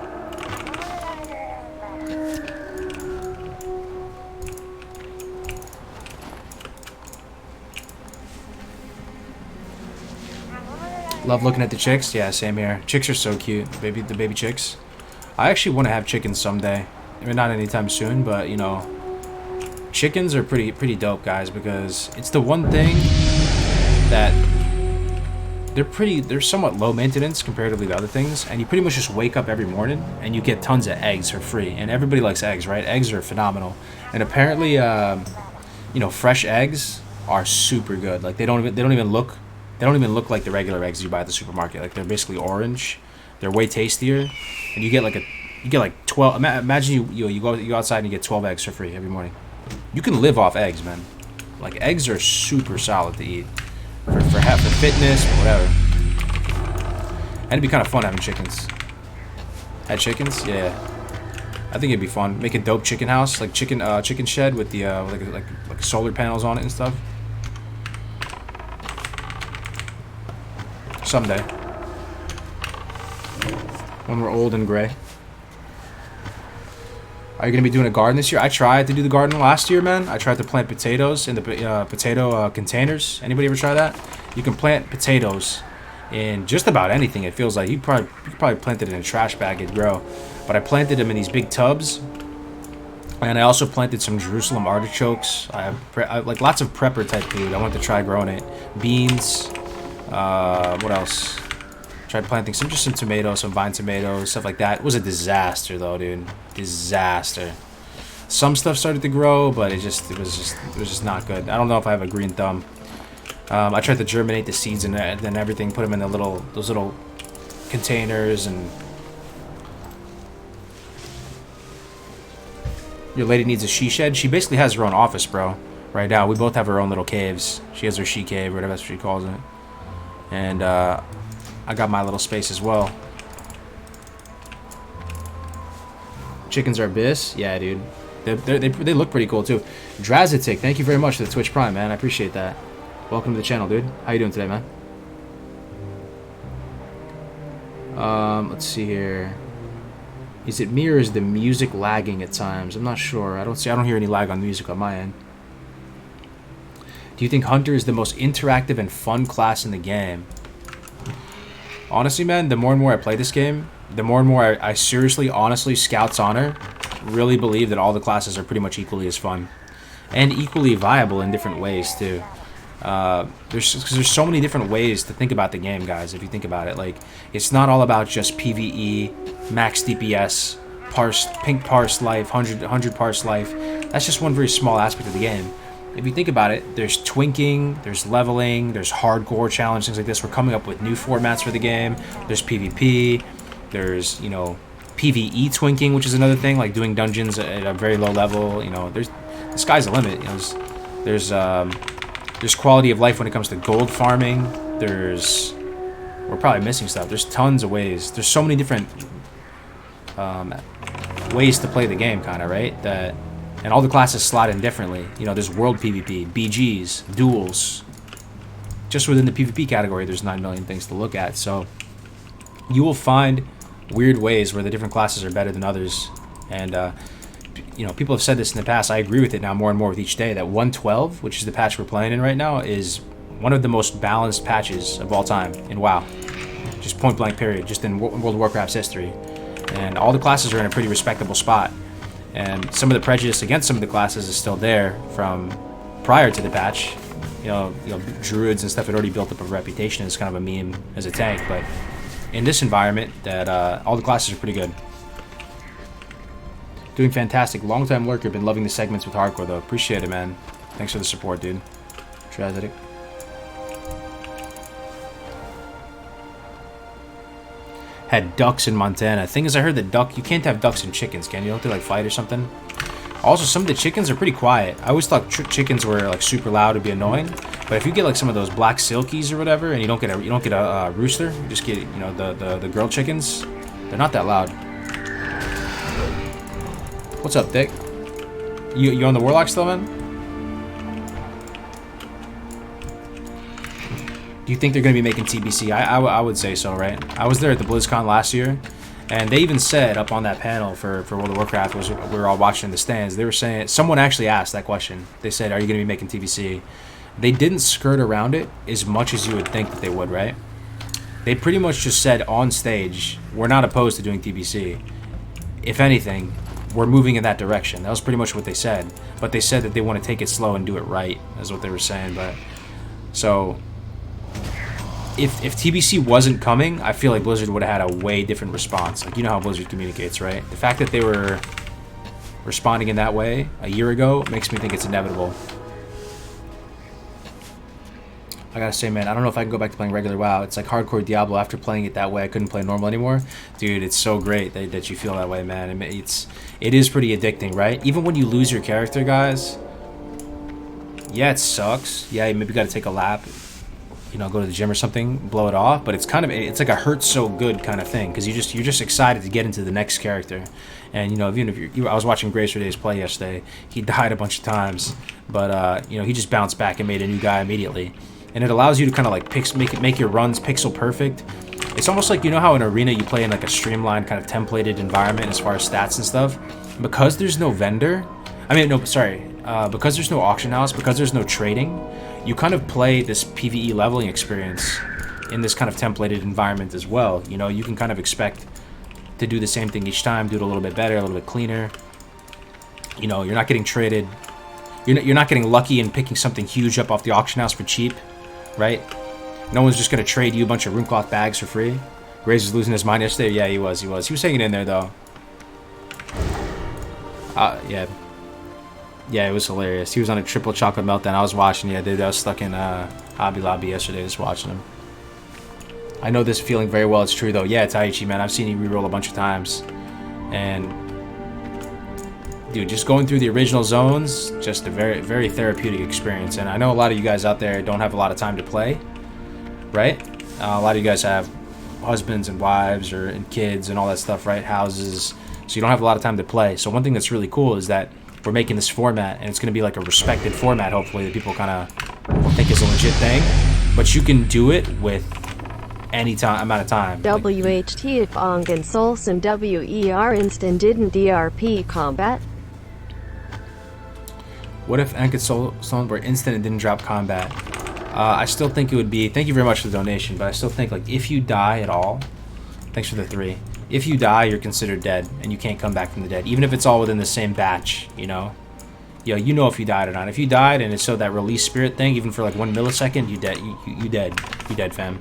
Love looking at the chicks. Yeah, same here. Chicks are so cute. The baby chicks. I actually want to have chickens someday. I mean, not anytime soon, but you know, chickens are pretty dope, guys, because it's the one thing that they're somewhat low maintenance comparatively to other things, and you pretty much just wake up every morning and you get tons of eggs for free, and everybody likes eggs, right? Eggs are phenomenal, and apparently you know, fresh eggs are super good. Like they don't even look like the regular eggs you buy at the supermarket. Like they're basically orange. They're way tastier, and you get like 12. Imagine you go outside and you get 12 eggs for free every morning. You can live off eggs, man. Like eggs are super solid to eat. For fitness or whatever. And it'd be kind of fun having chickens. Had chickens? Yeah. I think it'd be fun. Make a dope chicken house, like chicken shed with the like solar panels on it and stuff. Someday. When we're old and gray. Are you going to be doing a garden this year? I tried to do the garden last year, man. I tried to plant potatoes in the potato containers. Anybody ever try that? You can plant potatoes in just about anything. It feels like you probably planted it in a trash bag, it'd grow. But I planted them in these big tubs. And I also planted some Jerusalem artichokes. I like lots of prepper type food. I wanted to try growing it. Beans. What else? Tried planting some tomatoes, some vine tomatoes, stuff like that. It was a disaster though, dude. Disaster. Some stuff started to grow, but it was just not good. I don't know if I have a green thumb. I tried to germinate the seeds and then everything, put them in those little containers, and your lady needs a she shed. She basically has her own office, bro. Right now, we both have our own little caves. She has her she cave, or whatever that's what she calls it, and I got my little space as well. Chickens are abyss? Yeah, dude. They look pretty cool, too. Drazitic, thank you very much for the Twitch Prime, man. I appreciate that. Welcome to the channel, dude. How you doing today, man? Let's see here. Is it me or is the music lagging at times? I'm not sure. I don't hear any lag on music on my end. Do you think Hunter is the most interactive and fun class in the game? Honestly, man, the more and more I play this game, the more and more I seriously, honestly, Scout's Honor, really believe that all the classes are pretty much equally as fun. And equally viable in different ways, too. There's so many different ways to think about the game, guys, if you think about it. Like, it's not all about just PvE, max DPS, pink parse life, 100 parse life. That's just one very small aspect of the game. If you think about it, there's twinking, there's leveling, there's hardcore challenge, things like this. We're coming up with new formats for the game. There's PvP, there's, you know, PvE twinking, which is another thing, like doing dungeons at a very low level. You know, the sky's the limit. You know, there's There's quality of life when it comes to gold farming. We're probably missing stuff. There's tons of ways. There's so many different ways to play the game, kind of, right? And all the classes slot in differently. You know, there's world PvP, BGs, duels. Just within the PvP category, there's 9 million things to look at. So you will find weird ways where the different classes are better than others. And, you know, people have said this in the past. I agree with it now more and more with each day. That 112, which is the patch we're playing in right now, is one of the most balanced patches of all time in WoW. Just point blank period, just in World of Warcraft's history. And all the classes are in a pretty respectable spot. And some of the prejudice against some of the classes is still there from prior to the patch. You know, druids and stuff had already built up a reputation as kind of a meme as a tank. But in this environment, that all the classes are pretty good. Doing fantastic. Long-time lurker. Been loving the segments with hardcore though. Appreciate it, man. Thanks for the support, dude. Tragic. Had ducks in Montana. Thing is, I heard that you can't have ducks and chickens, can you? Don't they like fight or something? Also, some of the chickens are pretty quiet. I always thought chickens were like super loud to be annoying, but if you get like some of those black silkies or whatever, and you don't get a rooster, you just get, you know, the girl chickens, they're not that loud. What's up, Dick? You on the warlock still, man? Do you think they're going to be making TBC? I would say so, right? I was there at the BlizzCon last year, and they even said up on that panel for World of Warcraft, we were all watching in the stands, they were saying, someone actually asked that question. They said, are you going to be making TBC? They didn't skirt around it as much as you would think that they would, right? They pretty much just said on stage, we're not opposed to doing TBC. If anything, we're moving in that direction. That was pretty much what they said. But they said that they want to take it slow and do it right, is what they were saying. But so if TBC wasn't coming, I feel like Blizzard would have had a way different response. Like, you know how Blizzard communicates, right? The fact that they were responding in that way a year ago makes me think it's inevitable. I gotta say, man, I don't know if I can go back to playing regular WoW. It's like hardcore Diablo. After playing it that way, I couldn't play normal anymore. Dude, it's so great that you feel that way, man. It is pretty addicting, right? Even when you lose your character, guys, yeah, it sucks. Yeah, maybe you gotta take a lap, you know, go to the gym or something, blow it off. But it's it's like a hurt so good kind of thing, because you're just excited to get into the next character. And you know, even if I was watching Grace Days play yesterday, he died a bunch of times, but you know, he just bounced back and made a new guy immediately. And it allows you to kind of like make your runs pixel perfect. It's almost like, you know how in Arena you play in like a streamlined kind of templated environment as far as stats and stuff. Because there's no vendor, because there's no auction house, because there's no trading, you kind of play this PvE leveling experience in this kind of templated environment as well. You know, you can kind of expect to do the same thing each time, do it a little bit better, a little bit cleaner. You know, you're not getting traded. You're not getting lucky and picking something huge up off the auction house for cheap. Right? No one's just gonna trade you a bunch of runecloth bags for free. Grace was losing his mind yesterday. Yeah, he was. He was hanging in there though. Yeah, it was hilarious. He was on a triple chocolate meltdown. I was watching. Yeah, dude, I was stuck in Hobby Lobby yesterday, just watching him. I know this feeling very well. It's true though. Yeah, Taichi, man. I've seen you reroll a bunch of times, and dude, just going through the original zones, just a very, very therapeutic experience. And I know a lot of you guys out there don't have a lot of time to play, right? A lot of you guys have husbands and wives and kids and all that stuff, right? Houses, so you don't have a lot of time to play. So one thing that's really cool is that we're making this format, and it's going to be like a respected format, hopefully, that people kind of think is a legit thing. But you can do it with any amount of time. WHT if Ong and Solson WER instant didn't DRP combat. What if Ankh and Solon were instant and didn't drop combat? I still think it would be... Thank you very much for the donation, but I still think, like, if you die at all... Thanks for the 3. If you die, you're considered dead, and you can't come back from the dead. Even if it's all within the same batch, you know? Yo, you know if you died or not. If you died and it's so that release spirit thing, even for, like, 1 millisecond, you dead. You dead. You dead, fam.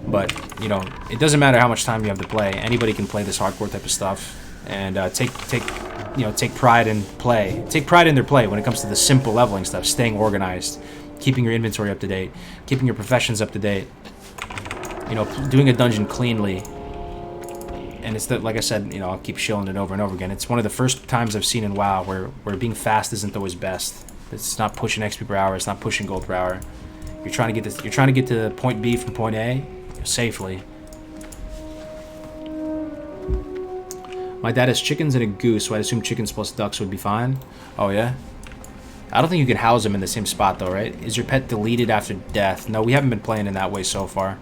But, you know, it doesn't matter how much time you have to play. Anybody can play this hardcore type of stuff. And take pride in play. Take pride in their play when it comes to the simple leveling stuff, staying organized, keeping your inventory up to date, keeping your professions up to date. You know, doing a dungeon cleanly. And it's like I said, you know, I'll keep shilling it over and over again. It's one of the first times I've seen in WoW where being fast isn't always best. It's not pushing XP per hour. It's not pushing gold per hour. You're trying to get this. You're trying to get to point B from point A safely. My dad has chickens and a goose, so I'd assume chickens plus ducks would be fine. Oh yeah. I don't think you can house them in the same spot though, right? Is your pet deleted after death? No, we haven't been playing in that way so far.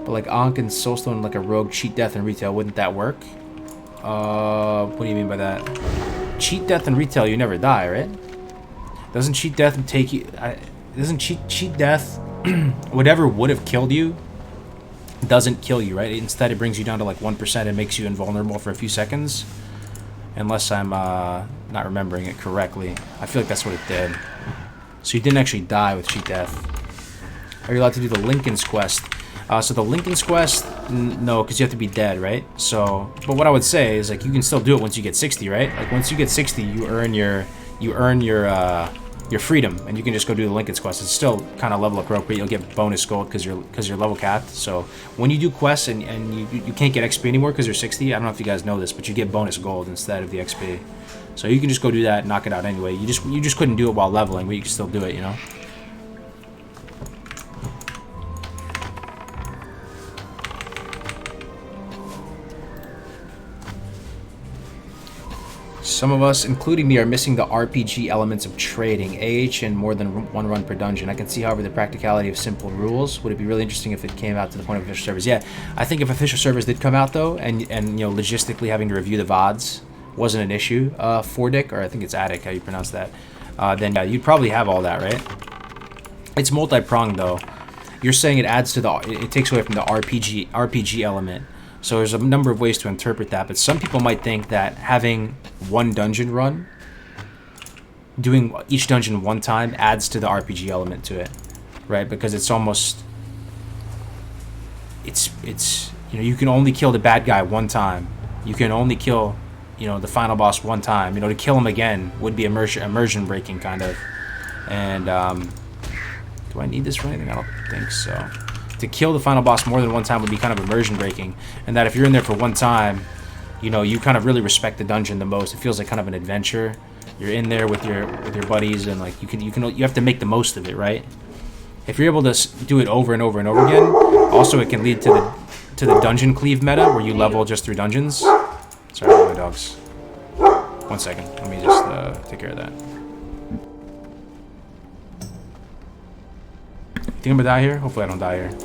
But like Ankh and Soulstone, like a rogue, cheat death in retail, wouldn't that work? What do you mean by that? Cheat death in retail, you never die, right? Doesn't cheat death take you? Doesn't cheat death? Whatever would have killed you doesn't kill you, right? Instead, it brings you down to like 1% and makes you invulnerable for a few seconds. Unless I'm not remembering it correctly. I feel like that's what it did. So you didn't actually die with cheat death. Are you allowed to do the Lincoln's quest? So the Lincoln's quest, no, because you have to be dead, right? So, but what I would say is like you can still do it once you get 60, right? Like once you get 60, you earn your freedom, and you can just go do the Lincoln's quest. It's still kind of level appropriate. You'll get bonus gold because you're level capped. So when you do quests and you can't get XP anymore because you're 60, I don't know if you guys know this, but you get bonus gold instead of the XP. So you can just go do that and knock it out anyway. You just couldn't do it while leveling, but you can still do it, you know. Some of us, including me, are missing the RPG elements of trading, AH, and more than one run per dungeon. I can see, however, the practicality of simple rules. Would it be really interesting if it came out to the point of official servers? Yeah, I think if official servers did come out, though, and you know, logistically having to review the VODs wasn't an issue, Fordic, or I think it's Attic, how you pronounce that, then yeah, you'd probably have all that, right? It's multi-pronged, though. You're saying it adds to it takes away from the RPG element. So there's a number of ways to interpret that, but some people might think that having one dungeon run, doing each dungeon one time, adds to the RPG element to it, right? Because it's almost, it's you know, you can only kill the bad guy one time. You can only kill, you know, the final boss one time. You know, to kill him again would be immersion breaking kind of. And do I need this for anything? I don't think so. To kill the final boss more than one time would be kind of immersion breaking, and that if you're in there for one time, you know, you kind of really respect the dungeon the most. It feels like kind of an adventure. You're in there with your buddies, and like you have to make the most of it, right? If you're able to do it over and over and over again, also it can lead to the dungeon cleave meta where you level just through dungeons. Sorry about my dogs. 1 second. Let me just take care of that. Think I'm gonna die here? Hopefully I don't die here.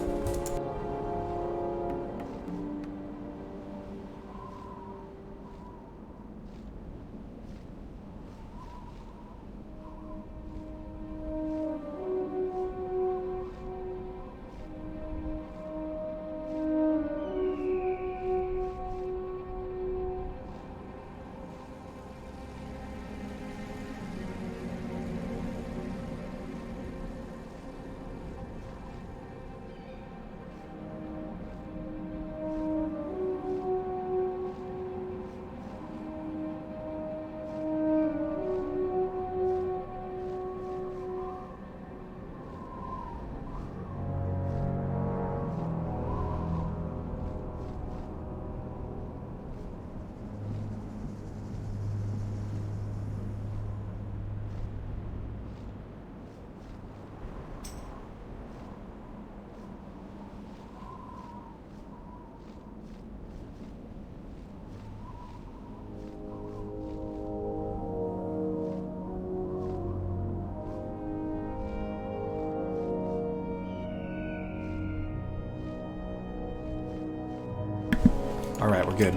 Alright, we're good.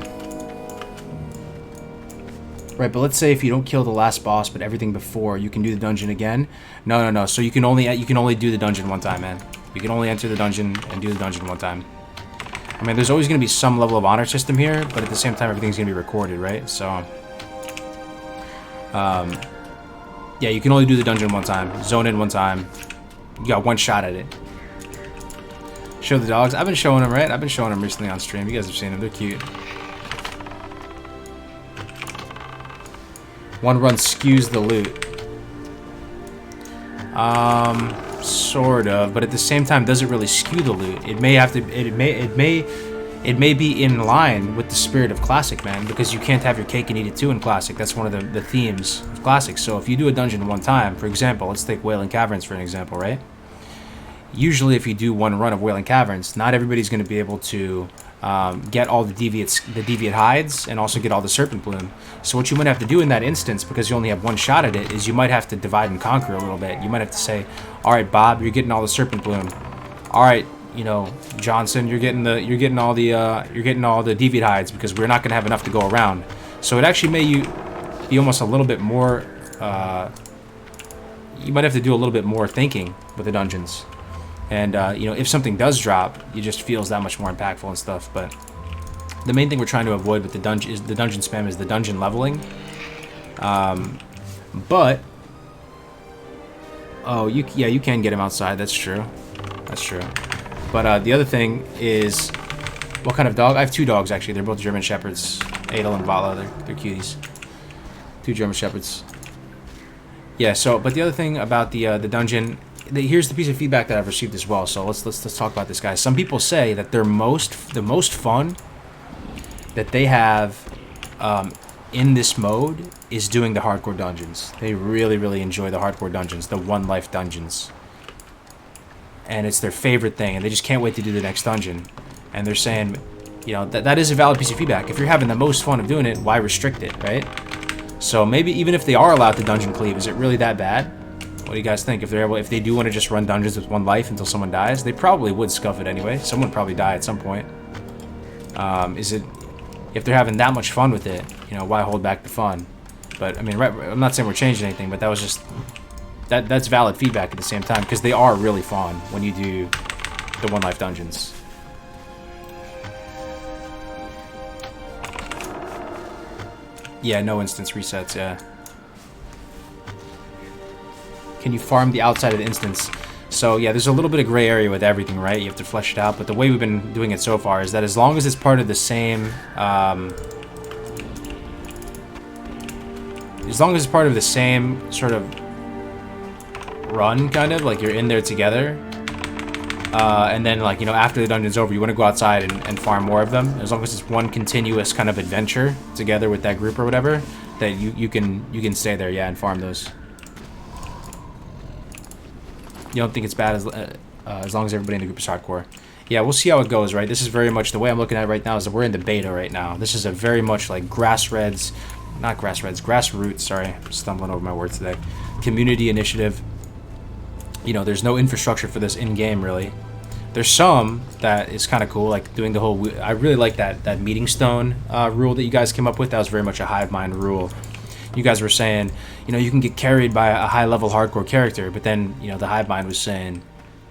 Right, but let's say if you don't kill the last boss, but everything before, you can do the dungeon again. No. So you can only do the dungeon one time, man. You can only enter the dungeon and do the dungeon one time. I mean, there's always going to be some level of honor system here, but at the same time, everything's going to be recorded, right? So, yeah, you can only do the dungeon one time. Zone in one time. You got one shot at it. Show the dogs. I've been showing them, right? I've been showing them recently on stream. You guys have seen them. They're cute. One run skews the loot. Sort of, but at the same time doesn't really skew the loot. It it may be in line with the spirit of Classic, man, because you can't have your cake and eat it too in Classic. That's one of the themes of Classic. So if you do a dungeon one time, for example, let's take Wailing Caverns for an example, right? Usually if you do one run of Wailing Caverns, not everybody's going to be able to get all the deviate hides and also get all the Serpent Bloom. So what you might have to do in that instance, because you only have one shot at it, is you might have to divide and conquer a little bit. You might have to say, all right, Bob, you're getting all the Serpent Bloom. All right, you know, Johnson, you're getting all the deviate hides, because we're not going to have enough to go around. So it actually may be almost a little bit more. You might have to do a little bit more thinking with the dungeons. And, you know, if something does drop, it just feels that much more impactful and stuff. But the main thing we're trying to avoid with the dungeon spam is the dungeon leveling. But, oh, you can get him outside. That's true. That's true. But the other thing is, what kind of dog? I have 2 dogs, actually. They're both German Shepherds. Adel and Vala. They're cuties. 2 German Shepherds. Yeah, so, but the other thing about the dungeon... Here's the piece of feedback that I've received as well. So let's talk about this, guys. Some people say that the most fun that they have in this mode is doing the hardcore dungeons. They really enjoy the hardcore dungeons, the one life dungeons, and it's their favorite thing. And they just can't wait to do the next dungeon. And they're saying, you know, that is a valid piece of feedback. If you're having the most fun of doing it, why restrict it, right? So maybe even if they are allowed to dungeon cleave, is it really that bad? What do you guys think? If they do want to just run dungeons with one life until someone dies, they probably would scuff it anyway. Someone would probably die at some point. If they're having that much fun with it, you know, why hold back the fun? But I mean, I'm not saying we're changing anything, but that was just that's valid feedback at the same time, because they are really fun when you do the one life dungeons. Yeah, no instance resets. Yeah. Can you farm the outside of the instance? So yeah, there's a little bit of gray area with everything, right? You have to flesh it out, but the way we've been doing it so far is that as long as it's part of the same sort of run, kind of like you're in there together, and then, like, you know, after the dungeon's over, you want to go outside and farm more of them. As long as it's one continuous kind of adventure together with that group or whatever, that you can stay there, yeah, and farm those. You don't think it's bad as long as everybody in the group is hardcore? Yeah, we'll see how it goes, right? This is very much the way I'm looking at it right now. Is that we're in the beta right now. This is a very much like grassroots. Sorry, I'm stumbling over my words today. Community initiative. You know, there's no infrastructure for this in game really. There's some that is kind of cool, like doing the whole. I really like that meeting stone rule that you guys came up with. That was very much a hive mind rule. You guys were saying, you know, you can get carried by a high-level hardcore character, but then, you know, the hive mind was saying,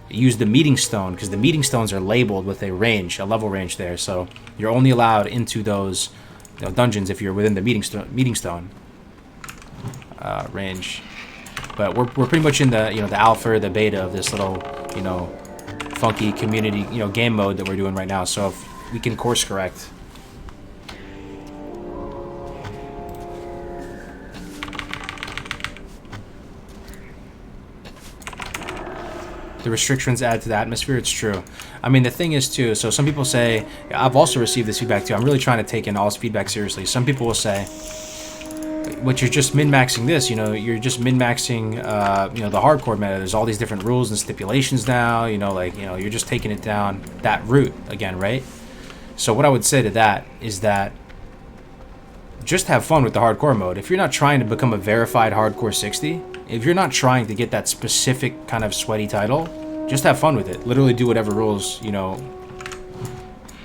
use the meeting stone, because the meeting stones are labeled with a range, a level range there, so you're only allowed into those, you know, dungeons if you're within the meeting stone range. But we're pretty much in the, you know, the alpha or the beta of this little, you know, funky community, you know, game mode that we're doing right now. So if we can course correct. The restrictions add to the atmosphere. It's true. I mean, the thing is too, so some people say, I've also received this feedback too. I'm really trying to take in all this feedback seriously. Some people will say, but you're just min-maxing this, you know, you're just min-maxing, you know, the hardcore meta. There's all these different rules and stipulations now, you know, like, you know, you're just taking it down that route again, right? So what I would say to that is that just have fun with the hardcore mode. If you're not trying to become a verified hardcore 60, if you're not trying to get that specific kind of sweaty title, just have fun with it. Literally do whatever rules, you know,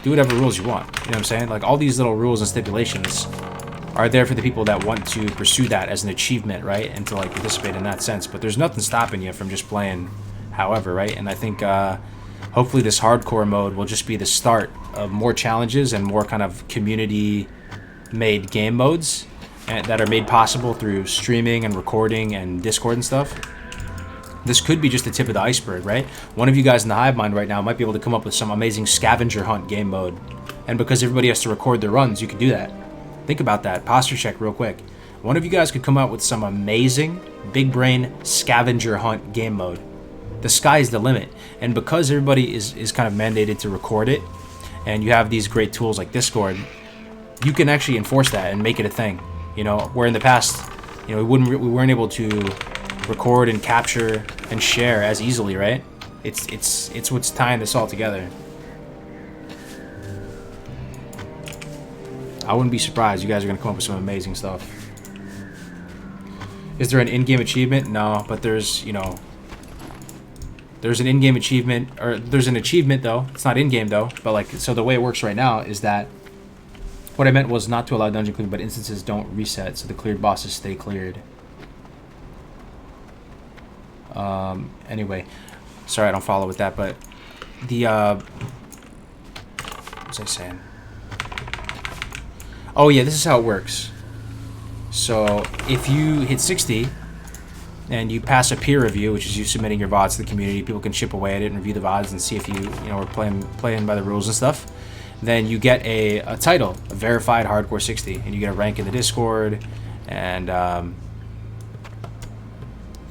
do whatever rules you want. You know what I'm saying? Like, all these little rules and stipulations are there for the people that want to pursue that as an achievement, right? And to, like, participate in that sense. But there's nothing stopping you from just playing however, right? And I think hopefully this hardcore mode will just be the start of more challenges and more kind of community-made game modes that are made possible through streaming and recording and Discord and stuff. This could be just the tip of the iceberg, right? One of you guys in the hive mind right now might be able to come up with some amazing scavenger hunt game mode. And because everybody has to record their runs, you could do that. Think about that. Posture check real quick. One of you guys could come out with some amazing big brain scavenger hunt game mode. The sky's the limit. And because everybody is kind of mandated to record it and you have these great tools like Discord, you can actually enforce that and make it a thing. You know, where in the past, you know, we weren't able to record and capture and share as easily, right? It's what's tying this all together. I wouldn't be surprised. You guys are gonna come up with some amazing stuff. Is there an in-game achievement? No, but there's, you know, there's an in-game achievement, or there's an achievement though. It's not in-game though, but like, so the way it works right now is that what I meant was not to allow dungeon clearing, but instances don't reset, so the cleared bosses stay cleared. Anyway, sorry I don't follow with that, but the what was I saying? Oh yeah, this is how it works. So if you hit 60 and you pass a peer review, which is you submitting your VODs to the community, people can chip away at it and review the VODs and see if you know, are playing by the rules and stuff. Then you get a title, a verified hardcore 60, and you get a rank in the Discord, and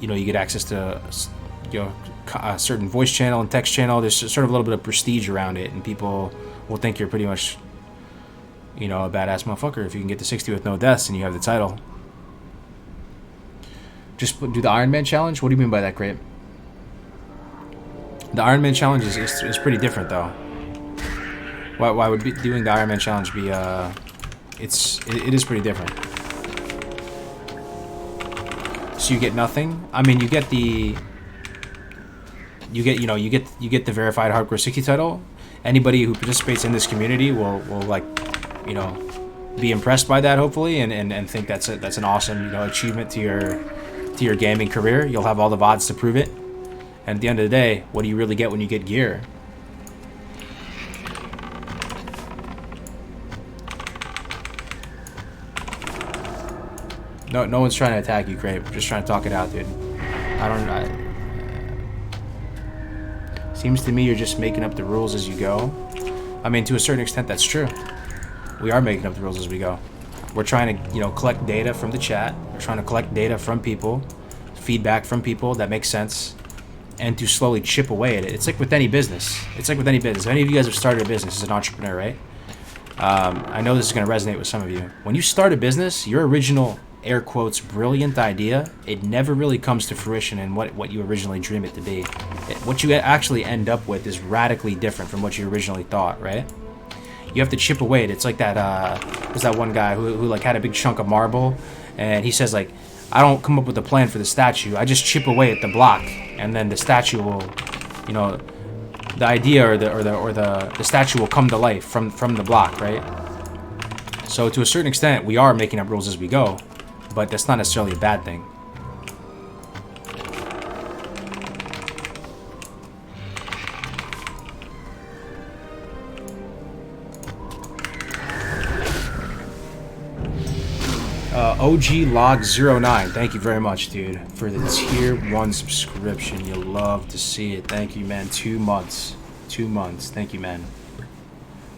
you know, you get access to, you know, a certain voice channel and text channel. There's sort of a little bit of prestige around it, and people will think you're pretty much, you know, a badass motherfucker if you can get to 60 with no deaths and you have the title. Just do the Iron Man challenge? What do you mean by that, Grape? The Iron Man challenge is pretty different though. Why would doing the Iron Man challenge be it is pretty different. So you get nothing. I mean, you get the verified hardcore 60 title. Anybody who participates in this community will like, you know, be impressed by that hopefully, and think that's an awesome, you know, achievement to your gaming career. You'll have all the VODs to prove it. And at the end of the day, what do you really get when you get gear? No one's trying to attack you, Grape. We're just trying to talk it out, dude. Seems to me you're just making up the rules as you go. I mean, to a certain extent, that's true. We are making up the rules as we go. We're trying to, you know, collect data from the chat. We're trying to collect data from people, feedback from people that makes sense, and to slowly chip away at it. It's like with any business. If any of you guys have started a business as an entrepreneur, right? I know this is going to resonate with some of you. When you start a business, your original, air quotes, brilliant idea, it never really comes to fruition in what you originally dream it to be. What you actually end up with is radically different from what you originally thought, right? You have to chip away at it. It's like that, there's that one guy who like had a big chunk of marble, and he says like, I don't come up with a plan for the statue, I just chip away at the block, and then the statue will, you know, the idea or the statue will come to life from the block, right? So to a certain extent, we are making up rules as we go, but that's not necessarily a bad thing. OG Log 09, thank you very much, dude, for the tier 1 subscription. You'll love to see it. Thank you, man. 2 months. 2 months. Thank you, man.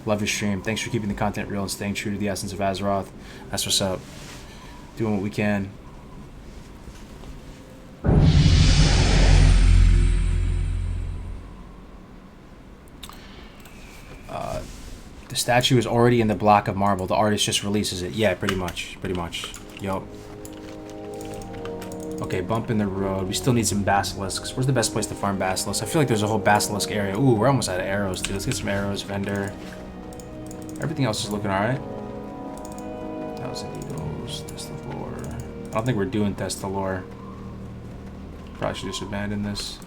Love your stream. Thanks for keeping the content real and staying true to the essence of Azeroth. That's what's up. Doing what we can. The statue is already in the block of marble. The artist just releases it. Yeah, pretty much. Pretty much. Yup. Okay, bump in the road. We still need some basilisks. Where's the best place to farm basilisks? I feel like there's a whole basilisk area. Ooh, we're almost out of arrows, dude. Let's get some arrows, vendor. Everything else is looking alright. 1,000 eagles. Test the lore. I don't think we're doing test the lore. Probably should just abandon this.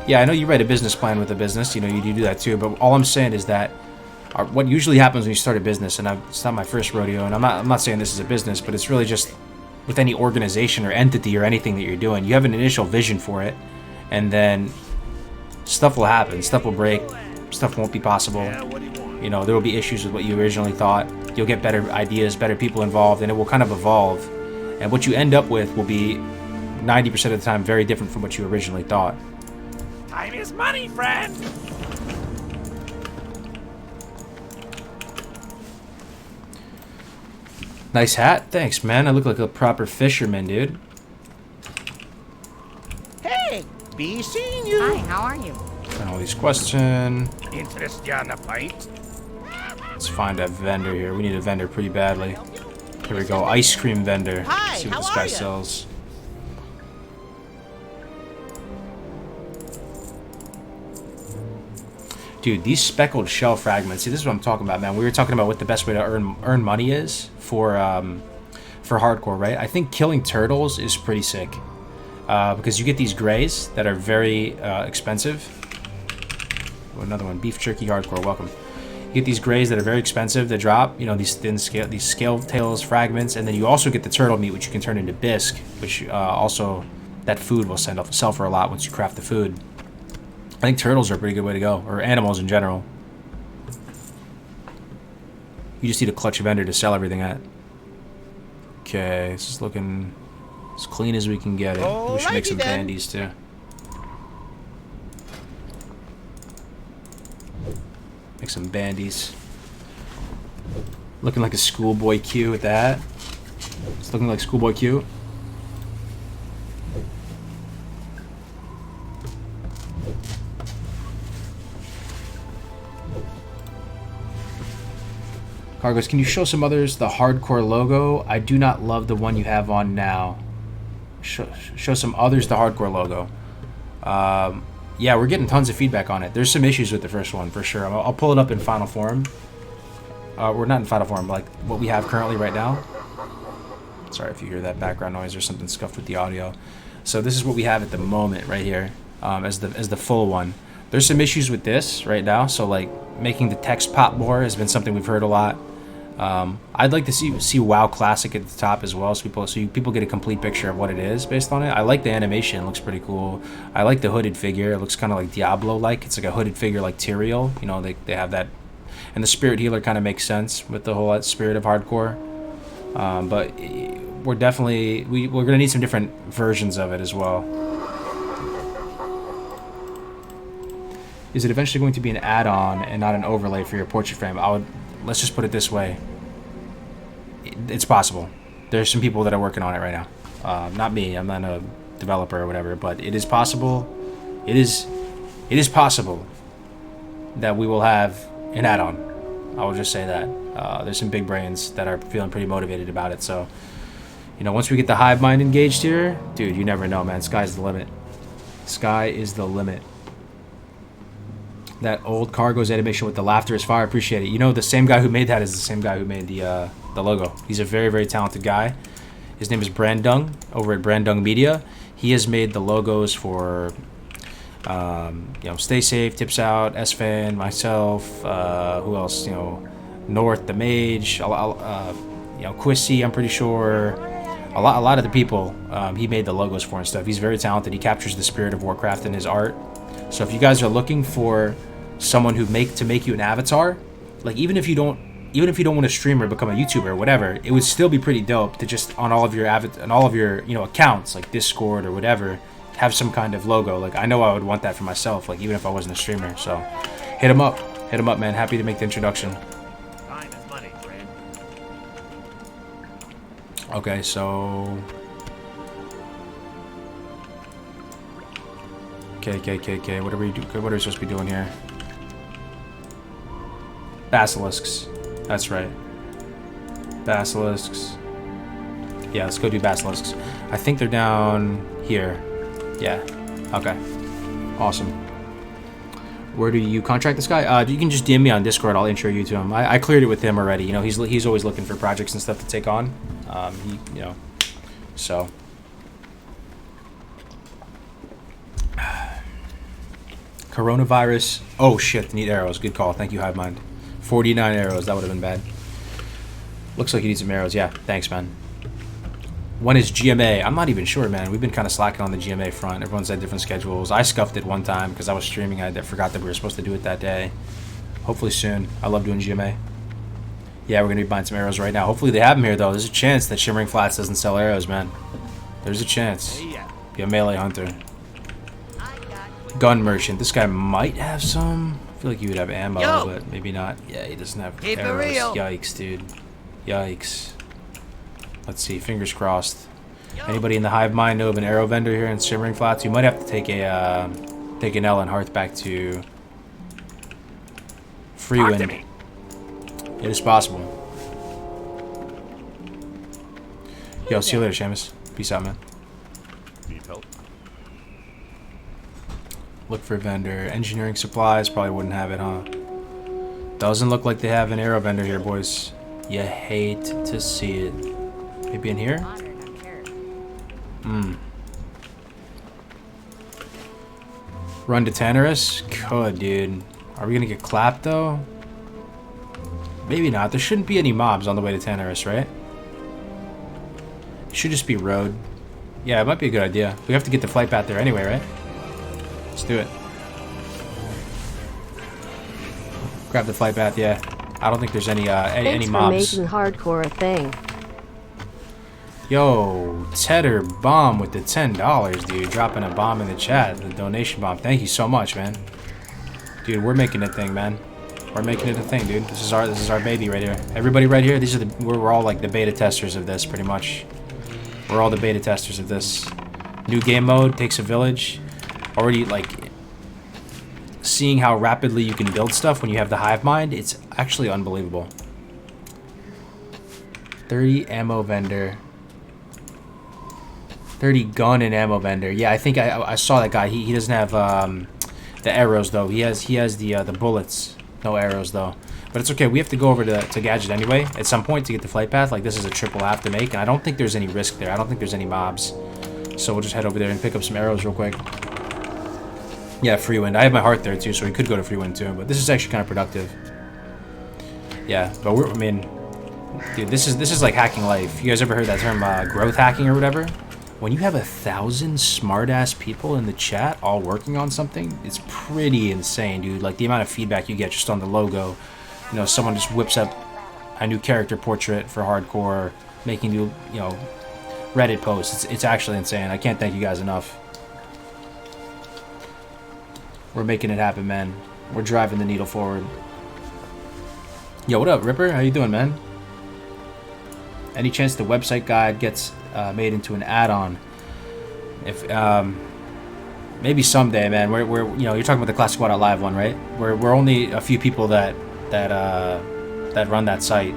Yeah, I know you write a business plan with a business. You know, you do that too. But all I'm saying is that what usually happens when you start a business, and it's not my first rodeo, and I'm not saying this is a business, but it's really just with any organization or entity or anything that you're doing, you have an initial vision for it, and then stuff will happen, stuff will break, stuff won't be possible. You know, there will be issues with what you originally thought. You'll get better ideas, better people involved, and it will kind of evolve. And what you end up with will be 90% of the time very different from what you originally thought. Time is money, friend! Nice hat. Thanks, man. I look like a proper fisherman, dude. Hey, be seeing you. Hi, how are you? And all these questions. Interest you on a fight? Let's find a vendor here. We need a vendor pretty badly. Here we go. Ice cream vendor. Hi, Let's see what how this guy are ya? sells. Dude, these speckled shell fragments. See, this is what I'm talking about, man. We were talking about what the best way to earn money is for hardcore, right? I think killing turtles is pretty sick because you get these grays that are very expensive. Oh, another one, beef jerky hardcore. Welcome. You get these grays that are very expensive that drop. You know, these thin scale, these scale tails fragments, and then you also get the turtle meat, which you can turn into bisque, which also that food will sell for a lot once you craft the food. I think turtles are a pretty good way to go, or animals in general. You just need a clutch vendor to sell everything at. Okay, this is looking as clean as we can get it. We should make some bandies too. Make some bandies. Looking like a schoolboy Q with that. It's looking like schoolboy Q. Cargos, can you show some others the hardcore logo? I do not love the one you have on now. Show some others the hardcore logo. Yeah, we're getting tons of feedback on it. There's some issues with the first one for sure. I'll pull it up in final form. We're not in final form, like what we have currently right now. Sorry if you hear that background noise or something scuffed with the audio. So this is what we have at the moment right here as the full one. There's some issues with this right now. So like making the text pop more has been something we've heard a lot. I'd like to see WoW Classic at the top as well, so people get a complete picture of what it is based on it. I like the animation; it looks pretty cool. I like the hooded figure; it looks kind of like Diablo-like. It's like a hooded figure, like Tyrael. You know, they have that, and the Spirit Healer kind of makes sense with the whole spirit of hardcore. But we're definitely we're gonna need some different versions of it as well. Is it eventually going to be an add-on and not an overlay for your portrait frame? Let's just put it this way. It's possible. There's some people that are working on it right now. Not me. I'm not a developer or whatever, but it is possible. It is possible that we will have an add-on. I will just say that. There's some big brains that are feeling pretty motivated about it. So, you know, once we get the hive mind engaged here, dude, you never know, man. Sky's the limit. Sky is the limit. That old Cargos animation with the laughter is fire. Appreciate it. You know, the same guy who made that is the same guy who made the logo. He's a very, very talented guy. His name is Brandung over at Brandung Media. He has made the logos for, you know, Stay Safe, Tips Out, S-Fan, myself, who else? You know, North, the Mage, you know, Quissy, I'm pretty sure. A lot of the people he made the logos for and stuff. He's very talented. He captures the spirit of Warcraft in his art. So if you guys are looking for someone to make you an avatar, like even if you don't want to stream or become a YouTuber or whatever, it would still be pretty dope to just on all of your you know, accounts like Discord or whatever have some kind of logo. Like I know I would want that for myself, like even if I wasn't a streamer. So hit him up, man. Happy to make the introduction. Time is money, friend. Okay, so Okay. What are we supposed to be doing here? Basilisks. That's right. Basilisks. Yeah, let's go do basilisks. I think they're down here. Yeah. Okay. Awesome. Where do you contract this guy? You can just DM me on Discord. I'll intro you to him. I cleared it with him already. You know, he's always looking for projects and stuff to take on. You know, so. Coronavirus. Oh shit, need arrows. Good call. Thank you, Hivemind. 49 arrows. That would have been bad. Looks like you need some arrows. Yeah, thanks, man. When is GMA? I'm not even sure, man. We've been kind of slacking on the GMA front. Everyone's had different schedules. I scuffed it one time because I was streaming. I forgot that we were supposed to do it that day. Hopefully soon. I love doing GMA. Yeah, we're going to be buying some arrows right now. Hopefully they have them here, though. There's a chance that Shimmering Flats doesn't sell arrows, man. There's a chance. Be a melee hunter. Gun merchant. This guy might have some. I feel like you would have ammo, but maybe not. Yeah, he doesn't have Keep it arrows. real. Yikes, dude. Yikes. Let's see. Fingers crossed. Anybody in the hive mind know of an arrow vendor here in Shimmering Flats? You might have to take an L and hearth back to Freewind. It is possible. Yo, see you later, Seamus. Peace out, man. Need help? Look for a vendor. Engineering supplies probably wouldn't have it, huh? Doesn't look like they have an arrow vendor here, boys. You hate to see it. Maybe in here? Run to Tannerus? Could, dude. Are we gonna get clapped, though? Maybe not. There shouldn't be any mobs on the way to Tannerus, right? It should just be road. Yeah, it might be a good idea. We have to get the flight path there anyway, right? Let's do it. Grab the flight path, yeah. I don't think there's any Thanks for mobs. making hardcore a thing. Yo, Tedder Bomb with the $10, dude. Dropping a bomb in the chat. The donation bomb. Thank you so much, man. Dude, we're making it a thing, man. We're making it a thing, dude. This is our baby right here. Everybody right here, these are we're all like the beta testers of this, pretty much. We're all the beta testers of this. New game mode, takes a village. Already, like, seeing how rapidly you can build stuff when you have the hive mind, it's actually unbelievable. 30 ammo vendor. 30 gun and ammo vendor. Yeah, I think I saw that guy. He doesn't have the arrows though. He has the bullets. No arrows though. But it's okay. We have to go over to Gadget anyway at some point to get the flight path. Like, this is a trip we'll have to make, and I don't think there's any risk there. I don't think there's any mobs. So we'll just head over there and pick up some arrows real quick. Yeah, Freewind. I have my heart there too, so we could go to Freewind too. But this is actually kind of productive. Yeah, but I mean, dude, this is like hacking life. You guys ever heard that term, growth hacking or whatever? When you have 1,000 smart-ass people in the chat all working on something, it's pretty insane, dude. Like, the amount of feedback you get just on the logo. You know, someone just whips up a new character portrait for hardcore, making new, you know, Reddit posts. It's actually insane. I can't thank you guys enough. We're making it happen, man. We're driving the needle forward. Yo, what up, Ripper? How you doing, man? Any chance the website guide gets made into an add-on? If maybe someday, man. We're you know, you're talking about the Classicwow.live one, right? We're only a few people that run that site,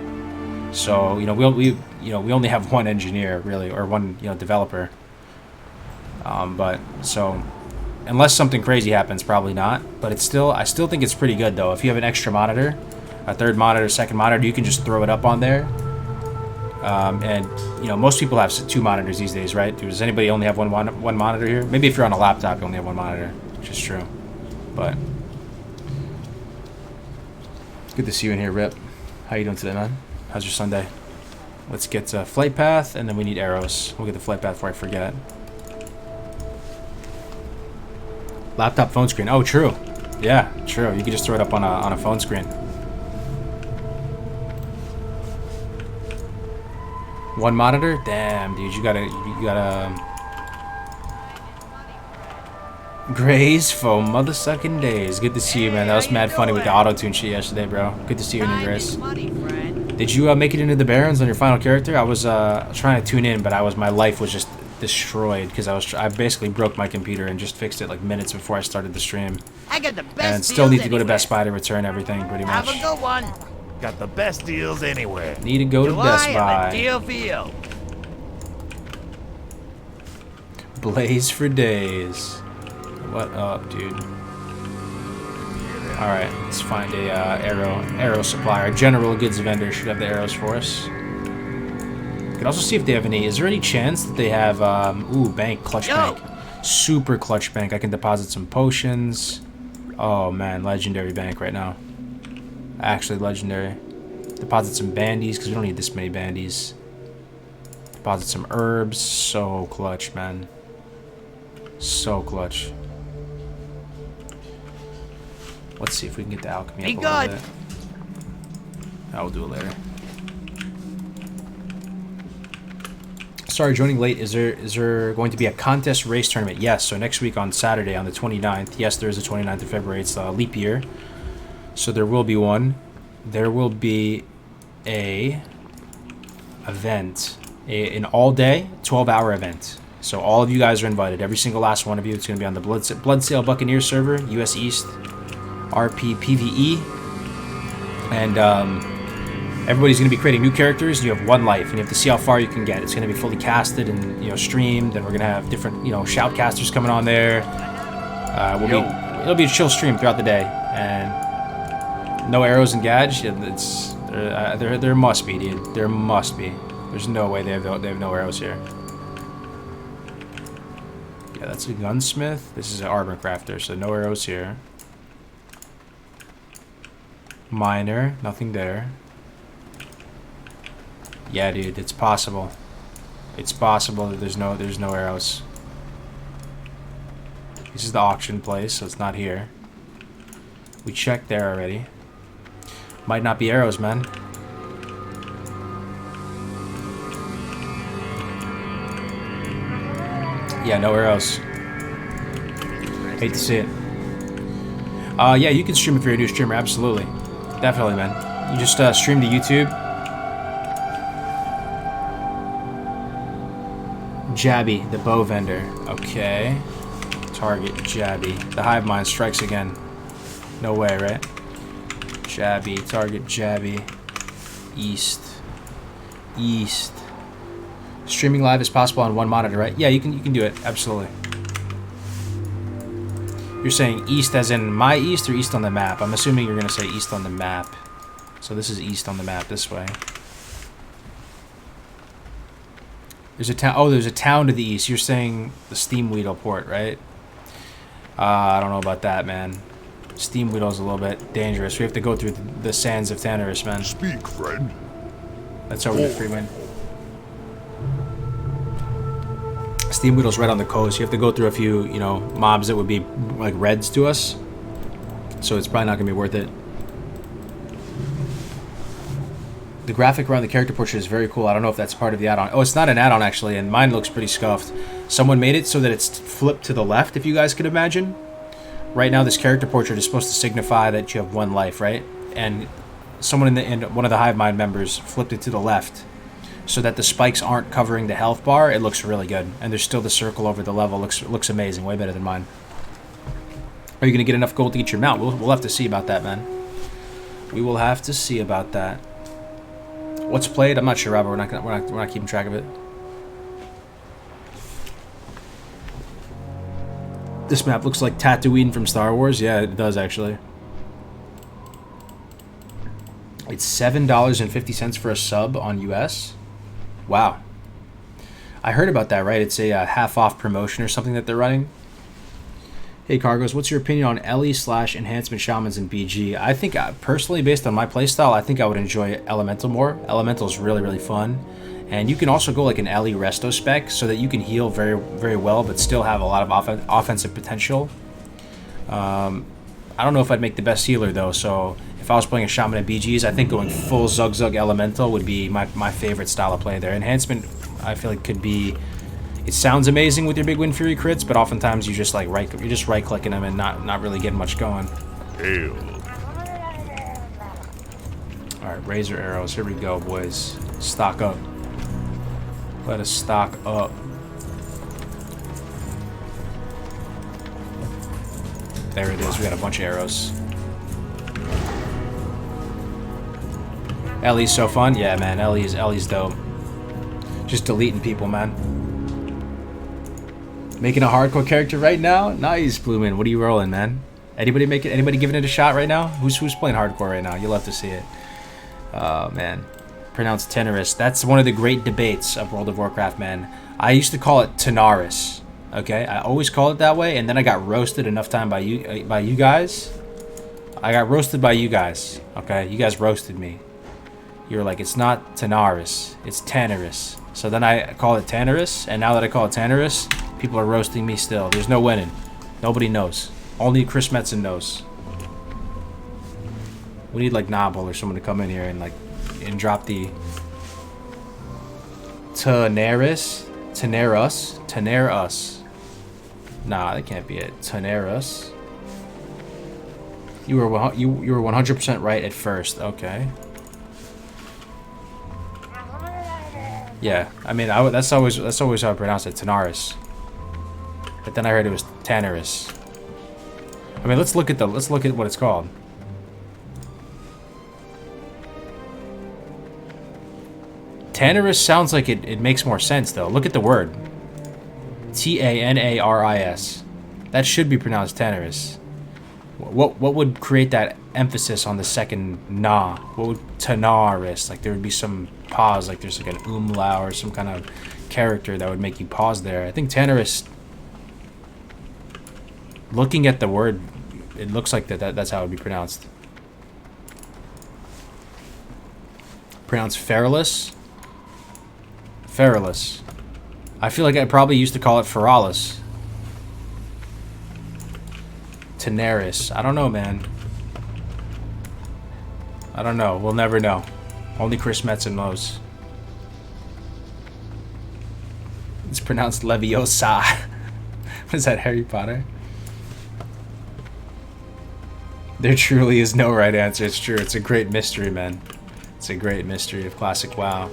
so you know we only have one engineer really, or one developer. But so unless something crazy happens, probably not. But I still think it's pretty good though. If you have an extra monitor, a third monitor, second monitor, you can just throw it up on there. And you know, most people have 2 monitors these days, right? Does anybody only have one monitor here? Maybe if you're on a laptop, you only have 1 monitor, which is true. But good to see you in here, Rip. How you doing today, man? How's your Sunday? Let's get flight path, and then we need arrows. We'll get the flight path before I forget. Laptop phone screen. Oh, true. Yeah, true. You can just throw it up on a phone screen. 1 monitor? Damn, dude, you gotta Grace for mother-sucking days. Good to see you, man. That was mad funny with the auto-tune shit yesterday, bro. Good to see you, new Grace. Did you make it into the Barons on your final character? I was trying to tune in, but my life was just destroyed because I basically broke my computer and just fixed it like minutes before I started the stream. I got the best and still need to go to anywhere. Best Buy to return everything, pretty much. Have a good one. Got the best deals anywhere. Need to go to Best July Buy. and a deal for you. Blaze for days. What up, dude? Alright, let's find a arrow supplier. General goods vendor should have the arrows for us. Could also see if they have any. Is there any chance that they have bank, clutch bank? Super clutch bank. I can deposit some potions. Oh man, legendary bank right now. Actually legendary. Deposit some bandies because we don't need this many bandies. Deposit some herbs. So clutch, man. So clutch. Let's see if we can get the alchemy up a little bit. I will do it later. Sorry, joining late. Is there going to be a contest race tournament? Yes. So next week on Saturday, on the 29th. Yes, there is a 29th of February. It's a leap year. So there will be one. There will be a event an all-day, 12-hour event. So all of you guys are invited. Every single last one of you. It's going to be on the Bloodsail Buccaneer server, US East, RP PvE. And everybody's going to be creating new characters. And you have one life, and you have to see how far you can get. It's going to be fully casted and streamed. And we're going to have different shoutcasters coming on there. It'll be a chill stream throughout the day. And no arrows and gadge. There must be, dude. There must be. There's no way they have no arrows here. Yeah, that's a gunsmith. This is an armor crafter, so no arrows here. Miner, nothing there. Yeah, dude, it's possible. It's possible that there's no arrows. This is the auction place, so it's not here. We checked there already. Might not be arrows, man. Yeah, no arrows. Hate to see it. Yeah, you can stream if you're a new streamer, absolutely. Definitely, man. You just stream to YouTube. Jabby, the bow vendor. Okay. Target Jabby. The hive mind strikes again. No way, right? Jabby, target Jabby. East. Streaming live is possible on one monitor, right? Yeah, you can do it. Absolutely. You're saying east as in my east or east on the map? I'm assuming you're going to say east on the map. So this is east on the map this way. There's a town. Oh, there's a town to the east. You're saying the Steamweedle port, right? I don't know about that, man. Steamweedle's a little bit dangerous. We have to go through the sands of Tanarus, man. Speak, friend. That's over the Freewind. Steamweedle's right on the coast. You have to go through a few, mobs that would be like reds to us. So it's probably not going to be worth it. The graphic around the character portrait is very cool. I don't know if that's part of the add-on. Oh, it's not an add-on, actually, and mine looks pretty scuffed. Someone made it so that it's flipped to the left, if you guys could imagine. Right now, this character portrait is supposed to signify that you have one life, right? And someone in one of the Hive Mind members flipped it to the left so that the spikes aren't covering the health bar. It looks really good. And there's still the circle over the level. Looks amazing. Way better than mine. Are you going to get enough gold to get your mount? We'll have to see about that, man. We will have to see about that. What's played? I'm not sure, Robert. We're not keeping track of it. This map looks like Tatooine from Star Wars. Yeah, it does actually. It's $7.50 for a sub on US. Wow. I heard about that, right? It's a half-off promotion or something that they're running. Hey, Cargos, what's your opinion on LE/enhancement shamans in BG? I think, personally, based on my playstyle, I think I would enjoy Elemental more. Elemental is really, really fun. And you can also go like an LE resto spec so that you can heal very, very well, but still have a lot of offensive potential. I don't know if I'd make the best healer, though, so if I was playing a shaman at BGs, I think going full Zug Elemental would be my favorite style of play there. Enhancement, I feel like, could be... It sounds amazing with your big Wind Fury crits, but oftentimes you just you're just right clicking them and not really getting much going. Hail. All right, razor arrows. Here we go, boys. Stock up. Let us stock up. There it is. We got a bunch of arrows. Ellie's so fun. Yeah, man. Ellie's dope. Just deleting people, man. Making a hardcore character right now? Nice, Blueman. What are you rolling, man? Anybody giving it a shot right now? Who's playing hardcore right now? You'll love to see it. Oh, man. Pronounced Tenorus. That's one of the great debates of World of Warcraft, man. I used to call it Tenaris. Okay? I always called it that way, and then I got roasted enough time by you guys. I got roasted by you guys. Okay? You guys roasted me. You were like, it's not Tenaris. It's Tenorus. So then I call it Tenorus, and now that I call it Tenorus, people are roasting me still. There's no winning. Nobody knows. Only Chris Metzen knows. We need like Nobble or someone to come in here and drop the Tenerus. Nah, that can't be it. Tenerus. You were 100% right at first. Okay. Yeah, I mean, that's always how I pronounce it, Tanaris. But then I heard it was Tanaris. I mean, let's look at what it's called. Tanaris sounds like it makes more sense though. Look at the word. Tanaris. That should be pronounced Tanaris. What would create that emphasis on the second na? What would Tanaris? Like there would be some pause, like there's like an umlaut or some kind of character that would make you pause there. I think Tanaris. Looking at the word, it looks like that's how it would be pronounced. Pronounced Feralus. Feralus. I feel like I probably used to call it Feralis. Tanaris. I don't know, man. I don't know. We'll never know. Only Chris Metzen knows. It's pronounced Leviosa. What is that, Harry Potter? There truly is no right answer. It's true. It's a great mystery, man. It's a great mystery of Classic WoW.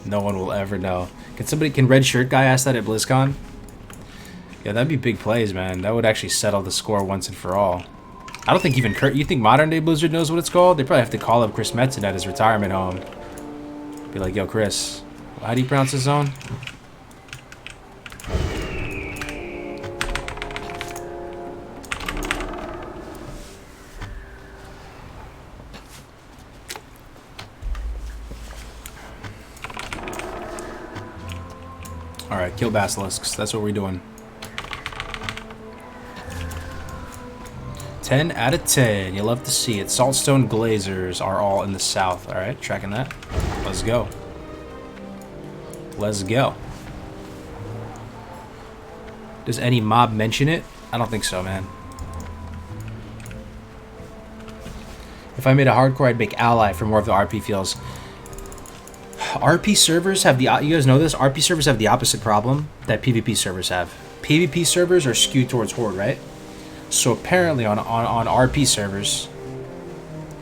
No one will ever know. Can Red Shirt Guy ask that at BlizzCon? Yeah, that'd be big plays, man. That would actually settle the score once and for all. I don't think even Kurt... You think modern day Blizzard knows what it's called? They probably have to call up Chris Metzen at his retirement home. Be like, yo, Chris, how do you pronounce his zone? Alright, kill basilisks. That's what we're doing. 10 out of 10. You love to see it. Saltstone Glazers are all in the south. Alright, tracking that. Let's go. Let's go. Does any mob mention it? I don't think so, man. If I made a hardcore, I'd make ally for more of the RP feels. RP servers have the... You guys know this? RP servers have the opposite problem that PvP servers have. PvP servers are skewed towards Horde, right? So apparently on RP servers,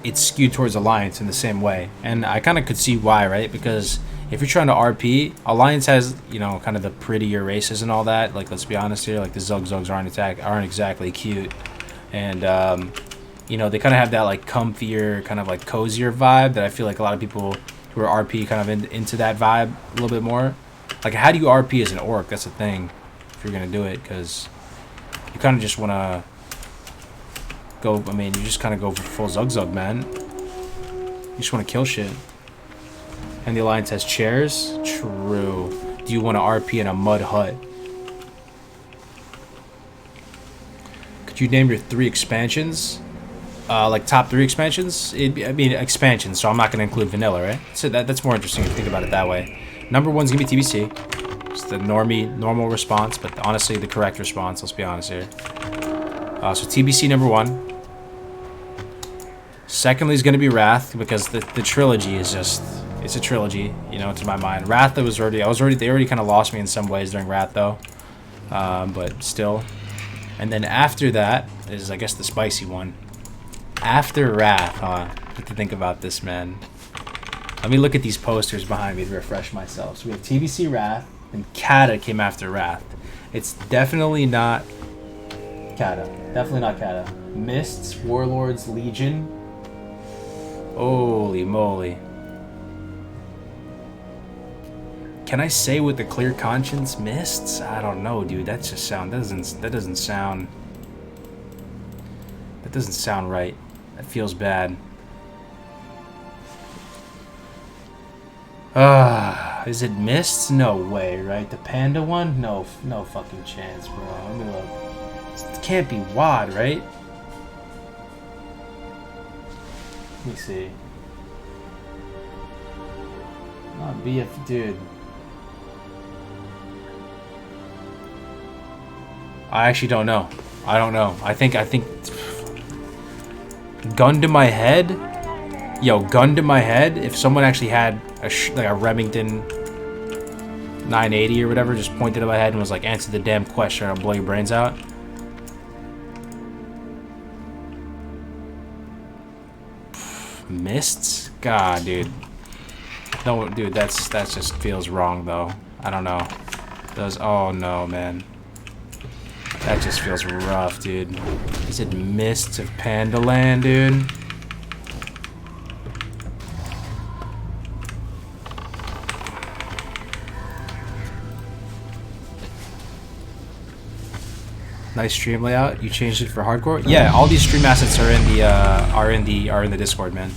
it's skewed towards Alliance in the same way. And I kind of could see why, right? Because if you're trying to RP, Alliance has, you know, kind of the prettier races and all that. Like, let's be honest here, like the Zug-Zugs aren't exactly cute. And, you know, they kind of have that, like, comfier, kind of, like, cozier vibe that I feel like a lot of people who are RP kind of into that vibe a little bit more. Like, how do you RP as an orc? That's the thing, if you're going to do it, because you kind of just want to go, I mean, you just kind of go for full Zug-Zug, man. You just want to kill shit. And the Alliance has chairs? True. Do you want to RP in a mud hut? Could you name your 3 expansions? Like top 3 expansions? I mean, expansions, so I'm not going to include vanilla, right? So that's more interesting if you think about it that way. Number 1's going to be TBC. It's the normal response, but honestly, the correct response, let's be honest here. So TBC number 1. Secondly is going to be Wrath, because the trilogy is just... It's a trilogy, you know, to my mind. Wrath, they already kind of lost me in some ways during Wrath, though. But still. And then after that is, I guess, the spicy one. After Wrath, huh? I have to think about this, man. Let me look at these posters behind me to refresh myself. So we have TBC Wrath, and Kata came after Wrath. It's definitely not Kata. Definitely not Kata. Mists, Warlords, Legion. Holy moly. Can I say with a clear conscience Mists? I don't know, dude. That doesn't sound right. That feels bad. Is it Mists? No way, right? The panda one? No fucking chance, bro. Let me look. It can't be WoD, right? Let me see. Not BF, dude. I actually don't know. I don't know. I think gun to my head. Yo, gun to my head. If someone actually had like a Remington 980 or whatever, just pointed at my head and was like, answer the damn question or I'll blow your brains out. Mists? God, dude. No, dude, that just feels wrong though. I don't know. Oh no, man. That just feels rough, dude. Is it Mists of Pandaland, dude? Nice stream layout. You changed it for hardcore? Yeah, all these stream assets are in the Discord, man.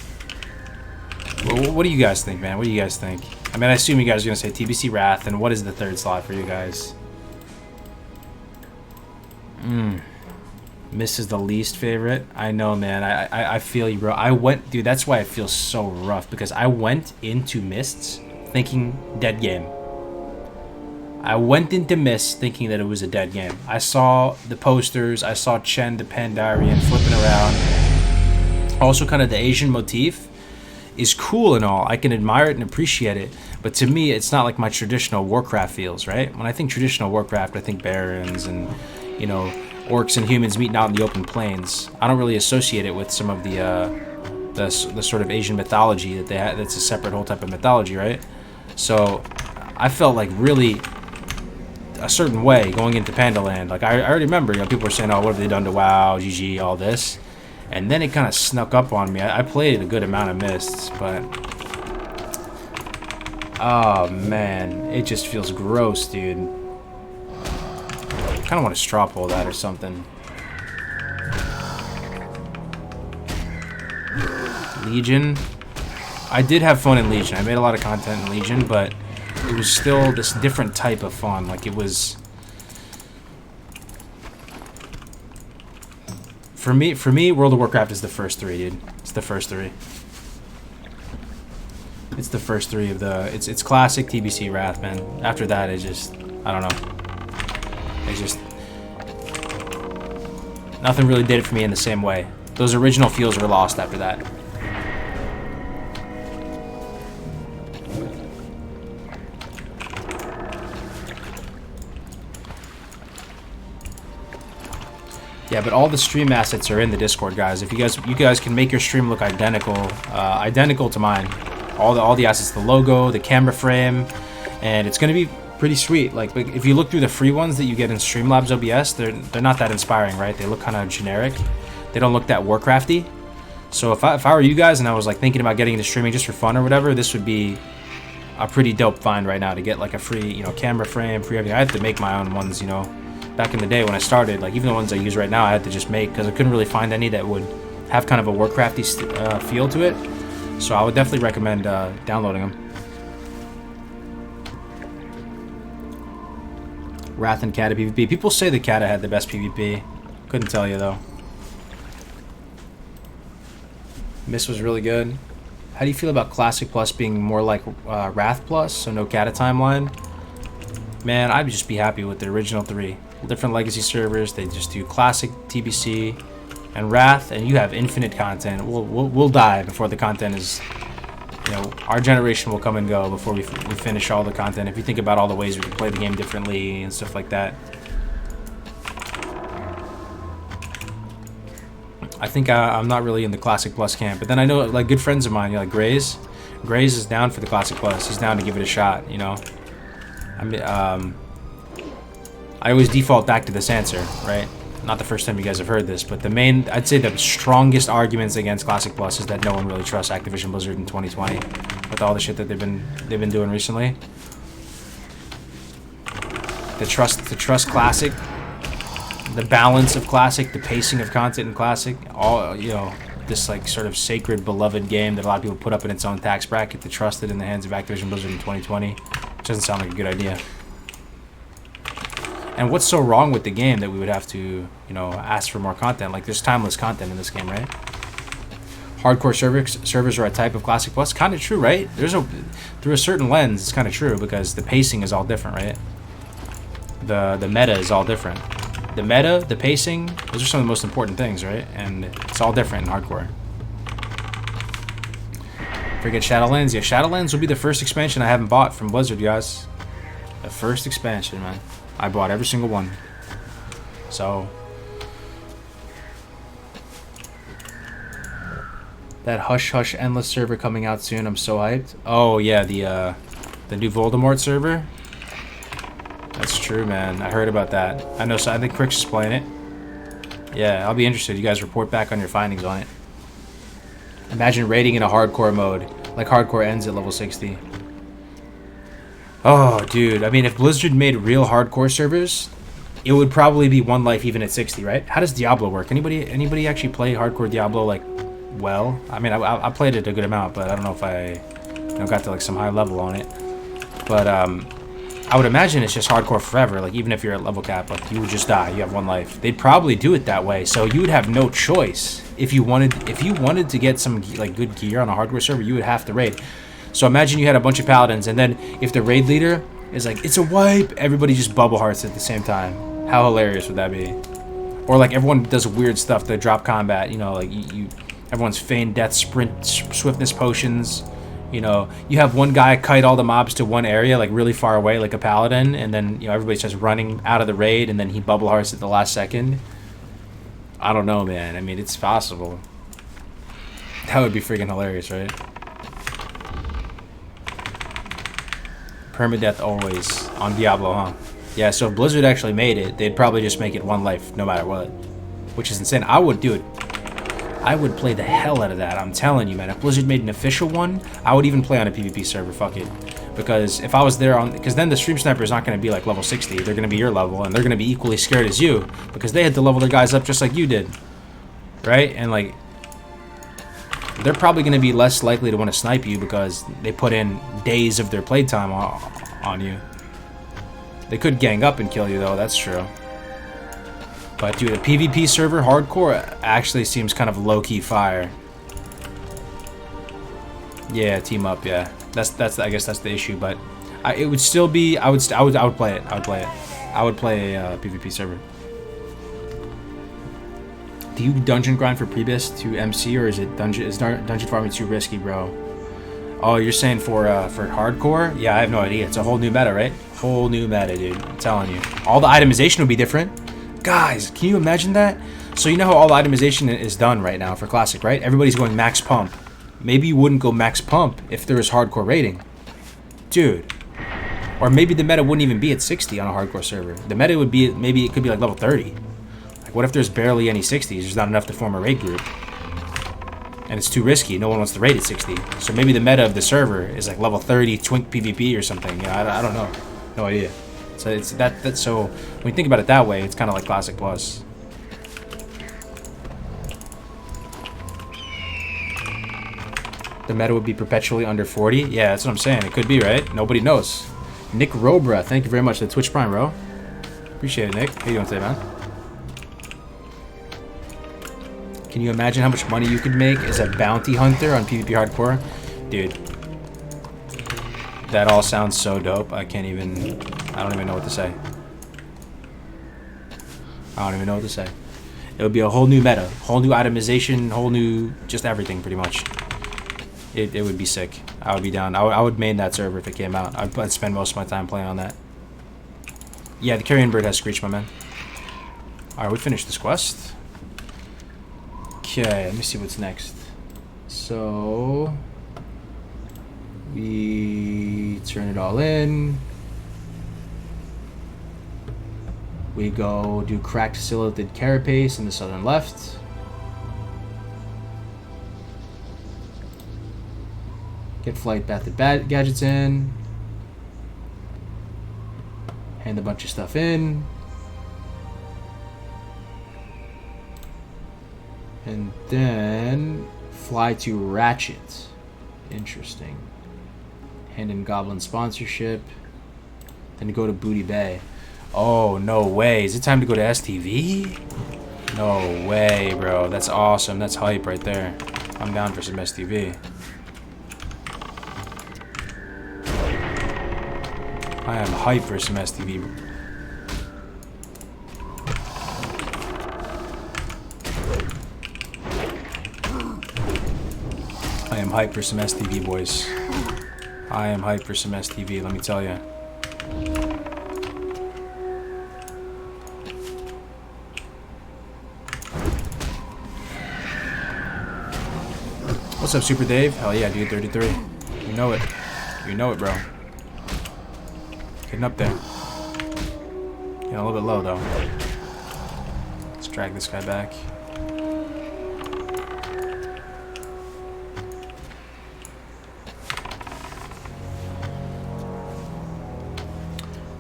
What do you guys think, man? What do you guys think? I mean, I assume you guys are gonna say TBC Wrath, and what is the third slot for you guys? Mist is the least favorite. I know, man. I feel you, bro. Dude, that's why it feels so rough, because I went into Mists thinking dead game. I went into Mist thinking that it was a dead game. I saw the posters. I saw Chen the Pandarian flipping around. Also, kind of the Asian motif is cool and all. I can admire it and appreciate it. But to me, it's not like my traditional Warcraft feels, right? When I think traditional Warcraft, I think barons and, you know, orcs and humans meeting out in the open plains. I don't really associate it with some of the sort of Asian mythology that they have. That's a separate whole type of mythology, right? So I felt like really a certain way going into Pandaland. Like I already remember, you know, people were saying, "Oh, what have they done to WoW? GG, all this," and then it kind of snuck up on me. I played a good amount of Mists, but oh man, it just feels gross, dude. I kind of want to straw poll that or something. Legion. I did have fun in Legion. I made a lot of content in Legion, but it was still this different type of fun. Like it was, for me, World of Warcraft is the first three, dude. It's the first three. It's the first three of the. It's classic TBC Wrath, man. After that, it just, I don't know. It's just nothing really did it for me in the same way. Those original feels were lost after that. Yeah, but all the stream assets are in the Discord, guys. If you guys can make your stream look identical to mine. All the assets, the logo, the camera frame, and it's gonna be pretty sweet. Like if you look through the free ones that you get in Streamlabs OBS, they're not that inspiring, right? They look kind of generic. They don't look that Warcrafty. So if I were you guys and I was like thinking about getting into streaming just for fun or whatever, this would be a pretty dope find right now to get like a free, you know, camera frame, free everything. I had to make my own ones, you know. Back in the day when I started, like even the ones I use right now, I had to just make because I couldn't really find any that would have kind of a Warcrafty feel to it. So I would definitely recommend downloading them. Wrath and Kata PvP. People say the Kata had the best PvP. Couldn't tell you though. Mist was really good. How do you feel about Classic Plus being more like Wrath Plus, so no Kata timeline? Man, I'd just be happy with the original three. Different legacy servers. They just do classic TBC and Wrath, and you have infinite content. We'll die before the content is, you know, our generation will come and go before we finish all the content. If you think about all the ways we can play the game differently and stuff like that. I think I'm not really in the Classic Plus camp, but then I know like good friends of mine, you know, like Graze is down for the Classic Plus. He's down to give it a shot, you know. I always default back to this answer, right? Not the first time you guys have heard this, but I'd say the strongest arguments against Classic Plus is that no one really trusts Activision Blizzard in 2020 with all the shit that they've been doing recently. To trust Classic, the balance of Classic, the pacing of content in Classic, all, you know, this like sort of sacred, beloved game that a lot of people put up in its own tax bracket, to trust it in the hands of Activision Blizzard in 2020, doesn't sound like a good idea. And what's so wrong with the game that we would have to, you know, ask for more content? Like, there's timeless content in this game, right? Hardcore servers are a type of Classic Plus. Kind of true, right? Through a certain lens, it's kind of true because the pacing is all different, right? The meta is all different. The meta, the pacing, those are some of the most important things, right? And it's all different in hardcore. Forget Shadowlands. Yeah, Shadowlands will be the first expansion I haven't bought from Blizzard, guys. The first expansion, man. I bought every single one. So That Hush Hush Endless server coming out soon. I'm so hyped. Oh yeah, the new Voldemort server. That's true, man. I heard about that. I know. So I think Crick's is playing it. Yeah, I'll be interested. You guys report back on your findings on it. Imagine raiding in a hardcore mode. Like hardcore ends at level 60. Oh, dude. I mean, if Blizzard made real hardcore servers, it would probably be one life even at 60, right? How does Diablo work? Anybody actually play hardcore Diablo like well? I mean, I played it a good amount, but I don't know if I got to like some high level on it. But I would imagine it's just hardcore forever. Like even if you're at level cap, like you would just die. You have one life. They'd probably do it that way, so you would have no choice. If you wanted to get some like good gear on a hardcore server, you would have to raid. So imagine you had a bunch of paladins, and then if the raid leader is like, it's a wipe, everybody just bubble hearts at the same time. How hilarious would that be? Or like everyone does weird stuff to drop combat. You know, like everyone's feigned death, sprint, swiftness potions. You know, you have one guy kite all the mobs to one area, like really far away, like a paladin, and then everybody's just running out of the raid, and then he bubble hearts at the last second. I don't know, man. I mean, it's possible. That would be freaking hilarious, right? Permadeath always on Diablo, huh? Yeah, so if Blizzard actually made it, they'd probably just make it one life no matter what. Which is insane. I would do it. I would play the hell out of that. I'm telling you, man. If Blizzard made an official one, I would even play on a PvP server. Fuck it. Because if I was there on... Because then the stream sniper is not going to be like level 60. They're going to be your level, and they're going to be equally scared as you. Because they had to level their guys up just like you did. Right? And like... They're probably going to be less likely to want to snipe you because they put in days of their playtime on you. They could gang up and kill you, though. That's true. But, dude, a PvP server, hardcore, actually seems kind of low-key fire. Yeah, team up, yeah. That's I guess that's the issue, but it would still be... I would play it. I would play it. I would play a PvP server. Do you dungeon grind for Prebis to MC, or is dungeon farming too risky, bro? Oh, you're saying for hardcore? Yeah, I have no idea. It's a whole new meta, right? Whole new meta, dude. I'm telling you. All the itemization would be different. Guys, can you imagine that? So you know how all the itemization is done right now for Classic, right? Everybody's going max pump. Maybe you wouldn't go max pump if there was hardcore raiding. Dude. Or maybe the meta wouldn't even be at 60 on a hardcore server. The meta would be, maybe it could be like level 30. What if there's barely any 60s? There's not enough to form a raid group. And it's too risky. No one wants to raid at 60. So maybe the meta of the server is like level 30 twink PvP or something. You know, I don't know. No idea. So it's that's so when you think about it that way, it's kind of like Classic Plus. The meta would be perpetually under 40. Yeah, that's what I'm saying. It could be, right? Nobody knows. Nick Robra, thank you very much for the Twitch Prime, bro. Appreciate it, Nick. How you doing today, man? Can you imagine how much money you could make as a bounty hunter on PvP Hardcore? Dude. That all sounds so dope. I don't even know what to say. I don't even know what to say. It would be a whole new meta. Whole new itemization, whole new... just everything, pretty much. It would be sick. I would be down. I would main that server if it came out. I'd spend most of my time playing on that. Yeah, the carrion bird has Screech, my man. Alright, we finished this quest. Okay, let me see what's next. So we turn it all in. We go do cracked silhouetted carapace in the southern left. Get flight bathed gadgets in. Hand a bunch of stuff in. And then fly to Ratchet. Interesting. Hand in Goblin sponsorship. Then go to Booty Bay. Oh, no way. Is it time to go to STV? No way, bro. That's awesome. That's hype right there. I'm down for some STV. I am hype for some STV. I am hyped for some STV, boys. I am hyped for some STV, let me tell you. What's up, Super Dave? Hell yeah, dude, 33. You know it. You know it, bro. Getting up there. Getting a little bit low, though. Let's drag this guy back.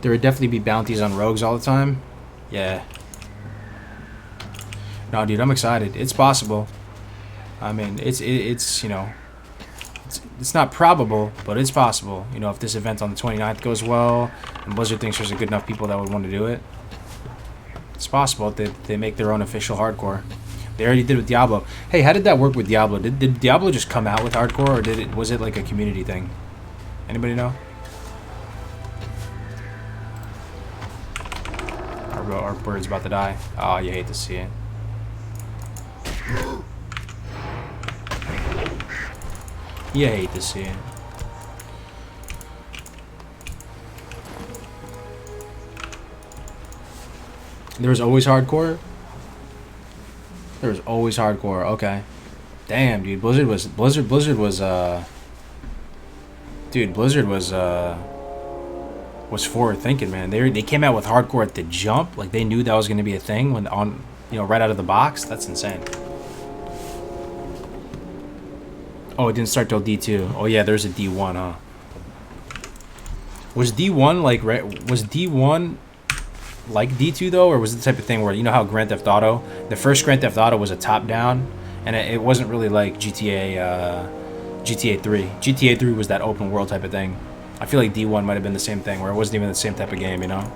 There would definitely be bounties on rogues all the time. Yeah. No, dude, I'm excited. It's possible. I mean, it's you know, it's not probable, but it's possible. You know, if this event on the 29th goes well, and Blizzard thinks there's a good enough people that would want to do it, it's possible that they make their own official hardcore. They already did with Diablo. Hey, how did that work with Diablo? Did Diablo just come out with hardcore, or was it like a community thing? Anybody know? Our bird's about to die. Oh, you hate to see it. You hate to see it. There was always hardcore? There was always hardcore, okay. Damn, dude, Blizzard was forward thinking, man. They came out with hardcore at the jump, like they knew that was gonna be a thing when right out of the box. That's insane. Oh, it didn't start till D2. Oh yeah, there's a D1, huh? Was D1 like D2 though, or was it the type of thing where, you know how Grand Theft Auto, the first Grand Theft Auto was a top down, and it wasn't really like GTA 3. GTA 3 was that open world type of thing. I feel like D1 might have been the same thing, where it wasn't even the same type of game, you know?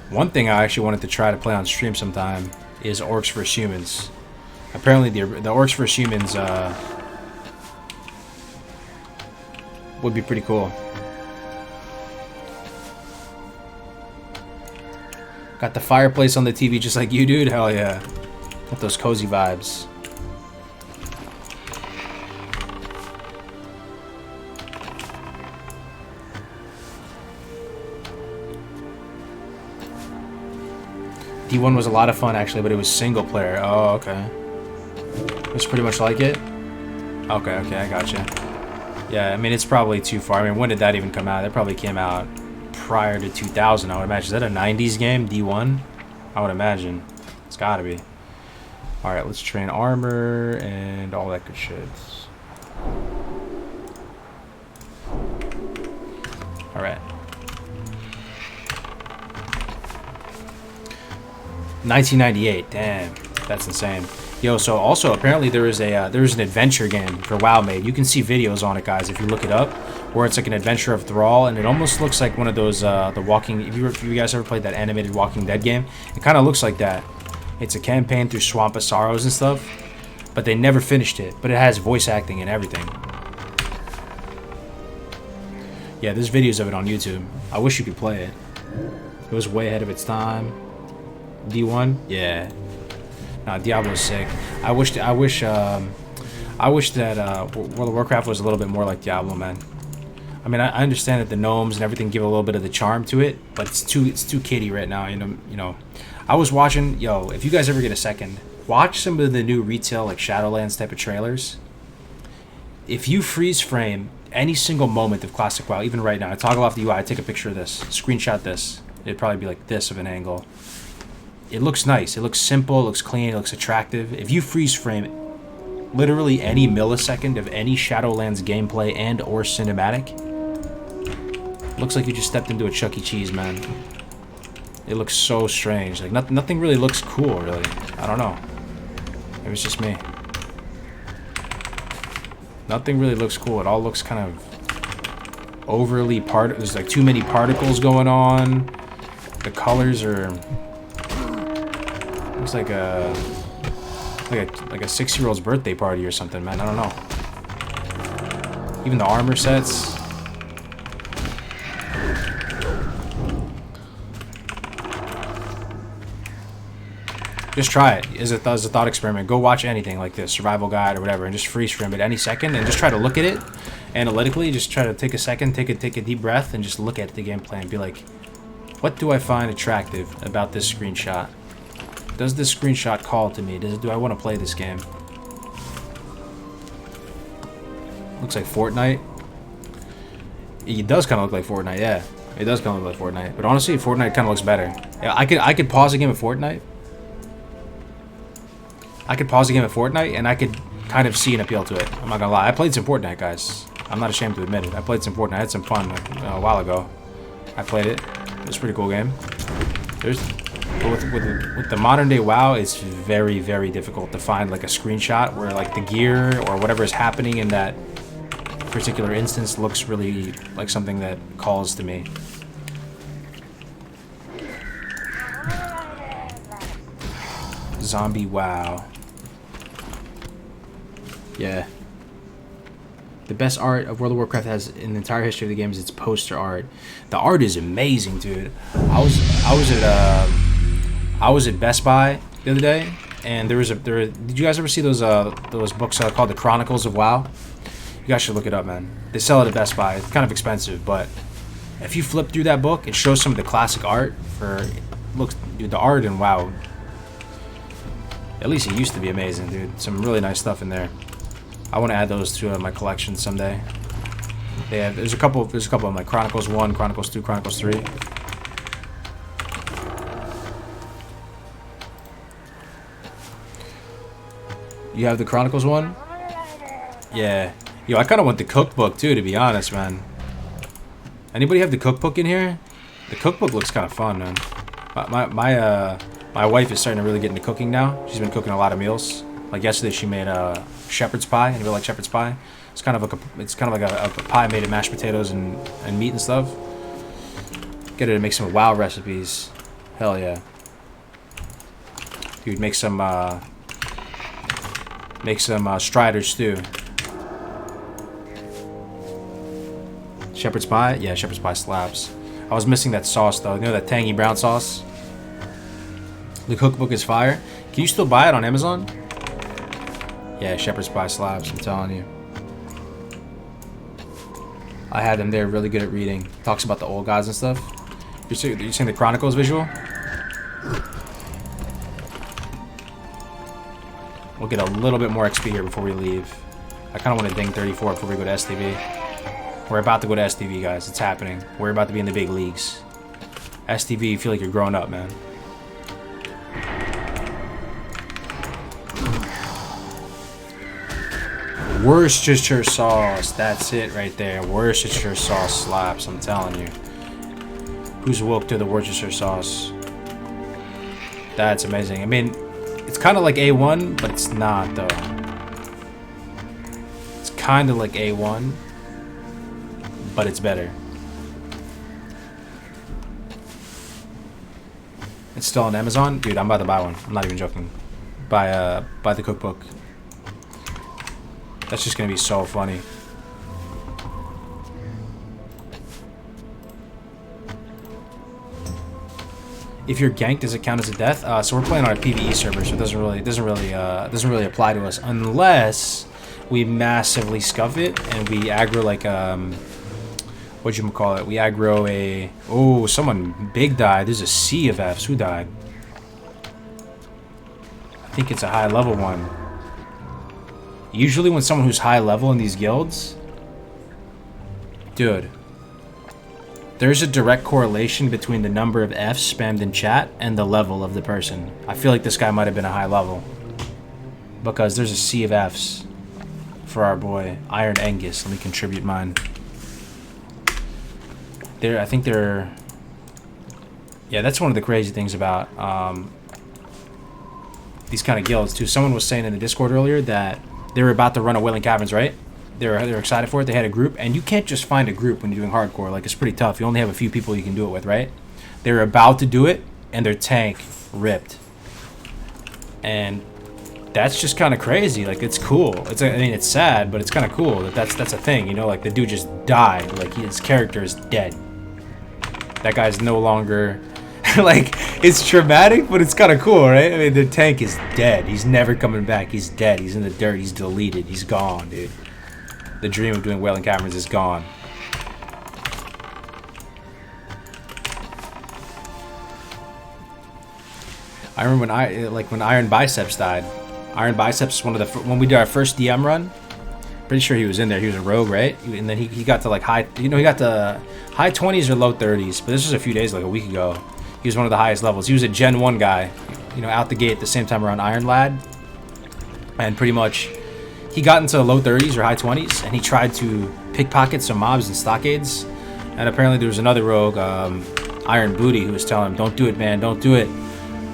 One thing I actually wanted to try to play on stream sometime is Orcs vs Humans. Apparently the Orcs vs Humans would be pretty cool. Got the fireplace on the TV just like you, dude? Hell yeah. Got those cozy vibes. D1 was a lot of fun actually, but it was single player. Oh, okay. It's pretty much like it? Okay, I gotcha. Yeah, I mean, it's probably too far. I mean, when did that even come out? That probably came out prior to 2000, I would imagine. Is that a 90s game, D1? I would imagine. It's gotta be. Alright, let's train armor and all that good shit. Alright. 1998, damn, that's insane. Yo, so also apparently there's an adventure game for WoW made. You can see videos on it, guys, if you look it up, where it's like an adventure of Thrall, and it almost looks like one of those the Walking. If you guys ever played that animated Walking Dead game, it kind of looks like that. It's a campaign through Swamp of Sorrows and stuff, but they never finished it. But it has voice acting and everything. Yeah, there's videos of it on YouTube. I wish you could play it. It was way ahead of its time. D1, yeah. Nah, Diablo's sick. I wish that World of Warcraft was a little bit more like Diablo, man. I mean, I understand that the gnomes and everything give a little bit of the charm to it, but it's too kiddie right now. You know. I was watching. Yo, if you guys ever get a second, watch some of the new retail like Shadowlands type of trailers. If you freeze frame any single moment of Classic WoW, even right now, I toggle off the UI, I take a picture of this, screenshot this. It'd probably be like this of an angle. It looks nice. It looks simple. It looks clean. It looks attractive. If you freeze frame literally any millisecond of any Shadowlands gameplay and or cinematic, looks like you just stepped into a Chuck E. Cheese, man. It looks so strange. Like nothing really looks cool, really. I don't know. Maybe it's just me. Nothing really looks cool. It all looks kind of overly there's like too many particles going on. The colors are. Looks like a 6-year-old's birthday party or something, man. I don't know. Even the armor sets. Just try it as a thought experiment. Go watch anything like this, Survival Guide or whatever, and just freeze frame it any second, and just try to look at it analytically. Just try to take a second, take a deep breath, and just look at the gameplay and be like, What do I find attractive about this screenshot? Does this screenshot call to me? Do I want to play this game? Looks like Fortnite. It does kind of look like Fortnite, yeah. It does kind of look like Fortnite. But honestly, Fortnite kind of looks better. Yeah, I could pause a game of Fortnite. I could pause a game of Fortnite and I could kind of see an appeal to it. I'm not gonna lie. I played some Fortnite, guys. I'm not ashamed to admit it. I played some Fortnite. I had some fun a while ago. I played it. It was a pretty cool game. With the modern day WoW, it's very, very difficult to find like a screenshot where like the gear or whatever is happening in that particular instance looks really like something that calls to me. Zombie WoW. Yeah. The best art of World of Warcraft has in the entire history of the game is its poster art. The art is amazing, dude. I was at Best Buy the other day, and did you guys ever see those books called the Chronicles of WoW? You guys should look it up, man. They sell it at Best Buy. It's kind of expensive, but if you flip through that book, it shows some of the classic art dude, the art in WoW. At least it used to be amazing, dude. Some really nice stuff in there. I want to add those to my collection someday. There's a couple of them, like Chronicles 1, Chronicles 2, Chronicles 3. You have the Chronicles 1? Yeah. Yo, I kind of want the cookbook too, to be honest, man. Anybody have the cookbook in here? The cookbook looks kind of fun, man. My wife is starting to really get into cooking now. She's been cooking a lot of meals. Like yesterday, she made shepherd's pie. Anybody like shepherd's pie? It's kind of like a pie made of mashed potatoes and meat and stuff. Get her to make some WoW recipes. Hell yeah. Dude, make some Strider stew. Shepherd's pie? Yeah, shepherd's pie slaps. I was missing that sauce though. You know that tangy brown sauce? The cookbook is fire. Can you still buy it on Amazon? Yeah, shepherd's pie slaps, I'm telling you. I had them there, really good at reading. Talks about the old gods and stuff. You're seeing the Chronicles visual? We'll get a little bit more XP here before we leave. I kind of want to ding 34 before we go to STV. We're about to go to STV, guys. It's happening. We're about to be in the big leagues. STV, you feel like you're growing up, man. Worcestershire sauce. That's it right there. Worcestershire sauce slaps, I'm telling you. Who's woke to the Worcestershire sauce? That's amazing. I mean, it's kind of like A1, but it's not, though. It's kind of like A1, but it's better. It's still on Amazon? Dude, I'm about to buy one. I'm not even joking. Buy the cookbook. That's just gonna be so funny. If you're ganked, does it count as a death? So we're playing on a PvE server, so it doesn't really apply to us unless we massively scuff it and we aggro like whatchamacallit? We aggro a someone big died. There's a sea of Fs. Who died? I think it's a high level one. Usually when someone who's high level in these guilds, dude, there's a direct correlation between the number of Fs spammed in chat and the level of the person. I feel like this guy might have been a high level because there's a sea of Fs for our boy Iron Angus. Let me contribute mine. I think they're, yeah, that's one of the crazy things about these kind of guilds too. Someone was saying in the Discord earlier that they were about to run a Wailing Caverns, right? They're excited for it. They had a group, and you can't just find a group when you're doing hardcore. Like, it's pretty tough. You only have a few people you can do it with, right? They were about to do it, and their tank ripped. And that's just kind of crazy. Like, it's cool. I mean, it's sad, but it's kind of cool that that's a thing, you know? Like, the dude just died. Like, his character is dead. That guy's no longer... like, it's traumatic, but it's kind of cool, right? I mean, the tank is dead. He's never coming back. He's dead. He's in the dirt. He's deleted. He's gone, dude. The dream of doing Wailing Caverns is gone. I remember when Iron Biceps died. Iron Biceps, when we did our first DM run. Pretty sure he was in there. He was a rogue, right? And then he got to like he got to high 20s or low 30s. But this was a few days, like a week ago. He was one of the highest levels. He was a Gen 1 guy, out the gate at the same time around Iron Lad. And pretty much, he got into the low 30s or high 20s, and he tried to pickpocket some mobs and stockades. And apparently there was another rogue, Iron Booty, who was telling him, "Don't do it, man. Don't do it.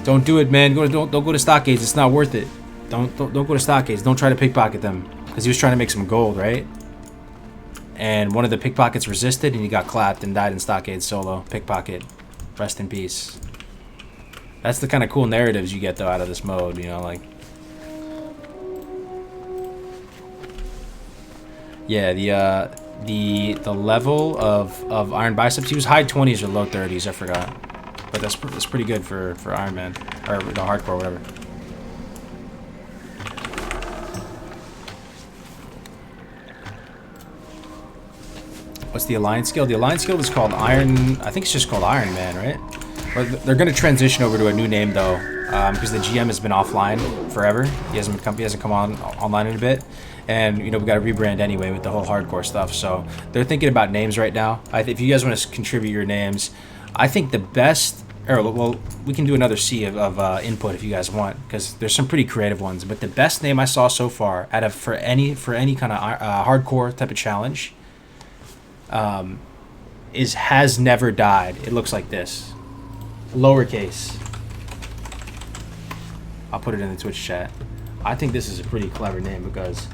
Don't do it, man. Don't go to stockades. It's not worth it. Don't go to stockades. Don't try to pickpocket them." Because he was trying to make some gold, right? And one of the pickpockets resisted, and he got clapped and died in stockade solo. Pickpocket. Rest in peace. That's the kind of cool narratives you get, though, out of this mode, like... Yeah, the level of Iron Biceps, he was high 20s or low 30s, I forgot. But that's pretty good for Iron Man. Or the hardcore, whatever. What's the Alliance Guild? The Alliance Guild is called Iron... I think it's just called Iron Man, right? Or they're going to transition over to a new name, though. Because the GM has been offline forever. He hasn't come online in a bit. And, we got to rebrand anyway with the whole hardcore stuff. So they're thinking about names right now. If you guys want to contribute your names, I think the best... well, we can do another C of input if you guys want. Because there's some pretty creative ones. But the best name I saw so far, for any kind of hardcore type of challenge... is Has Never Died. It looks like this. Lowercase. I'll put it in the Twitch chat. I think this is a pretty clever name because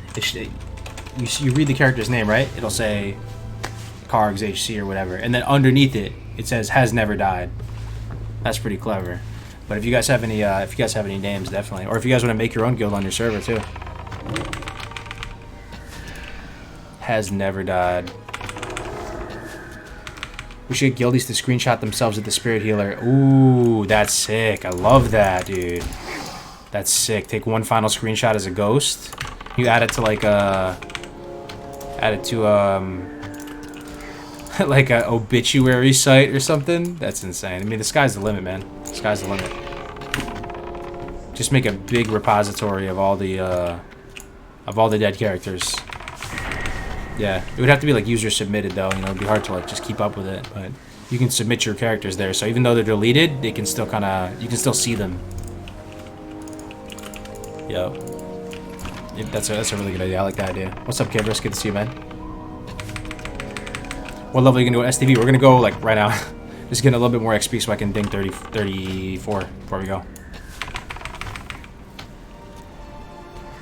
you read the character's name, right? It'll say Kargs HC or whatever, and then underneath it says Has Never Died. That's pretty clever. But if you guys have any names, definitely, or if you guys want to make your own guild on your server too. Has Never Died. We should get guildies to screenshot themselves at the spirit healer. Ooh, that's sick. I love that, dude. That's sick. Take one final screenshot as a ghost. You add it to like like a obituary site or something. That's insane. I mean, the sky's the limit, man. The sky's the limit. Just make a big repository of all the dead characters. Yeah, it would have to be like user submitted though, it'd be hard to like just keep up with it, but you can submit your characters there, so even though they're deleted, they can still you can still see them. Yep. That's a really good idea. I like that idea. What's up, Kibris? Good to see you, man. What level are you gonna do at STV? We're gonna go like right now. Just getting a little bit more XP so I can ding 34 before we go.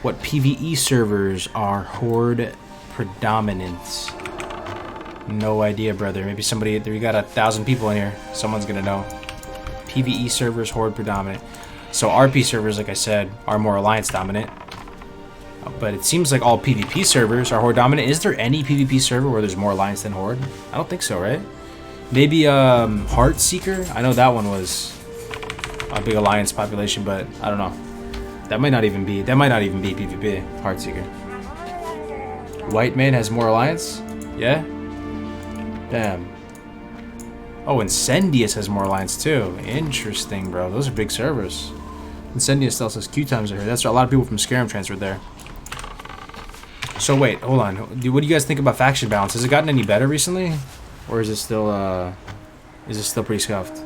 What PvE servers are Horde predominant? No idea, brother. Maybe somebody... We got 1,000 people in here. Someone's gonna know. PvE servers, Horde predominant. So RP servers, like I said, are more Alliance dominant. But it seems like all PvP servers are Horde dominant. Is there any PvP server where there's more Alliance than Horde? I don't think so, right? Maybe Heartseeker? I know that one was a big Alliance population, but I don't know. That might not even be PvP, Heartseeker. White Man has more Alliance? Yeah? Damn. Oh, Incendius has more Alliance too. Interesting, bro. Those are big servers. Incendius still says queue times are here. That's a lot of people from Skyrim transferred there. So wait, hold on. What do you guys think about faction balance? Has it gotten any better recently? Or is it still pretty scuffed?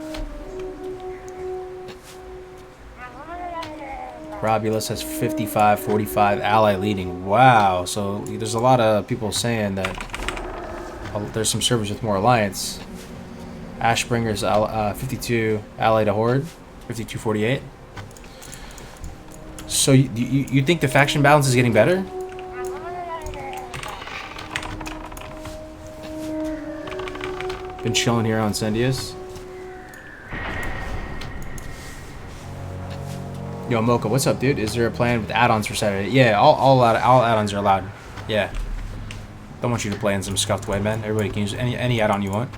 Robulus has 55-45 ally leading. Wow. So there's a lot of people saying that there's some servers with more Alliance. Ashbringer's 52 ally to Horde. 52-48. So you think the faction balance is getting better? Been chilling here on Incendius. Yo, Mocha, what's up, dude? Is there a plan with add-ons for Saturday? Yeah, all add-ons are allowed. Yeah. Don't want you to play in some scuffed way, man. Everybody can use any add-on you want.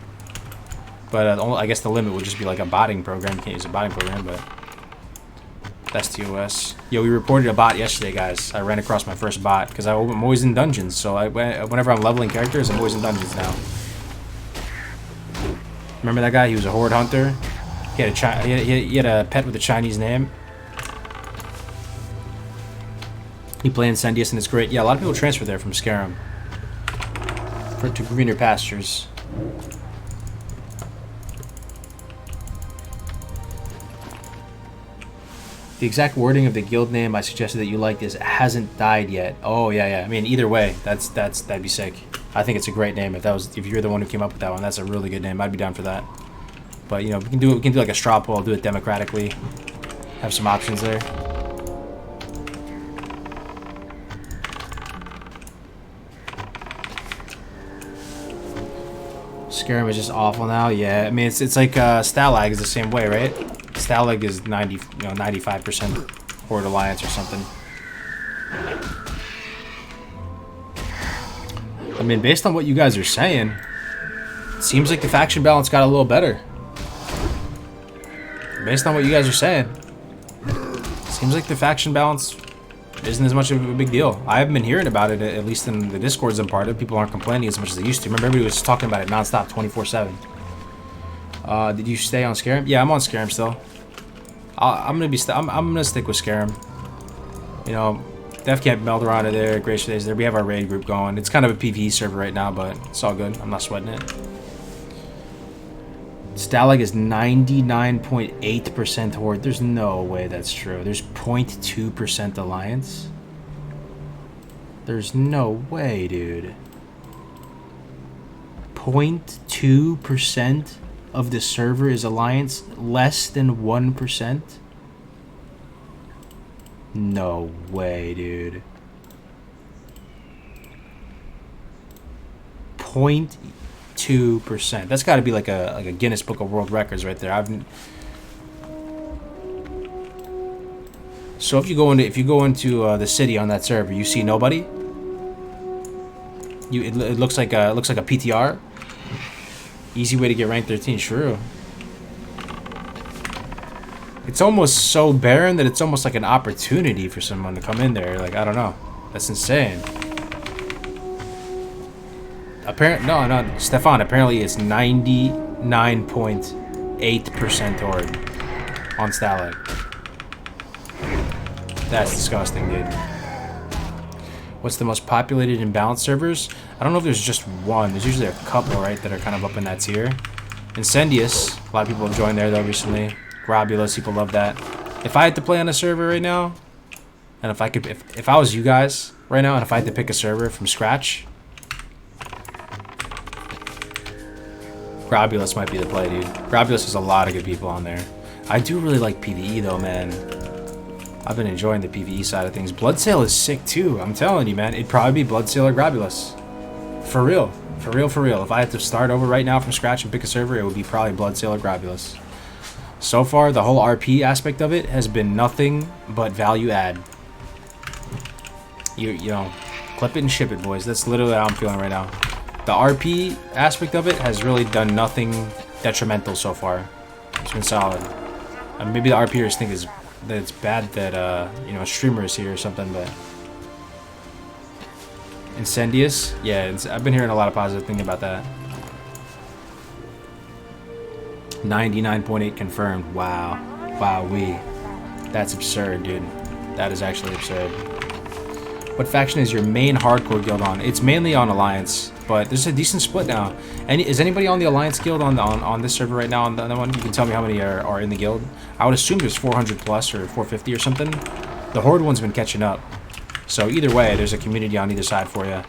But I guess the limit would just be like a botting program. You can't use a botting program, but that's TOS. Yo, we reported a bot yesterday, guys. I ran across my first bot because I'm always in dungeons. So whenever I'm leveling characters, I'm always in dungeons now. Remember that guy? He was a Horde hunter. He had a pet with a Chinese name. He played Incendious and it's great. Yeah, a lot of people transfer there from Skyrim to greener pastures. The exact wording of the guild name I suggested that you liked is "hasn't died yet." Oh yeah. I mean, either way, that'd be sick. I think it's a great name. If you're the one who came up with that one, that's a really good name. I'd be down for that. But you know, we can do like a straw poll, do it democratically, have some options there. Skyrim is just awful now. Yeah, I mean it's like Stalag is the same way, right? Stalag is 95% Horde Alliance or something. I mean, based on what you guys are saying, it seems like the faction balance got a little better. Based on what you guys are saying, it seems like the faction balance isn't as much of a big deal. I haven't been hearing about it, at least in the Discords I'm part of. People aren't complaining as much as they used to. Remember, everybody was talking about it nonstop, 24/7. Did you stay on Skyrim? Yeah, I'm on Skyrim still. I'm gonna stick with Skyrim. You know, Def Camp Meldoron are there, Gracious Days there. We have our raid group going. It's kind of a PvE server right now, but it's all good. I'm not sweating it. Stalag is 99.8% Horde. There's no way that's true. There's 0.2% Alliance. There's no way, dude. 0.2% of the server is Alliance? Less than 1%? No way, dude. 0.2%. That's got to be like a Guinness Book of World Records right there. So if you go into the city on that server, you see nobody. It looks like a PTR. Easy way to get rank 13. True. It's almost so barren that it's almost like an opportunity for someone to come in there. Like, I don't know. That's insane. No, Stefan, apparently it's 99.8% Horde on Stalag. That's disgusting, dude. What's the most populated and balanced servers? I don't know if there's just one. There's usually a couple, right, that are kind of up in that tier. Incendious, a lot of people have joined there, though, recently. Grobulous, people love that. If I had to play on a server right now, and if I was you guys right now, and if I had to pick a server from scratch, Grobulous might be the play, dude. Grobulous has a lot of good people on there. I do really like PvE, though, man. I've been enjoying the PvE side of things. Bloodsail is sick, too. I'm telling you, man. It'd probably be Bloodsail or Grobulous. For real. For real, for real. If I had to start over right now from scratch and pick a server, it would be probably Bloodsail or Grobulous. So far, the whole RP aspect of it has been nothing but value add. You know, clip it and ship it, boys. That's literally how I'm feeling right now. The RP aspect of it has really done nothing detrimental so far. It's been solid. Maybe the RPers think that it's bad that you know, a streamer is here or something, but Incendious, yeah, I've been hearing a lot of positive things about that. 99.8 confirmed. Wow. Wow-wee. That's absurd, dude. That is actually absurd. What faction is your main hardcore guild on? It's mainly on Alliance, but there's a decent split now. Is anybody on the Alliance guild on this server right now? On the other one, you can tell me how many are in the guild. I would assume there's 400 plus or 450 or something. The Horde one's been catching up. So either way, there's a community on either side for you.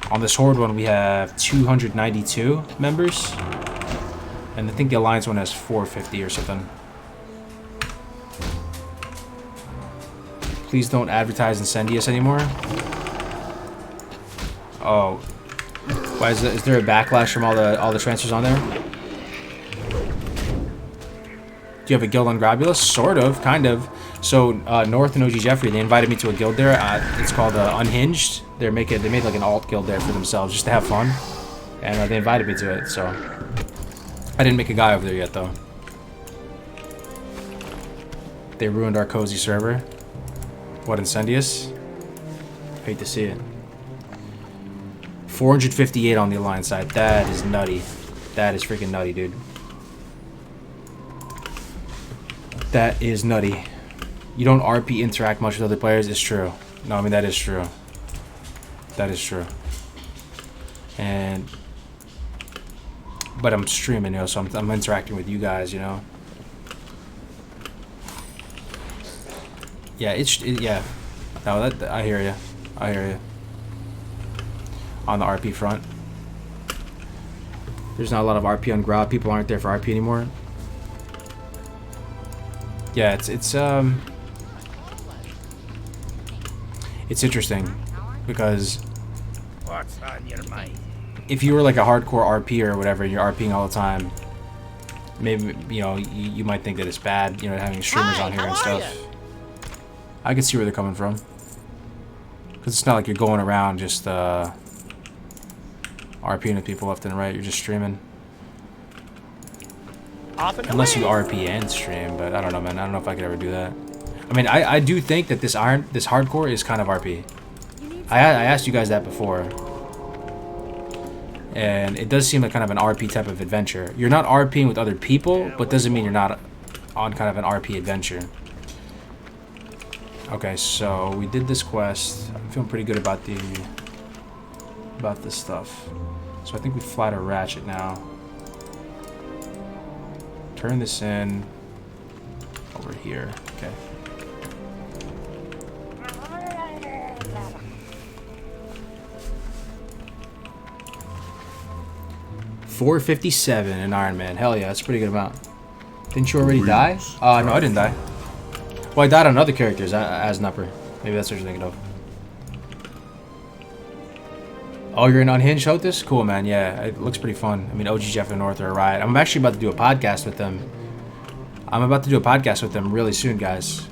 On this Horde one, we have 292 members. And I think the Alliance one has 450 or something. Please don't advertise Incendious anymore. Oh. Why is there a backlash from all the transfers on there? Do you have a guild on Grobulous? Sort of, kind of. So North and OG Jeffrey, they invited me to a guild there. It's called Unhinged. They made like an alt guild there for themselves just to have fun, and they invited me to it. So I didn't make a guy over there yet though. They ruined our cozy server. What, Incendious? Hate to see it. 458 on the Alliance side. That is nutty. That is freaking nutty, dude. That is nutty. You don't RP interact much with other players. It's true. No, I mean, that is true. That is true. But I'm streaming, you know, so I'm interacting with you guys, you know. Yeah, yeah. No, that I hear you. I hear you. On the RP front, there's not a lot of RP on Grob. People aren't there for RP anymore. Yeah, it's interesting because What's on your mind? if you were like a hardcore RP or whatever, and you're RPing all the time, maybe, you know, you might think that it's bad, you know, having streamers on here and stuff. I can see where they're coming from. Because it's not like you're going around just RPing with people left and right. You're just streaming. Unless you RP and stream, but I don't know, man. I don't know if I could ever do that. I mean, I do think that this hardcore is kind of RP. I asked you guys that before. And it does seem like kind of an RP type of adventure. You're not RPing with other people, but doesn't mean you're not on kind of an RP adventure. Okay, so we did this quest. I'm feeling pretty good about this stuff. So I think we flat a ratchet now. Turn this in over here. Okay. $457 in Iron Man. Hell yeah, that's a pretty good amount. Didn't you already die? No, I didn't die. Well, I died on other characters as an upper. Maybe that's what you're thinking of. Oh, you're in Unhinged, Hotus? Cool, man. Yeah, it looks pretty fun. I mean, OG Jeff and North are a riot. I'm actually about to do a podcast with them. I'm about to do a podcast with them really soon, guys.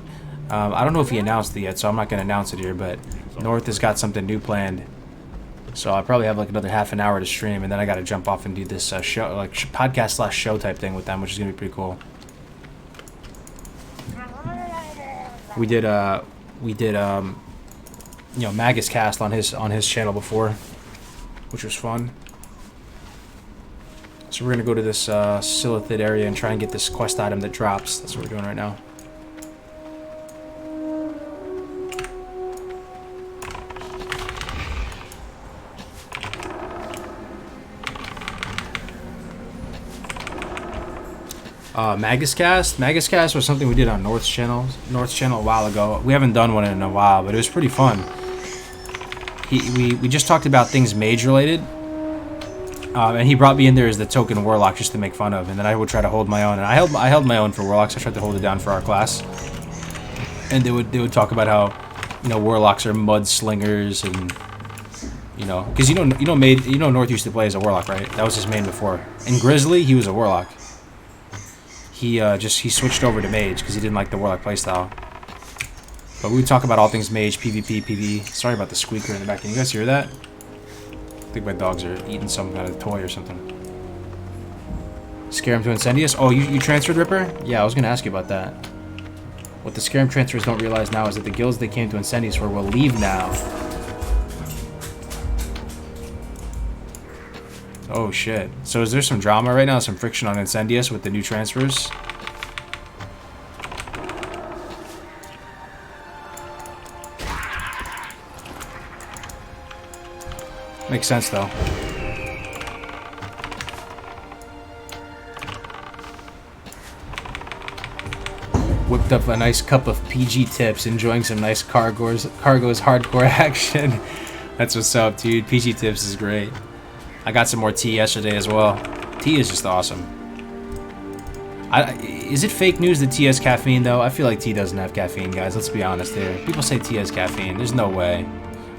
I don't know if he announced it yet, so I'm not going to announce it here, but North has got something new planned. So I probably have like another half an hour to stream, and then I got to jump off and do this show, like podcast / show type thing with them, which is going to be pretty cool. We did you know, Magus cast on his channel before, which was fun. So we're gonna go to this Silithid area and try and get this quest item that drops. That's what we're doing right now. Magus cast was something we did on North's channel a while ago. We haven't done one in a while, but it was pretty fun. We just talked about things mage related, and he brought me in there as the token warlock just to make fun of, and then I would try to hold my own, and I held my own for warlocks. I tried to hold it down for our class, and they would talk about how, you know, warlocks are mudslingers, and you know, because you know North used to play as a warlock, right? That was his main before. In Grizzly, he was a warlock. He switched over to mage because he didn't like the warlock playstyle. But we would talk about all things mage, PvP, PvE. Sorry about the squeaker in the back. Can you guys hear that? I think my dogs are eating some kind of toy or something. Scare him to Incendius? Oh, you transferred, Ripper? Yeah, I was going to ask you about that. What the Scare him transfers don't realize now is that the guilds they came to Incendius for will leave now. Oh shit. So is there some drama right now? Some friction on Incendius with the new transfers? Makes sense though. Whipped up a nice cup of PG tips, enjoying some nice Cargo's hardcore action. That's what's up, dude. PG tips is great. I got some more tea yesterday as well. Tea is just awesome. Is it fake news that tea has caffeine, though? I feel like tea doesn't have caffeine, guys. Let's be honest here. People say tea has caffeine. There's no way.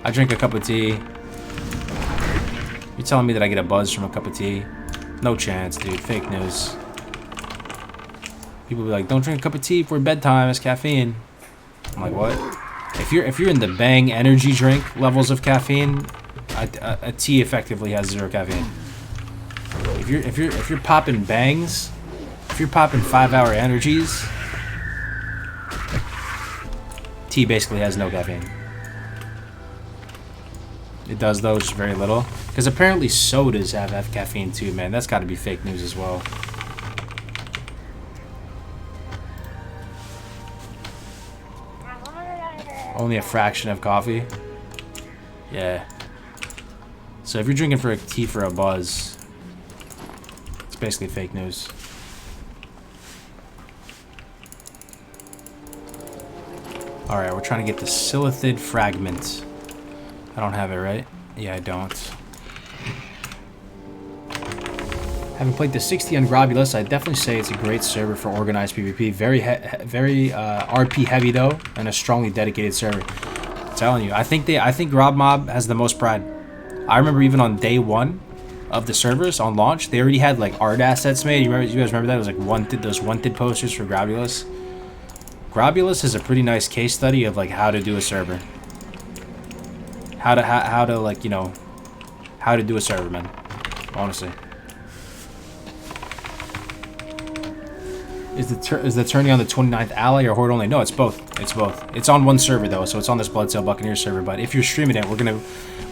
I drink a cup of tea. You're telling me that I get a buzz from a cup of tea? No chance, dude. Fake news. People be like, don't drink a cup of tea before bedtime. It's caffeine. I'm like, what? If you're in the Bang energy drink levels of caffeine, a tea effectively has 0 caffeine. If you're popping bangs, if you're popping 5-hour energies, tea basically has no caffeine. It does though, just very little. Because apparently sodas have caffeine too, man. That's got to be fake news as well. Only a fraction of coffee. Yeah. So if you're drinking for a tea for a buzz, it's basically fake news. Alright, we're trying to get the Silithid fragment. I don't have it, right? Yeah, I don't. Having played the 60 on Grobulus, I'd definitely say it's a great server for organized PvP. Very RP heavy though, and a strongly dedicated server. I'm telling you, I think Grob Mob has the most pride. I remember even on day 1 of the servers on launch, they already had like art assets made. You guys remember that? It was like those wanted posters for Grobulus. Grobulus is a pretty nice case study of like how to do a server. How to like, you know, how to do a server, man. Honestly. Is the tourney on the 29th ally or horde only? No, it's both. It's both. It's on one server though, so it's on this Bloodsail Buccaneers server. But if you're streaming it,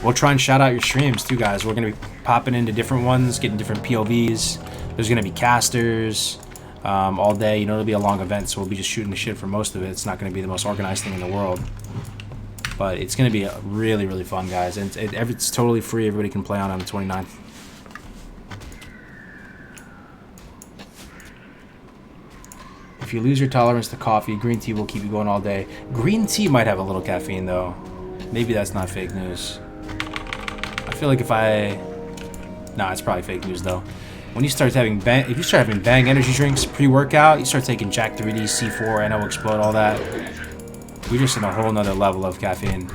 we'll try and shout out your streams too, guys. We're gonna be popping into different ones, getting different POVs. There's gonna be casters all day. You know, it'll be a long event, so we'll be just shooting the shit for most of it. It's not gonna be the most organized thing in the world, but it's gonna be really, really fun, guys. And it's totally free. Everybody can play on the 29th. If you lose your tolerance to coffee, green tea will keep you going all day. Green tea might have a little caffeine though. Maybe that's not fake news. I feel like nah, it's probably fake news though. When you start having if you start having Bang energy drinks pre-workout, you start taking Jack 3D, C4, NO Explode, all that. We're just in a whole nother level of caffeine.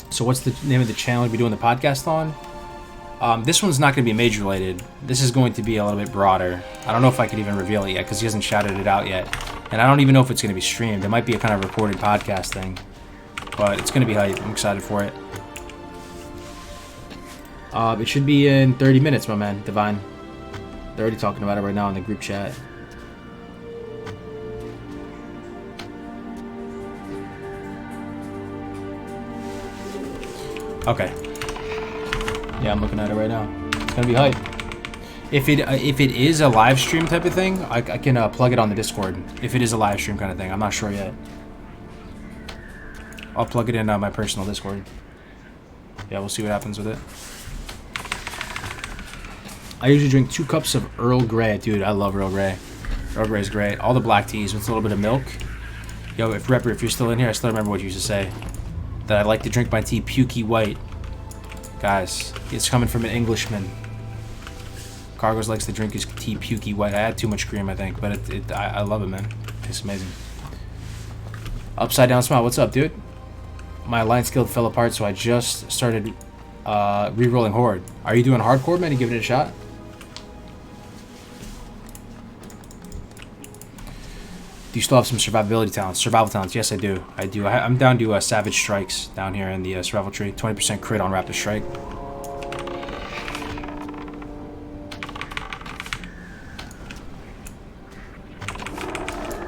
So what's the name of the channel we'll be doing the podcast on? This one's not going to be mage related. This is going to be a little bit broader. I don't know if I could even reveal it yet because he hasn't shouted it out yet. And I don't even know if it's going to be streamed. It might be a kind of recorded podcast thing. But it's going to be hype. I'm excited for it. It should be in 30 minutes, my man, Divine. They're already talking about it right now in the group chat. Okay. Yeah, I'm looking at it right now. It's gonna be hype. If it is a live stream type of thing, I can plug it on the Discord. If it is a live stream kind of thing, I'm not sure yet. I'll plug it in my personal Discord. Yeah, we'll see what happens with it. I usually drink 2 cups of Earl Grey. Dude, I love Earl Grey. Earl Grey is great. All the black teas with a little bit of milk. Yo, if Repper, if you're still in here, I still remember what you used to say. That I like to drink my tea pukey white. Guys, it's coming from an Englishman. Cargos likes to drink his tea pukey white. I had too much cream, I think, but I love it, man. It's amazing. Upside Down Smile, what's up, dude? My Alliance Guild fell apart, so I just started re-rolling Horde. Are you doing hardcore, man? You giving it a shot? Do you still have some survivability talents? Survival talents, yes I do. I'm down to Savage Strikes down here in the survival tree. 20% crit on Rapid Strike.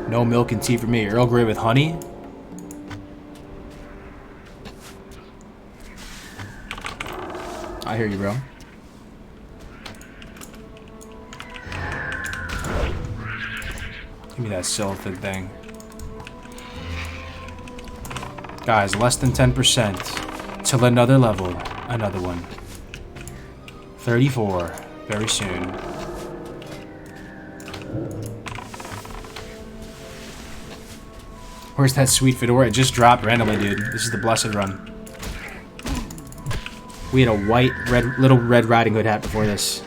No milk and tea for me. Earl Grey with honey. I hear you, bro. Give me that Silithid thing. Guys, less than 10%. Till another level. Another one. 34. Very soon. Where's that sweet fedora? It just dropped randomly, dude. This is the blessed run. We had a white, little Red Riding Hood hat before this.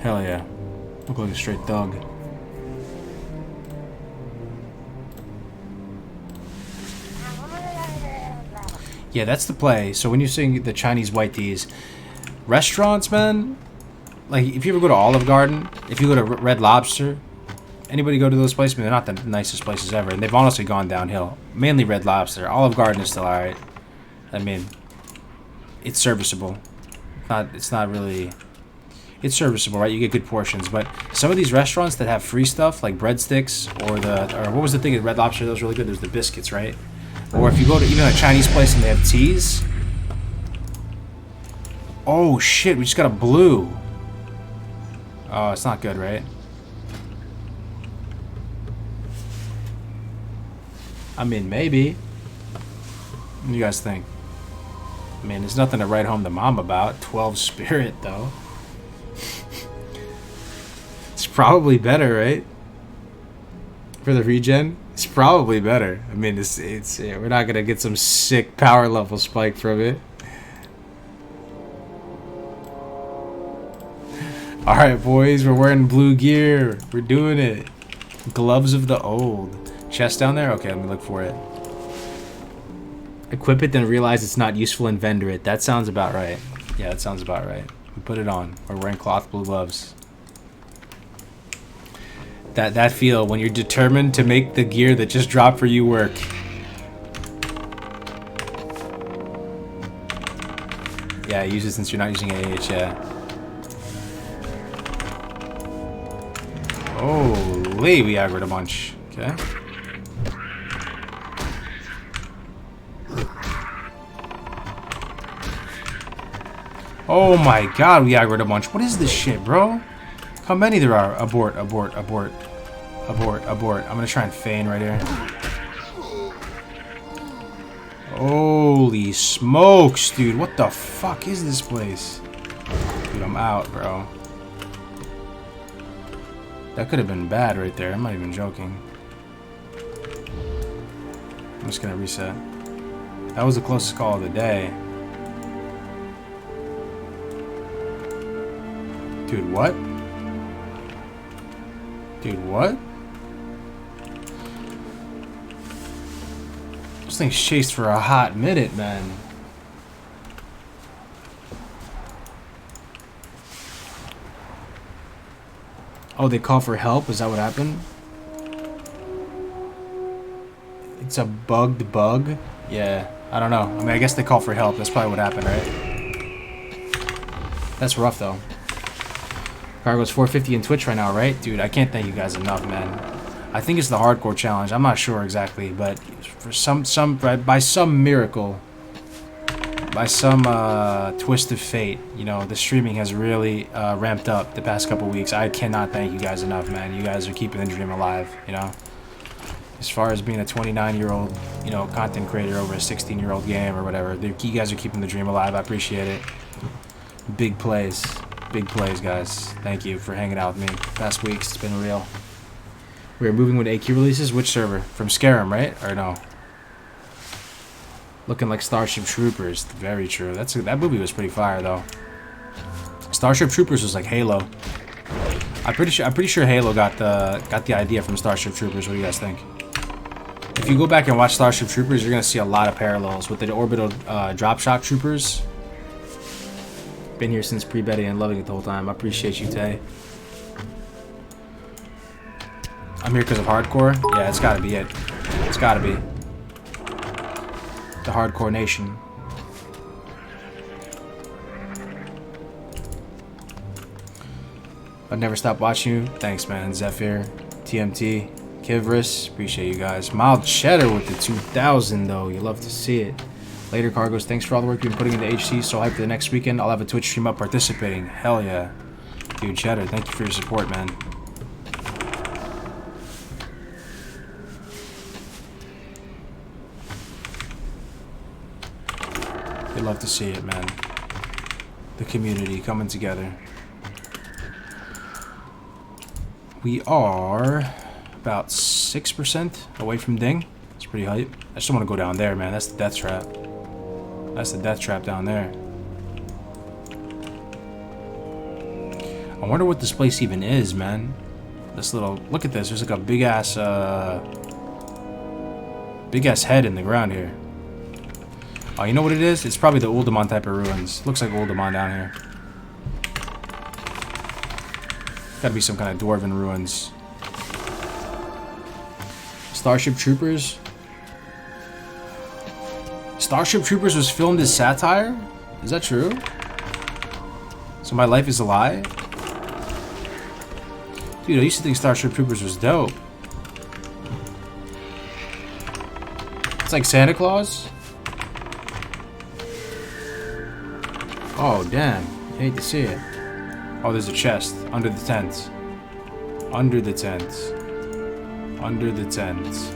Hell yeah. Look like a straight thug. Yeah, that's the play. So when you sing the Chinese white teas, restaurants, man, like if you ever go to Olive Garden, if you go to Red Lobster, anybody go to those places? I mean, they're not the nicest places ever, and they've honestly gone downhill. Mainly Red Lobster. Olive Garden is still alright. I mean, it's serviceable. It's not really... It's serviceable, right? You get good portions, but some of these restaurants that have free stuff, like breadsticks, or what was the thing at Red Lobster that was really good? There's the biscuits, right? Or if you go to even a Chinese place and they have teas, Oh shit, we just got a blue. Oh, it's not good, right? I mean, maybe. What do you guys think? I mean, there's nothing to write home to mom about. 12 spirit, though. It's probably better, right? For the regen? It's probably better. I mean, it's we're not gonna get some sick power level spike from it. Alright, boys, we're wearing blue gear. We're doing it. Gloves of the old. Chest down there? Okay, let me look for it. Equip it, then realize it's not useful and vendor it. That sounds about right. Yeah, that sounds about right. We put it on. We're wearing cloth blue gloves. That feel when you're determined to make the gear that just dropped for you work. Yeah, use it since you're not using AH, yeah. Holy, we aggroed a bunch. Okay. Oh my god, we aggroed a bunch. What is this shit, bro? How many there are? Abort, abort, abort. Abort, abort. I'm gonna try and feign right here. Holy smokes, dude. What the fuck is this place? Dude, I'm out, bro. That could have been bad right there. I'm not even joking. I'm just gonna reset. That was the closest call of the day. Dude, what? Dude, what? This thing's chased for a hot minute, man. Oh, they call for help? Is that what happened? It's a bugged bug? Yeah, I don't know. I mean, I guess they call for help. That's probably what happened, right? That's rough, though. Cargo's 450 in Twitch right now, right? Dude, I can't thank you guys enough, man. I think it's the hardcore challenge. I'm not sure exactly, but for by some miracle, by some twist of fate, you know, the streaming has really ramped up the past couple weeks. I cannot thank you guys enough, man. You guys are keeping the dream alive, you know. As far as being a 29-year-old, you know, content creator over a 16-year-old game or whatever, you guys are keeping the dream alive. I appreciate it. Big plays. Big plays, guys. Thank you for hanging out with me past weeks. It's been real. We are moving with AQ releases. Which server? From Scarum, right? Or no? Looking like Starship Troopers. Very true. That movie was pretty fire, though. Starship Troopers was like Halo. I'm pretty sure Halo got the idea from Starship Troopers. What do you guys think? If you go back and watch Starship Troopers, you're gonna see a lot of parallels with the orbital drop shock troopers. Been here since pre-betting and loving it the whole time. I appreciate you, Tay. I'm here because of hardcore. Yeah, it's gotta be it. It's gotta be. The hardcore nation. I've never stopped watching you. Thanks, man. Zephyr, TMT, Kivris. Appreciate you guys. Mild Cheddar with the 2000, though. You love to see it. Later, Cargos. Thanks for all the work you've been putting into HC. So hyped for the next weekend. I'll have a Twitch stream up participating. Hell yeah. Dude, Cheddar, thank you for your support, man. You love to see it, man. The community coming together. We are about 6% away from Ding. It's pretty hype. I just don't want to go down there, man. That's the death trap. That's the death trap down there. I wonder what this place even is, man. This little... Look at this. There's like a big-ass... big-ass head in the ground here. Oh, you know what it is? It's probably the Uldamon type of ruins. Looks like Uldamon down here. Gotta be some kind of dwarven ruins. Starship Troopers? Starship Troopers was filmed as satire? Is that true? So my life is a lie? Dude, I used to think Starship Troopers was dope. It's like Santa Claus? Oh, damn. You hate to see it. Oh, there's a chest. Under the tent. Under the tent. Under the tent.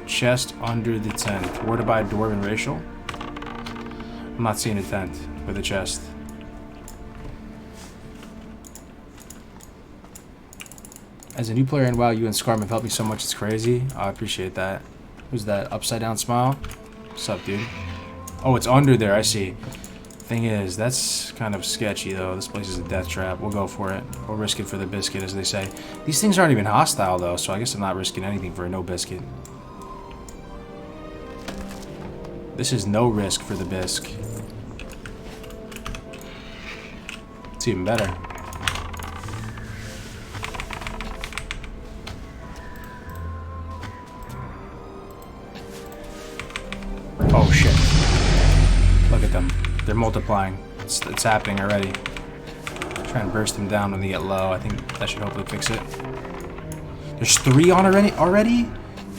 Chest under the tent. Where to buy Dwarven Racial? I'm not seeing a tent with a chest. As a new player in WoW, you and Scarm have helped me so much, it's crazy. Oh, I appreciate that. Who's that? Upside down smile? What's up, dude? Oh, it's under there, I see. Thing is, that's kind of sketchy, though. This place is a death trap. We'll go for it. We'll risk it for the biscuit, as they say. These things aren't even hostile, though, so I guess I'm not risking anything for a no biscuit. This is no risk for the bisque. It's even better. Oh shit. Look at them. They're multiplying. It's happening already. Try and burst them down when they get low. I think that should hopefully fix it. There's 3 on already?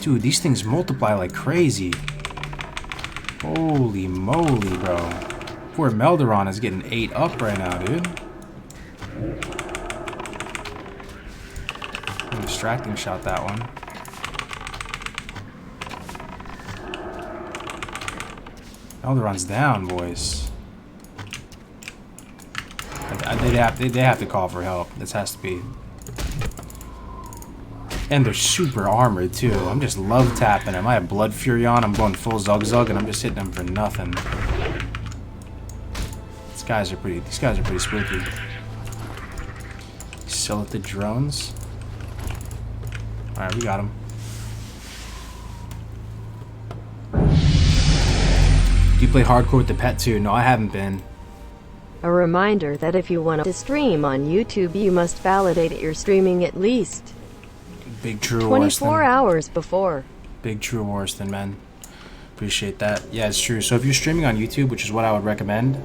Dude, these things multiply like crazy. Holy moly, bro. Poor Melderon is getting 8 up right now, dude. Distracting shot that one. Melderon's down, boys. They have to call for help. This has to be. And they're super armored too. I'm just love tapping them. I have Blood Fury on. I'm going full Zug Zug, and I'm just hitting them for nothing. These guys are pretty spooky. Sell it to drones. All right, we got them. Do you play hardcore with the pet too? No, I haven't been. A reminder that if you want to stream on YouTube, you must validate you're streaming at least Big true 24 hours before. Big true Worston, man. Appreciate that. Yeah, it's true. So if you're streaming on YouTube, which is what I would recommend,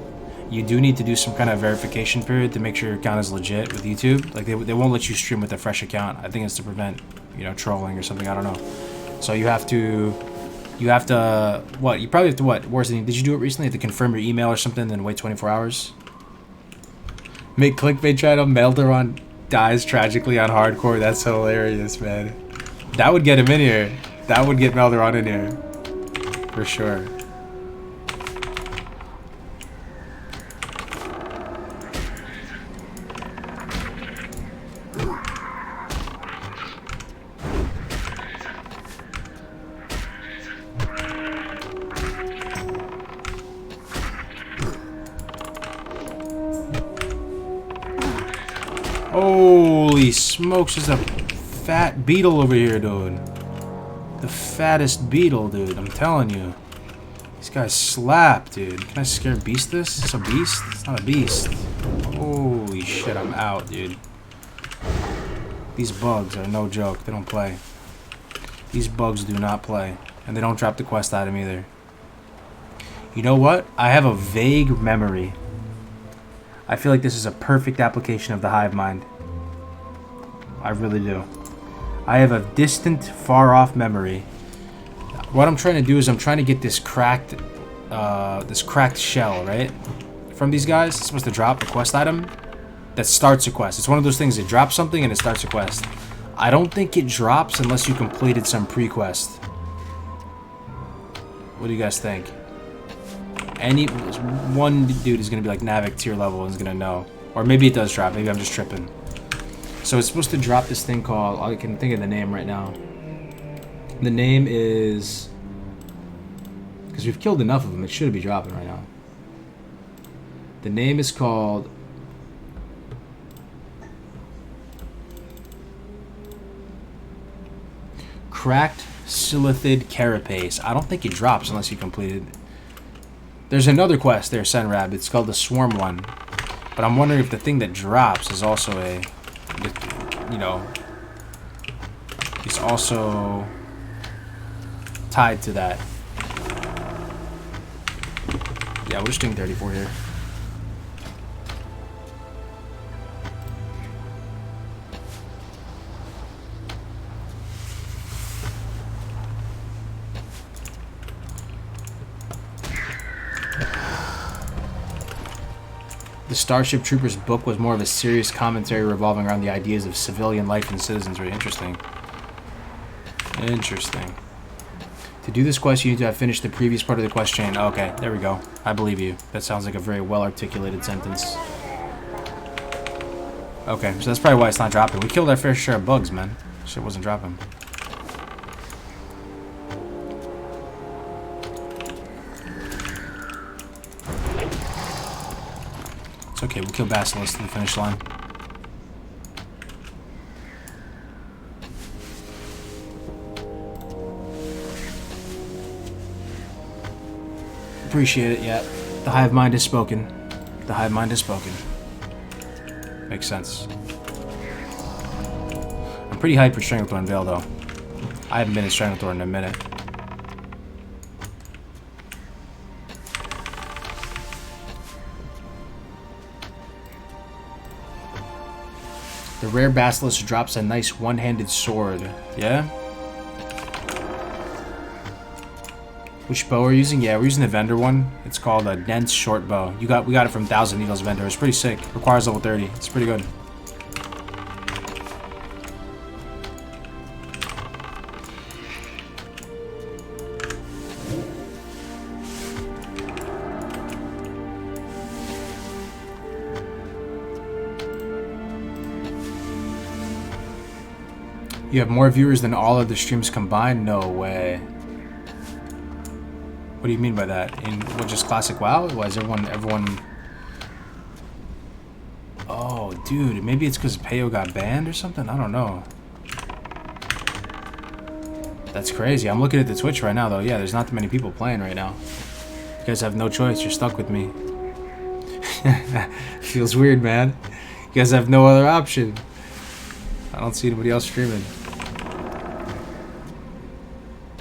you do need to do some kind of verification period to make sure your account is legit with YouTube. Like they won't let you stream with a fresh account. I think it's to prevent, trolling or something. I don't know. So you have to what? You probably have to what? Worston, did you do it recently? You have to confirm your email or something, then wait 24 hours. Make clickbait channel. Melderon dies tragically on hardcore. That's hilarious, man. That would get him in here. That would get Melderon in here. For sure. Holy smokes, there's a fat beetle over here, dude. The fattest beetle, dude. I'm telling you. These guys slap, dude. Can I scare beast this? It's a beast? It's not a beast. Holy shit, I'm out, dude. These bugs are no joke. They don't play. These bugs do not play. And they don't drop the quest item either. You know what? I have a vague memory. I feel like this is a perfect application of the hive mind. I really do. I have a distant, far-off memory. What I'm trying to do is I'm trying to get this cracked shell, right? From these guys. It's supposed to drop a quest item that starts a quest. It's one of those things that drops something and it starts a quest. I don't think it drops unless you completed some pre-quest. What do you guys think? One dude is gonna be like Navik tier level and is gonna know, or maybe it does drop. Maybe I'm just tripping. So it's supposed to drop this thing called, I can think of the name right now. The name is, because we've killed enough of them, it should be dropping right now. The name is called Cracked Silithid Carapace. I don't think it drops unless you complete it. There's another quest there, Senrab. It's called the Swarm one. But I'm wondering if the thing that drops is also it's also tied to that. Yeah, we're just doing 34 here. The Starship Troopers book was more of a serious commentary revolving around the ideas of civilian life and citizenry. Interesting. Interesting. To do this quest, you need to have finished the previous part of the quest chain. Okay, there we go. I believe you. That sounds like a very well-articulated sentence. Okay, so that's probably why it's not dropping. We killed our fair share of bugs, man. Shit wasn't dropping. It's okay, we'll kill Basilisk to the finish line. Appreciate it, yeah. The hive mind has spoken. The hive mind has spoken. Makes sense. I'm pretty hyped for Stranglethorn Vale, though. I haven't been in Stranglethorn in a minute. The rare Basilisk drops a nice one-handed sword. Yeah? Which bow are you using? Yeah, we're using the vendor one. It's called a dense short bow. We got it from 1,000 Needles vendor. It's pretty sick. Requires level 30. It's pretty good. You have more viewers than all of the streams combined? No way. What do you mean by that? In what, just Classic WoW? Why is everyone... Oh, dude, maybe it's because Peo got banned or something? I don't know. That's crazy. I'm looking at the Twitch right now, though. Yeah, there's not that many people playing right now. You guys have no choice. You're stuck with me. Feels weird, man. You guys have no other option. I don't see anybody else streaming.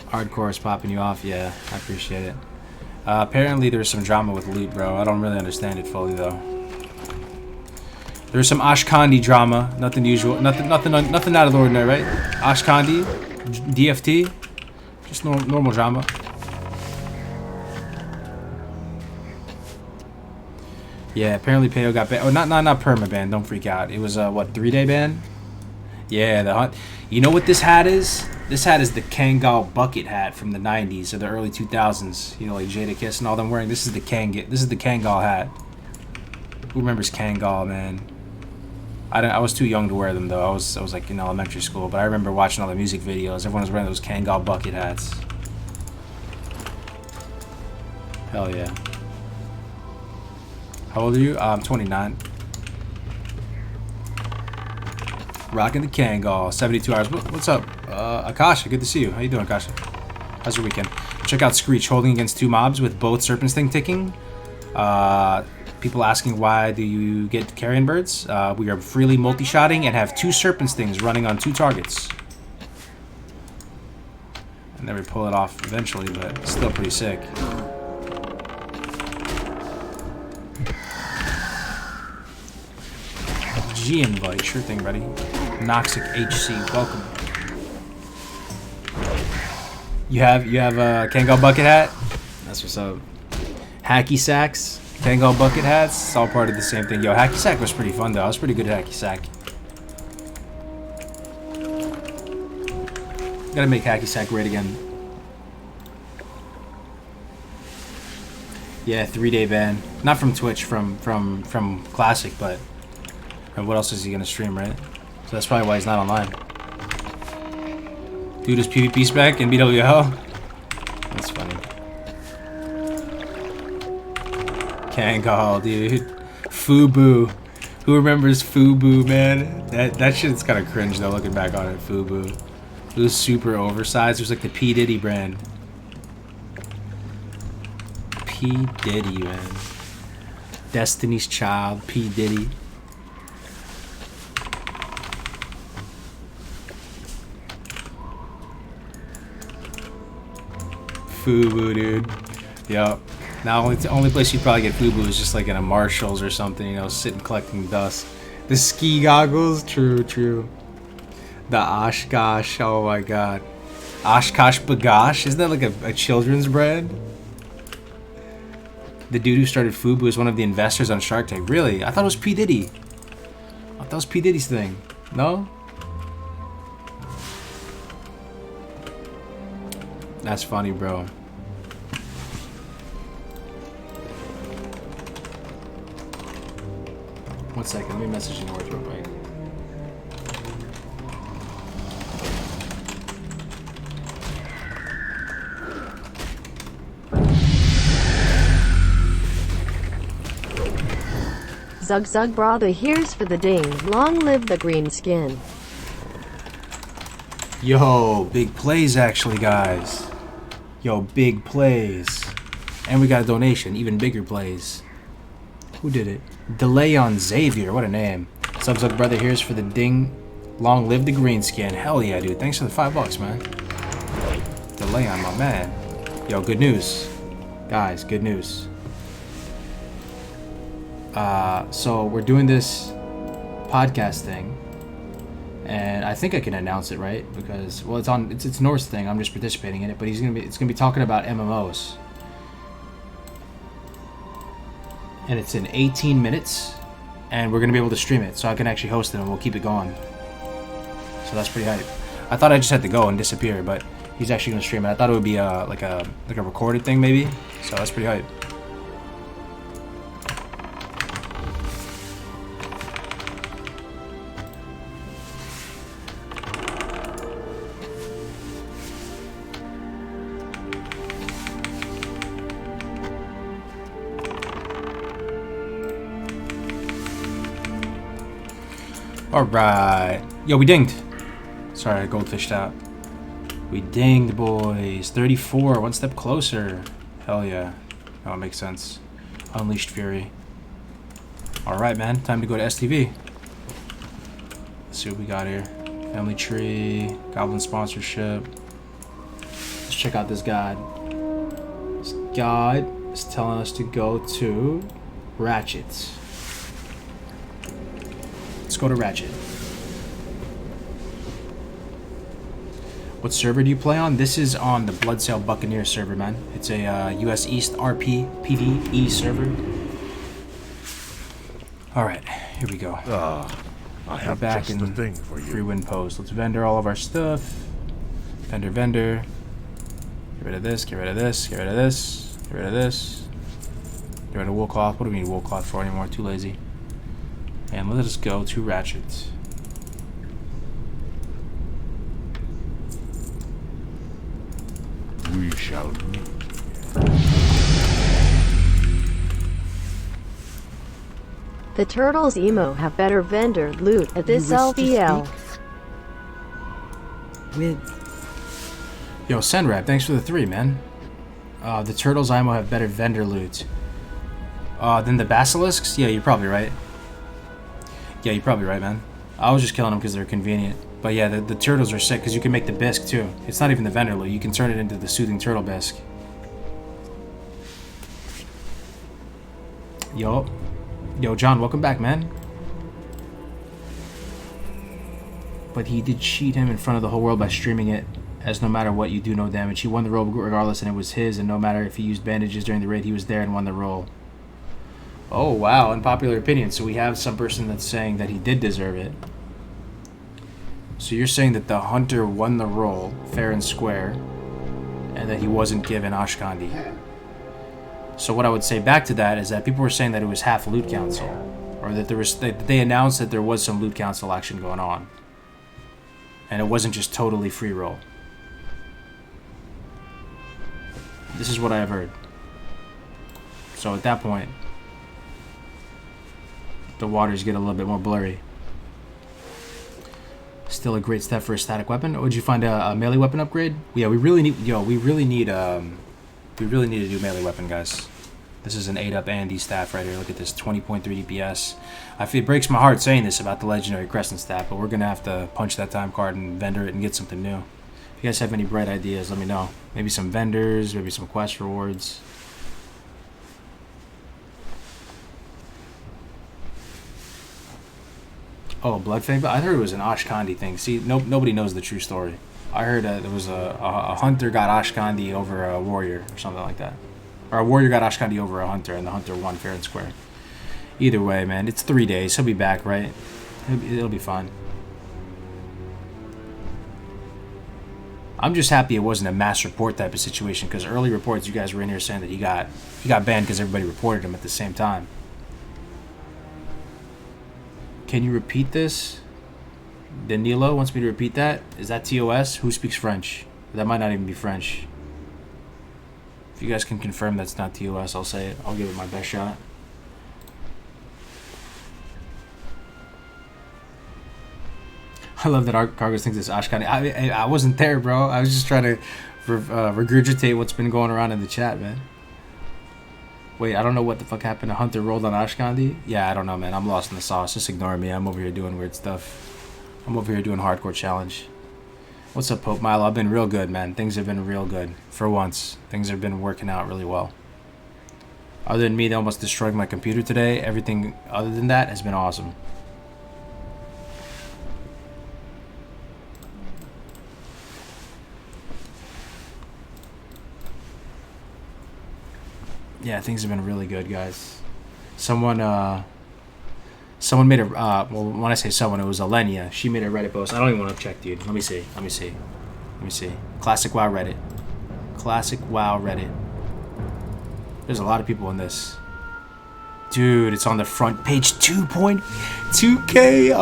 Hardcore is popping you off. Yeah, I appreciate it. Apparently there's some drama with loot, bro. I don't really understand it fully, though. There's some Ashkandi drama. Nothing usual. Nothing out of the ordinary, right? Ashkandi, DFT, just normal drama. Yeah, apparently Peo got banned. Oh, not perma ban. Don't freak out. It was what, 3-day ban? Yeah, the hunt. You know what this hat is? This hat is the Kangal bucket hat from the 90s or the early 2000s. You know, like Jada Kiss and all them wearing. This is the Kangal hat. Who remembers Kangal, man? I was too young to wear them though. I was like in elementary school, but I remember watching all the music videos. Everyone was wearing those Kangal bucket hats. Hell yeah. How old are you? I'm 29. Rocking the Kangal, 72 hours. What's up? Akasha, good to see you. How you doing, Akasha? How's your weekend? Check out Screech holding against 2 mobs with both Serpent Sting ticking. People asking why do you get carrion birds? We are freely multi-shotting and have 2 Serpent Stings running on 2 targets. And then we pull it off eventually, but it's still pretty sick. G invite, sure thing, buddy. Noxic HC, welcome. You have a Kangal bucket hat? That's what's up. Hacky sacks, Kangal bucket hats, it's all part of the same thing. Yo, Hacky sack was pretty fun though. I was pretty good at Hacky sack. Gotta make Hacky sack great again. Yeah, 3-day ban. Not from Twitch, from Classic, but what else is he gonna stream, right? So that's probably why he's not online. Dude is PvP spec in BWO. That's funny. Kangal, dude. Fubu. Who remembers Fubu, man? That shit's kind of cringe though, looking back on it. Fubu. It was super oversized. It was like the P Diddy brand. P Diddy, man. Destiny's Child. P Diddy. Fubu, dude. Yup. Now, only place you'd probably get Fubu is just like in a Marshalls or something, you know, sitting collecting dust. The ski goggles, true. The Oshkosh, oh my god. Oshkosh Bagosh, isn't that like a children's brand? The dude who started Fubu was one of the investors on Shark Tank. Really? I thought it was P. Diddy. I thought it was P. Diddy's thing. No? That's funny, bro. One second, let me message you North real quick. Zug Zug brother, here's for the ding. Long live the green skin. Yo, big plays actually, guys. Yo, big plays. And we got a donation, even bigger plays. Who did it? Delay on Xavier, what a name. Zug Zug brother, here's for the ding. Long live the green skin. Hell yeah, dude. Thanks for the $5, man. Delay on my man. Yo, good news. Guys, good news. So we're doing this podcast thing, and I think I can announce it, right? Because, well, it's North's thing. I'm just participating in it, but it's gonna be talking about MMOs, and it's in 18 minutes, and we're gonna be able to stream it, so I can actually host it, and we'll keep it going. So that's pretty hype. I thought I just had to go and disappear, but he's actually gonna stream it. I thought it would be like a recorded thing, maybe. So that's pretty hype. Alright. Yo, we dinged. Sorry, I goldfished out. We dinged, boys. 34, one step closer. Hell yeah. Oh, it makes sense. Unleashed Fury. Alright, man. Time to go to STV. Let's see what we got here. Family tree. Goblin sponsorship. Let's check out this guide. This guide is telling us to go to Ratchet. Let's go to Ratchet. What server do you play on? This is on the Bloodsail Buccaneer server, man. It's a US East RP PvE server. Alright, here we go. I have back just in the thing for you. free win post. Let's vendor all of our stuff. Vendor. Get rid of this, get rid of this, get rid of this, get rid of this. Get rid of wool cloth. What do we need wool cloth for anymore? Too lazy. And let us go to Ratchet. We shall meet. The Turtles emo have better vendor loot at this LVL. Yo, Senrap, thanks for the 3, man. The Turtles IMO have better vendor loot. Than the Basilisks? Yeah, you're probably right. Yeah, you're probably right, man. I was just killing them because they're convenient. But yeah, the turtles are sick because you can make the bisque too. It's not even the vendor loot. You can turn it into the soothing turtle bisque. Yo, John, welcome back, man. But he did cheat him in front of the whole world by streaming it, as no matter what you do, no damage. He won the role regardless, and it was his, and no matter if he used bandages during the raid, he was there and won the role. Oh, wow, unpopular opinion. So we have some person that's saying that he did deserve it. So you're saying that the hunter won the role, fair and square, and that he wasn't given Ashkandi. So what I would say back to that is that people were saying that it was half loot council, or that they announced that there was some loot council action going on, and it wasn't just totally free roll. This is what I have heard. So at that point, the waters get a little bit more blurry. Still a great step for a static weapon. Would you find a melee weapon upgrade? Yeah, we really need to do melee weapon, guys. This is an 8-up Andy staff right here. Look at this, 20.3 DPS. It breaks my heart saying this about the legendary Crescent staff, but we're gonna have to punch that time card and vendor it and get something new. If you guys have any bright ideas, let me know. Maybe some vendors, maybe some quest rewards. Oh, Bloodfang? I heard it was an Ashkandi thing. See, nobody knows the true story. I heard there was a hunter got Ashkandi over a warrior or something like that. Or a warrior got Ashkandi over a hunter, and the hunter won fair and square. Either way, man, it's 3 days. He'll be back, right? It'll be fine. I'm just happy it wasn't a mass report type of situation, because early reports, you guys were in here saying that he got banned because everybody reported him at the same time. Can you repeat this? Danilo wants me to repeat that. Is that TOS? Who speaks French? That might not even be French. If you guys can confirm that's not TOS, I'll say it. I'll give it my best shot. I love that Cargos thinks it's Ashkani. I wasn't there, bro. I was just trying to regurgitate what's been going around in the chat, man. Wait, I don't know what the fuck happened. A hunter rolled on Ashkandi? Yeah, I don't know, man. I'm lost in the sauce. Just ignore me. I'm over here doing weird stuff. I'm over here doing hardcore challenge. What's up, Pope Milo? I've been real good, man. Things have been real good. For once. Things have been working out really well. Other than me, they almost destroyed my computer today. Everything other than that has been awesome. Yeah, things have been really good, guys. Someone made a, well, when I say someone, it was Alenia. She made a Reddit post. I don't even want to check, dude. Let me see. Classic WoW Reddit. Classic WoW Reddit. There's a lot of people in this. Dude, it's on the front page. 2.2K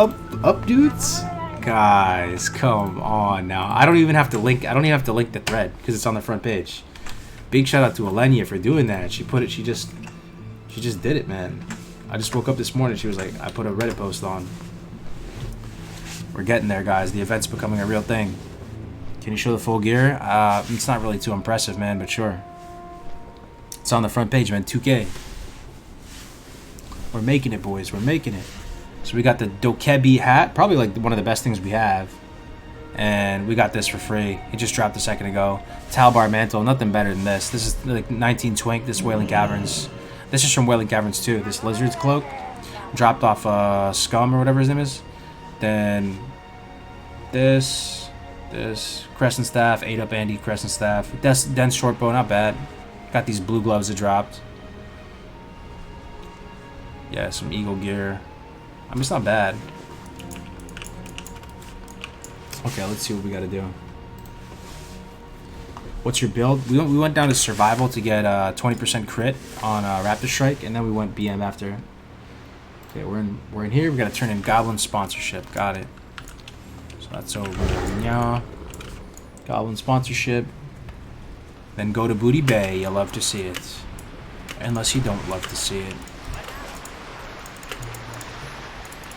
up, dudes. Guys, come on now. I don't even have to link the thread because it's on the front page. Big shout out to Alenia for doing that. She just did it, man. I just woke up this morning. She was like, I put a Reddit post on. We're getting there, guys. The event's becoming a real thing. Can you show the full gear? It's not really too impressive, man, but sure. It's on the front page, man. 2K. We're making it, boys. We're making it. So we got the Dokebi hat. Probably like one of the best things we have. And we got this for free. It just dropped a second ago. Talbar mantle, nothing better than this. This is like 19 twink. This Wailing Caverns. This is from Wailing Caverns too. This lizard's cloak dropped off Scum or whatever his name is. Then this Crescent Staff, 8-up Andy Crescent Staff. Dense short bow, not bad. Got these blue gloves that dropped. Yeah, some eagle gear. I mean, it's not bad. Okay, let's see what we gotta do. What's your build? We went down to survival to get 20% crit on Raptor Strike, and then we went BM after. Okay, we're in here. We gotta turn in Goblin sponsorship. Got it. So that's over. Yeah. Goblin sponsorship. Then go to Booty Bay. You'll love to see it, unless you don't love to see it.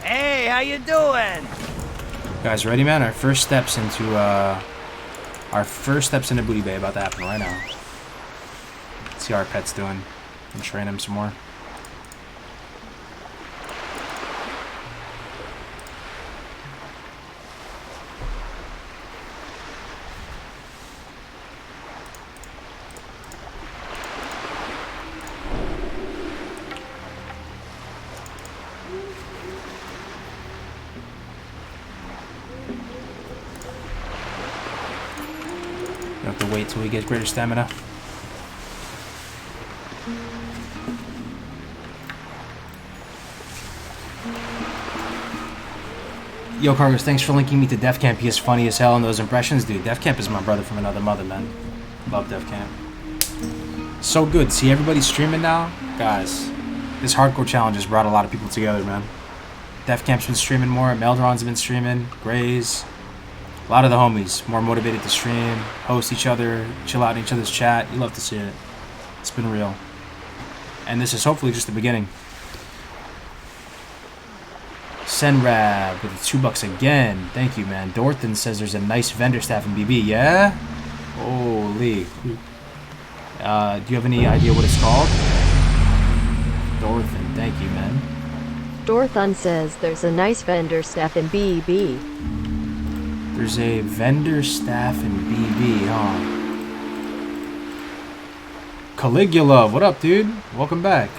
Hey, how you doing? Guys, ready, man? Our first steps into Booty Bay about to happen right now. Let's see how our pet's doing and train him some more. Have to wait till he gets greater stamina. Yo, Cargos, thanks for linking me to Def Camp. He is funny as hell in those impressions. Dude, Def Camp is my brother from another mother, man. Love Def Camp. So good. See everybody streaming now? Guys, this hardcore challenge has brought a lot of people together, man. Def Camp's been streaming more. Meldron's been streaming. Grays. A lot of the homies more motivated to stream, host each other, chill out in each other's chat. You love to see it. It's been real. And this is hopefully just the beginning. Senrab with the $2 again. Thank you, man. Dorthan says there's a nice vendor staff in BB. Yeah? Holy. Do you have any idea what it's called? Dorthan, thank you, man. Dorthan says there's a nice vendor staff in BB. There's a vendor staff in BB, huh? Caligula, what up, dude? Welcome back.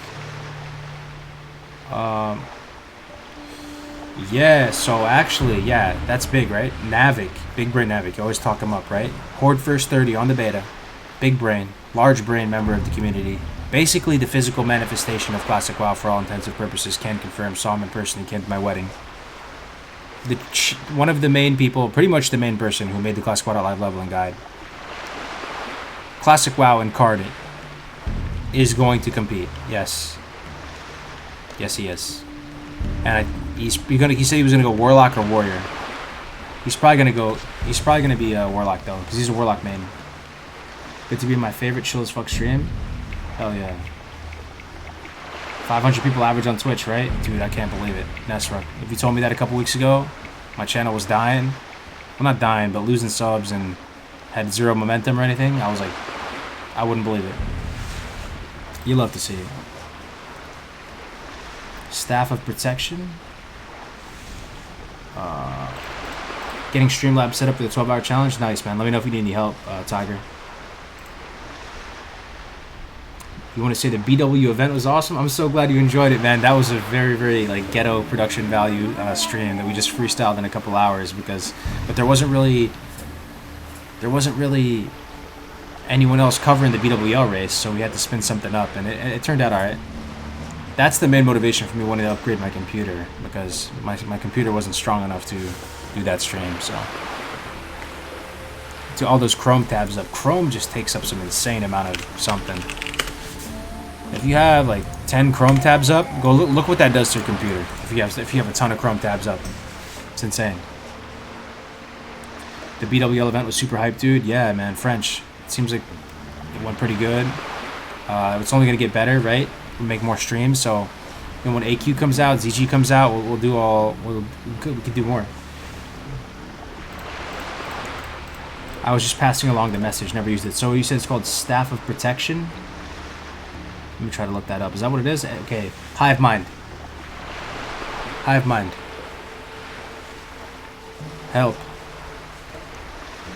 Yeah, so actually, yeah, that's big, right? Navik, Big Brain Navik. You always talk him up, right? Horde first 30 on the beta. big brain, large brain member of the community. Basically the physical manifestation of Classic WoW for all intents and purposes. Can confirm, saw him in person, he came to my wedding. One of the main people, pretty much the main person who made the Classicwow.live leveling guide. Classic WoW incarnate is going to compete. Yes. Yes, he is. And he said he was gonna go Warlock or Warrior. He's probably gonna be a Warlock though, because he's a Warlock main. Good to be my favorite chill as fuck stream. Hell yeah. 500 people average on Twitch, right? Dude, I can't believe it. Nesra, if you told me that a couple weeks ago, my channel was dying. Well, not dying, but losing subs and had zero momentum or anything, I was like, I wouldn't believe it. You love to see it. Staff of Protection. Getting Streamlabs set up for the 12-hour challenge. Nice, man. Let me know if you need any help, Tiger. You want to say the BW event was awesome? I'm so glad you enjoyed it, man. That was a very, very like ghetto production value stream that we just freestyled in a couple hours but there wasn't really anyone else covering the BWL race, so we had to spin something up, and it turned out alright. That's the main motivation for me wanting to upgrade my computer, because my computer wasn't strong enough to do that stream. So to all those Chrome tabs up, Chrome just takes up some insane amount of something. If you have like 10 Chrome tabs up, go look what that does to your computer. If you have a ton of Chrome tabs up, it's insane. The BWL event was super hyped, dude. Yeah, man, French. It seems like it went pretty good. It's only gonna get better, right? We'll make more streams. So when AQ comes out, ZG comes out, we could do more. I was just passing along the message, never used it. So you said it's called Staff of Protection. Let me try to look that up. Is that what it is? Okay. Hive Mind. Hive Mind. Help.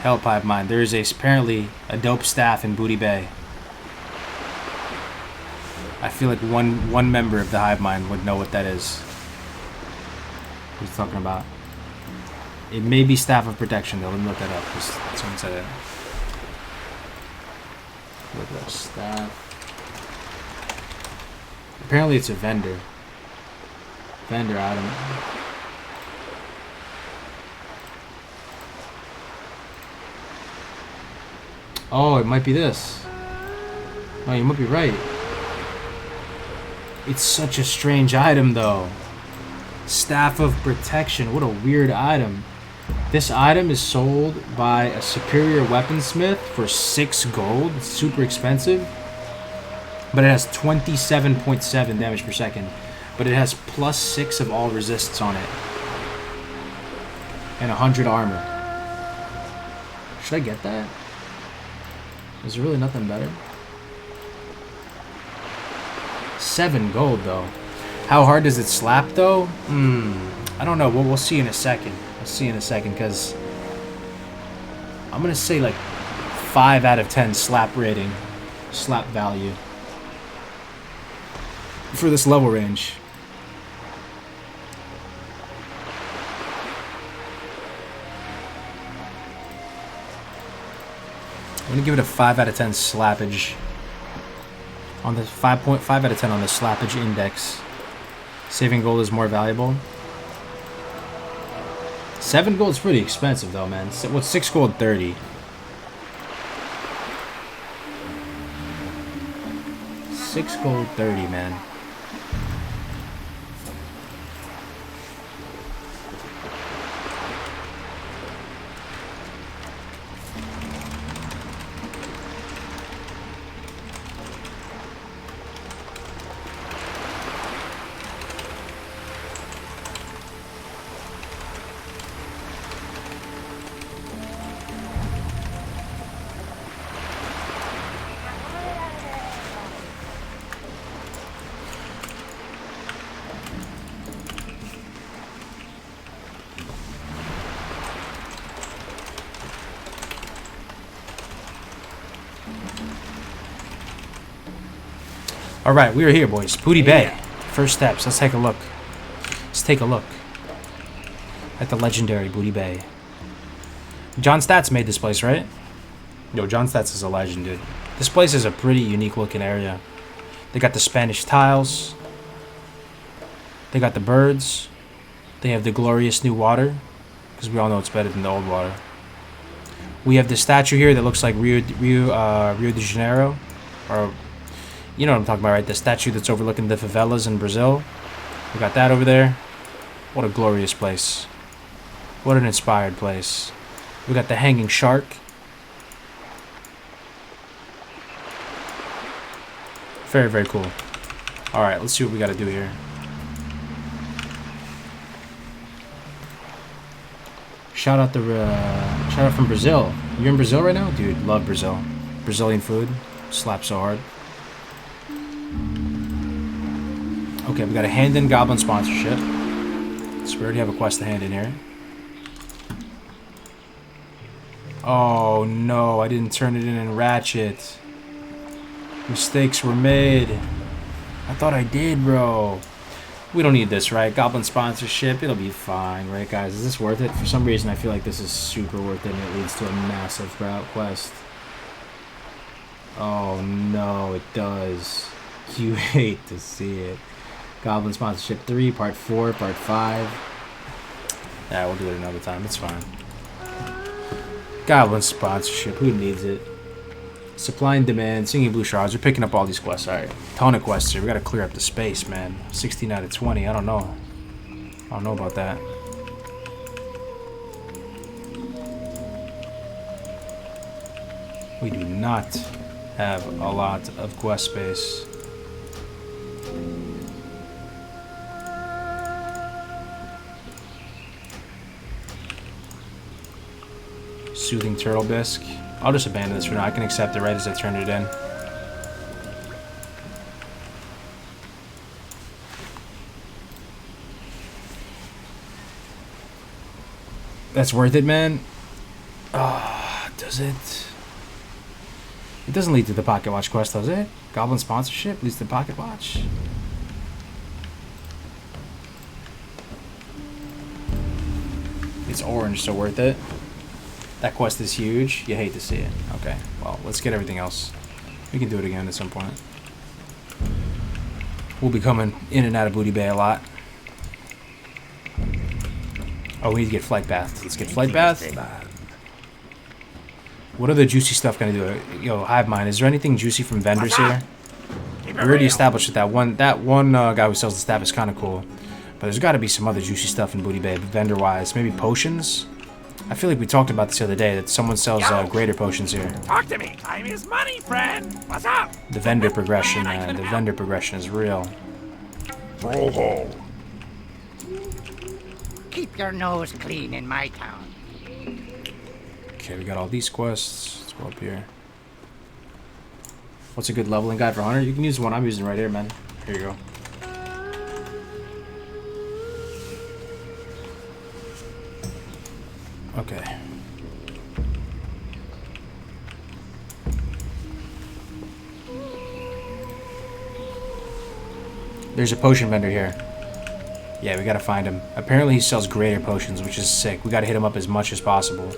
Help, Hive Mind. There is apparently a dope staff in Booty Bay. I feel like one member of the Hive Mind would know what that is. What he's talking about. It may be Staff of Protection, though. Let me look that up. Someone said it. Look up Staff. Apparently it's a vendor. Vendor item. Oh, it might be this. Oh, you might be right. It's such a strange item, though. Staff of Protection. What a weird item. This item is sold by a superior weaponsmith for 6 gold. It's super expensive. But it has 27.7 damage per second. But it has +6 of all resists on it. And 100 armor. Should I get that? Is there really nothing better? 7 gold, though. How hard does it slap, though? I don't know. We'll see in a second. We'll see in a second, because I'm going to say like 5 out of 10 slap rating. Slap value. For this level range. I'm going to give it a 5 out of 10 slappage. On the 5.5 out of 10 on the slappage index. Saving gold is more valuable. 7 gold is pretty expensive though, man. What's 6 gold? 30. 6 gold, 30, man. Alright, we are here, boys. Booty Bay. First steps. Let's take a look. Let's take a look at the legendary Booty Bay. John Stats made this place, right? Yo, John Stats is a legend, dude. This place is a pretty unique looking area. They got the Spanish tiles. They got the birds. They have the glorious new water, because we all know it's better than the old water. We have the statue here that looks like Rio de Janeiro, or you know what I'm talking about, right? The statue that's overlooking the favelas in Brazil. We got that over there. What a glorious place. What an inspired place. We got the hanging shark. Very, very cool. Alright, let's see what we gotta do here. Shout out from Brazil. You're in Brazil right now? Dude, love Brazil. Brazilian food. Slaps so hard. Okay, we got a hand-in goblin sponsorship. So we already have a quest to hand in here. Oh no, I didn't turn it in Ratchet. Mistakes were made. I thought I did, bro. We don't need this, right? Goblin sponsorship, it'll be fine, right, guys? Is this worth it? For some reason, I feel like this is super worth it, and it leads to a massive quest. Oh no, it does. You hate to see it. Goblin sponsorship 3, part 4, part 5. Yeah, we'll do it another time. It's fine. Goblin sponsorship. Who needs it? Supply and demand. Singing blue shards. We're picking up all these quests. Alright. Ton of quests here. We gotta clear up the space, man. 16 out of 20. I don't know. I don't know about that. We do not have a lot of quest space. Soothing turtle bisque. I'll just abandon this for now. I can accept it right as I turn it in. That's worth it, man. Does it? It doesn't lead to the Pocket Watch quest, does it? Goblin sponsorship leads to the Pocket Watch. It's orange, so worth it. That quest is huge. You hate to see it. Okay, well, let's get everything else. We can do it again at some point. We'll be coming in and out of Booty Bay a lot. Oh, we need to get Flight Bath. Let's get Flight Bath. What other juicy stuff gonna do? Yo, Hive Mind, is there anything juicy from vendors here? We already established that one guy who sells the staff is kind of cool. But there's got to be some other juicy stuff in Booty Bay, vendor-wise. Maybe potions? I feel like we talked about this the other day, that someone sells greater potions here. Talk to me. Time is money, friend. What's up? The vendor progression, man. The vendor progression is real. Bro. Keep your nose clean in my town. Okay, we got all these quests. Let's go up here. What's a good leveling guide for Hunter? You can use the one I'm using right here, man. Here you go. Okay. There's a potion vendor here. Yeah, we gotta find him. Apparently he sells greater potions, which is sick. We gotta hit him up as much as possible.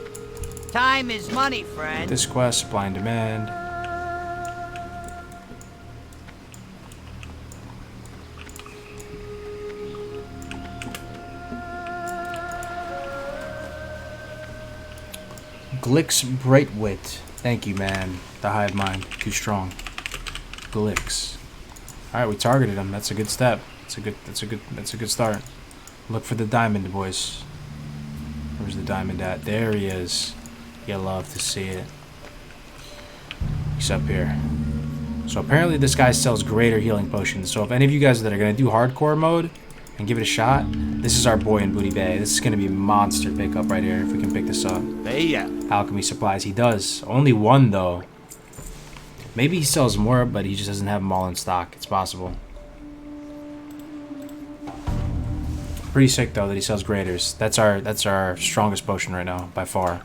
Time is money, friend. This quest, supply and demand. Glix Brightwit. Thank you, man. The Hive Mind. Too strong. Glix. Alright, we targeted him. That's a good step. That's a good start. Look for the diamond, boys. Where's the diamond at? There he is. You love to see it. He's up here. So apparently this guy sells greater healing potions. So if any of you guys that are gonna do hardcore mode and give it a shot, this is our boy in Booty Bay. This is gonna be monster pickup right here if we can pick this up. Alchemy supplies. He does. Only one though. Maybe he sells more, but he just doesn't have them all in stock. It's possible. Pretty sick though that he sells graders. That's our strongest potion right now by far.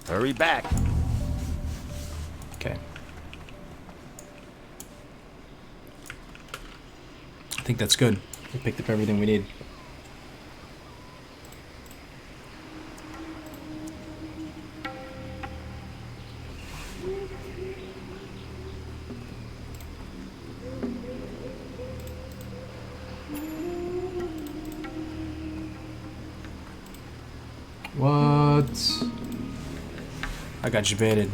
Hurry back. Okay. I think that's good. We picked up everything we need. I got you baited.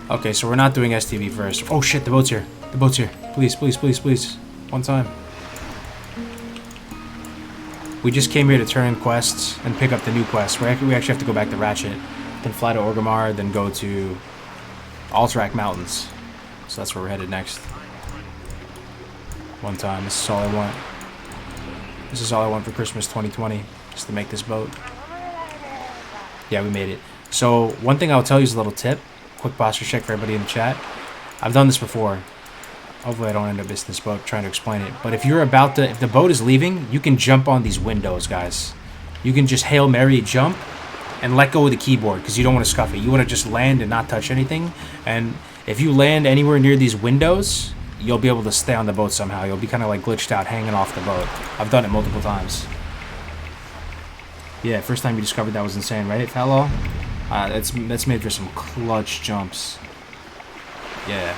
Okay, so we're not doing STV first. Oh shit, the boat's here. The boat's here. Please, please, please, please. One time. We just came here to turn in quests and pick up the new quests. We actually have to go back to Ratchet, then fly to Orgrimmar, then go to Alterac Mountains. So that's where we're headed next. One time. This is all I want. This is all I want for Christmas 2020. Just to make this boat. Yeah, we made it. So, one thing I'll tell you is a little tip. Quick posture check for everybody in the chat. I've done this before. Hopefully I don't end up missing this boat trying to explain it. But if the boat is leaving, you can jump on these windows, guys. You can just Hail Mary jump and let go of the keyboard because you don't want to scuff it. You want to just land and not touch anything. And if you land anywhere near these windows, you'll be able to stay on the boat somehow. You'll be kind of like glitched out hanging off the boat. I've done it multiple times. Yeah, first time you discovered that was insane, right, Fallow? That's made for some clutch jumps. Yeah.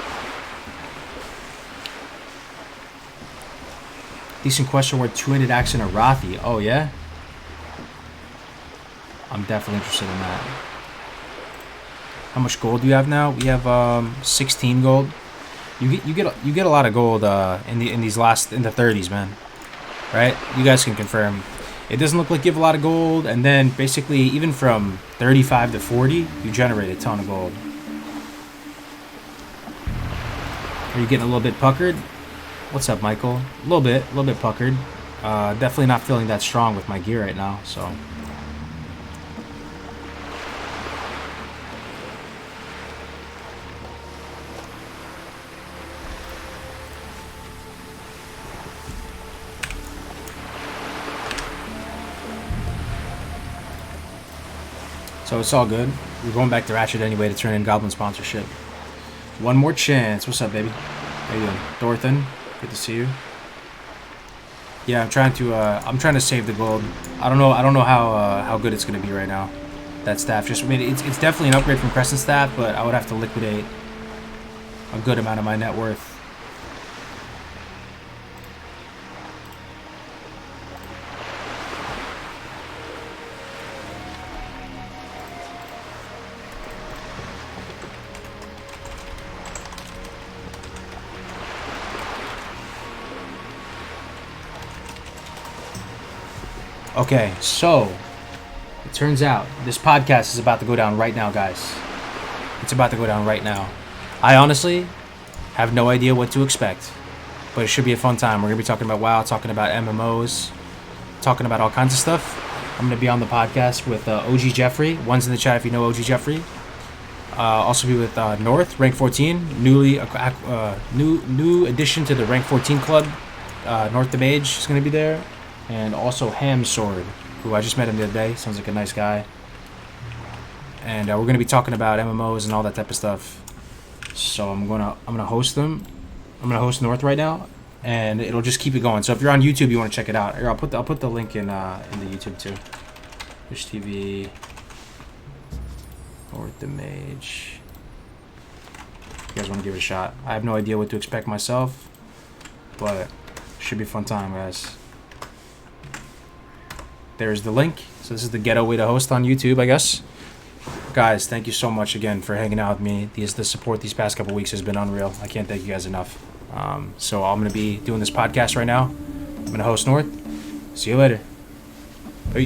Decent question where two-handed axe in a Rothy. Oh, yeah? I'm definitely interested in that. How much gold do you have now? We have 16 gold. You get a lot of gold in the 30s, man. Right? You guys can confirm. It doesn't look like you have a lot of gold, and then basically even from 35 to 40, you generate a ton of gold. Are you getting a little bit puckered? What's up, Michael? A little bit puckered. Definitely not feeling that strong with my gear right now, so. So it's all good. We're going back to Ratchet anyway to turn in Goblin sponsorship. One more chance. What's up, baby? How you doing? Dorthan, good to see you. Yeah, I'm trying to save the gold. I don't know how good it's gonna be right now. That staff it's definitely an upgrade from Crescent staff, but I would have to liquidate a good amount of my net worth. Okay, so it turns out this podcast is about to go down right now, guys. It's about to go down right now. I honestly have no idea what to expect, but it should be a fun time. We're going to be talking about WoW, talking about MMOs, talking about all kinds of stuff. I'm going to be on the podcast with OG Jeffrey. One's in the chat if you know OG Jeffrey. Also be with North, rank 14, new addition to the rank 14 club. North the Mage is going to be there. And also Ham Sword, who I just met him the other day. Sounds like a nice guy. And we're gonna be talking about MMOs and all that type of stuff. So I'm gonna host them. I'm gonna host North right now, and it'll just keep it going. So if you're on YouTube, you want to check it out. Here, I'll put the link in the YouTube too. Twitch TV. North the Mage. You guys want to give it a shot? I have no idea what to expect myself, but it should be a fun time, guys. There's the link. So this is the ghetto way to host on YouTube, I guess. Guys, thank you so much again for hanging out with me. The support these past couple weeks has been unreal. I can't thank you guys enough. So I'm going to be doing this podcast right now. I'm going to host North. See you later.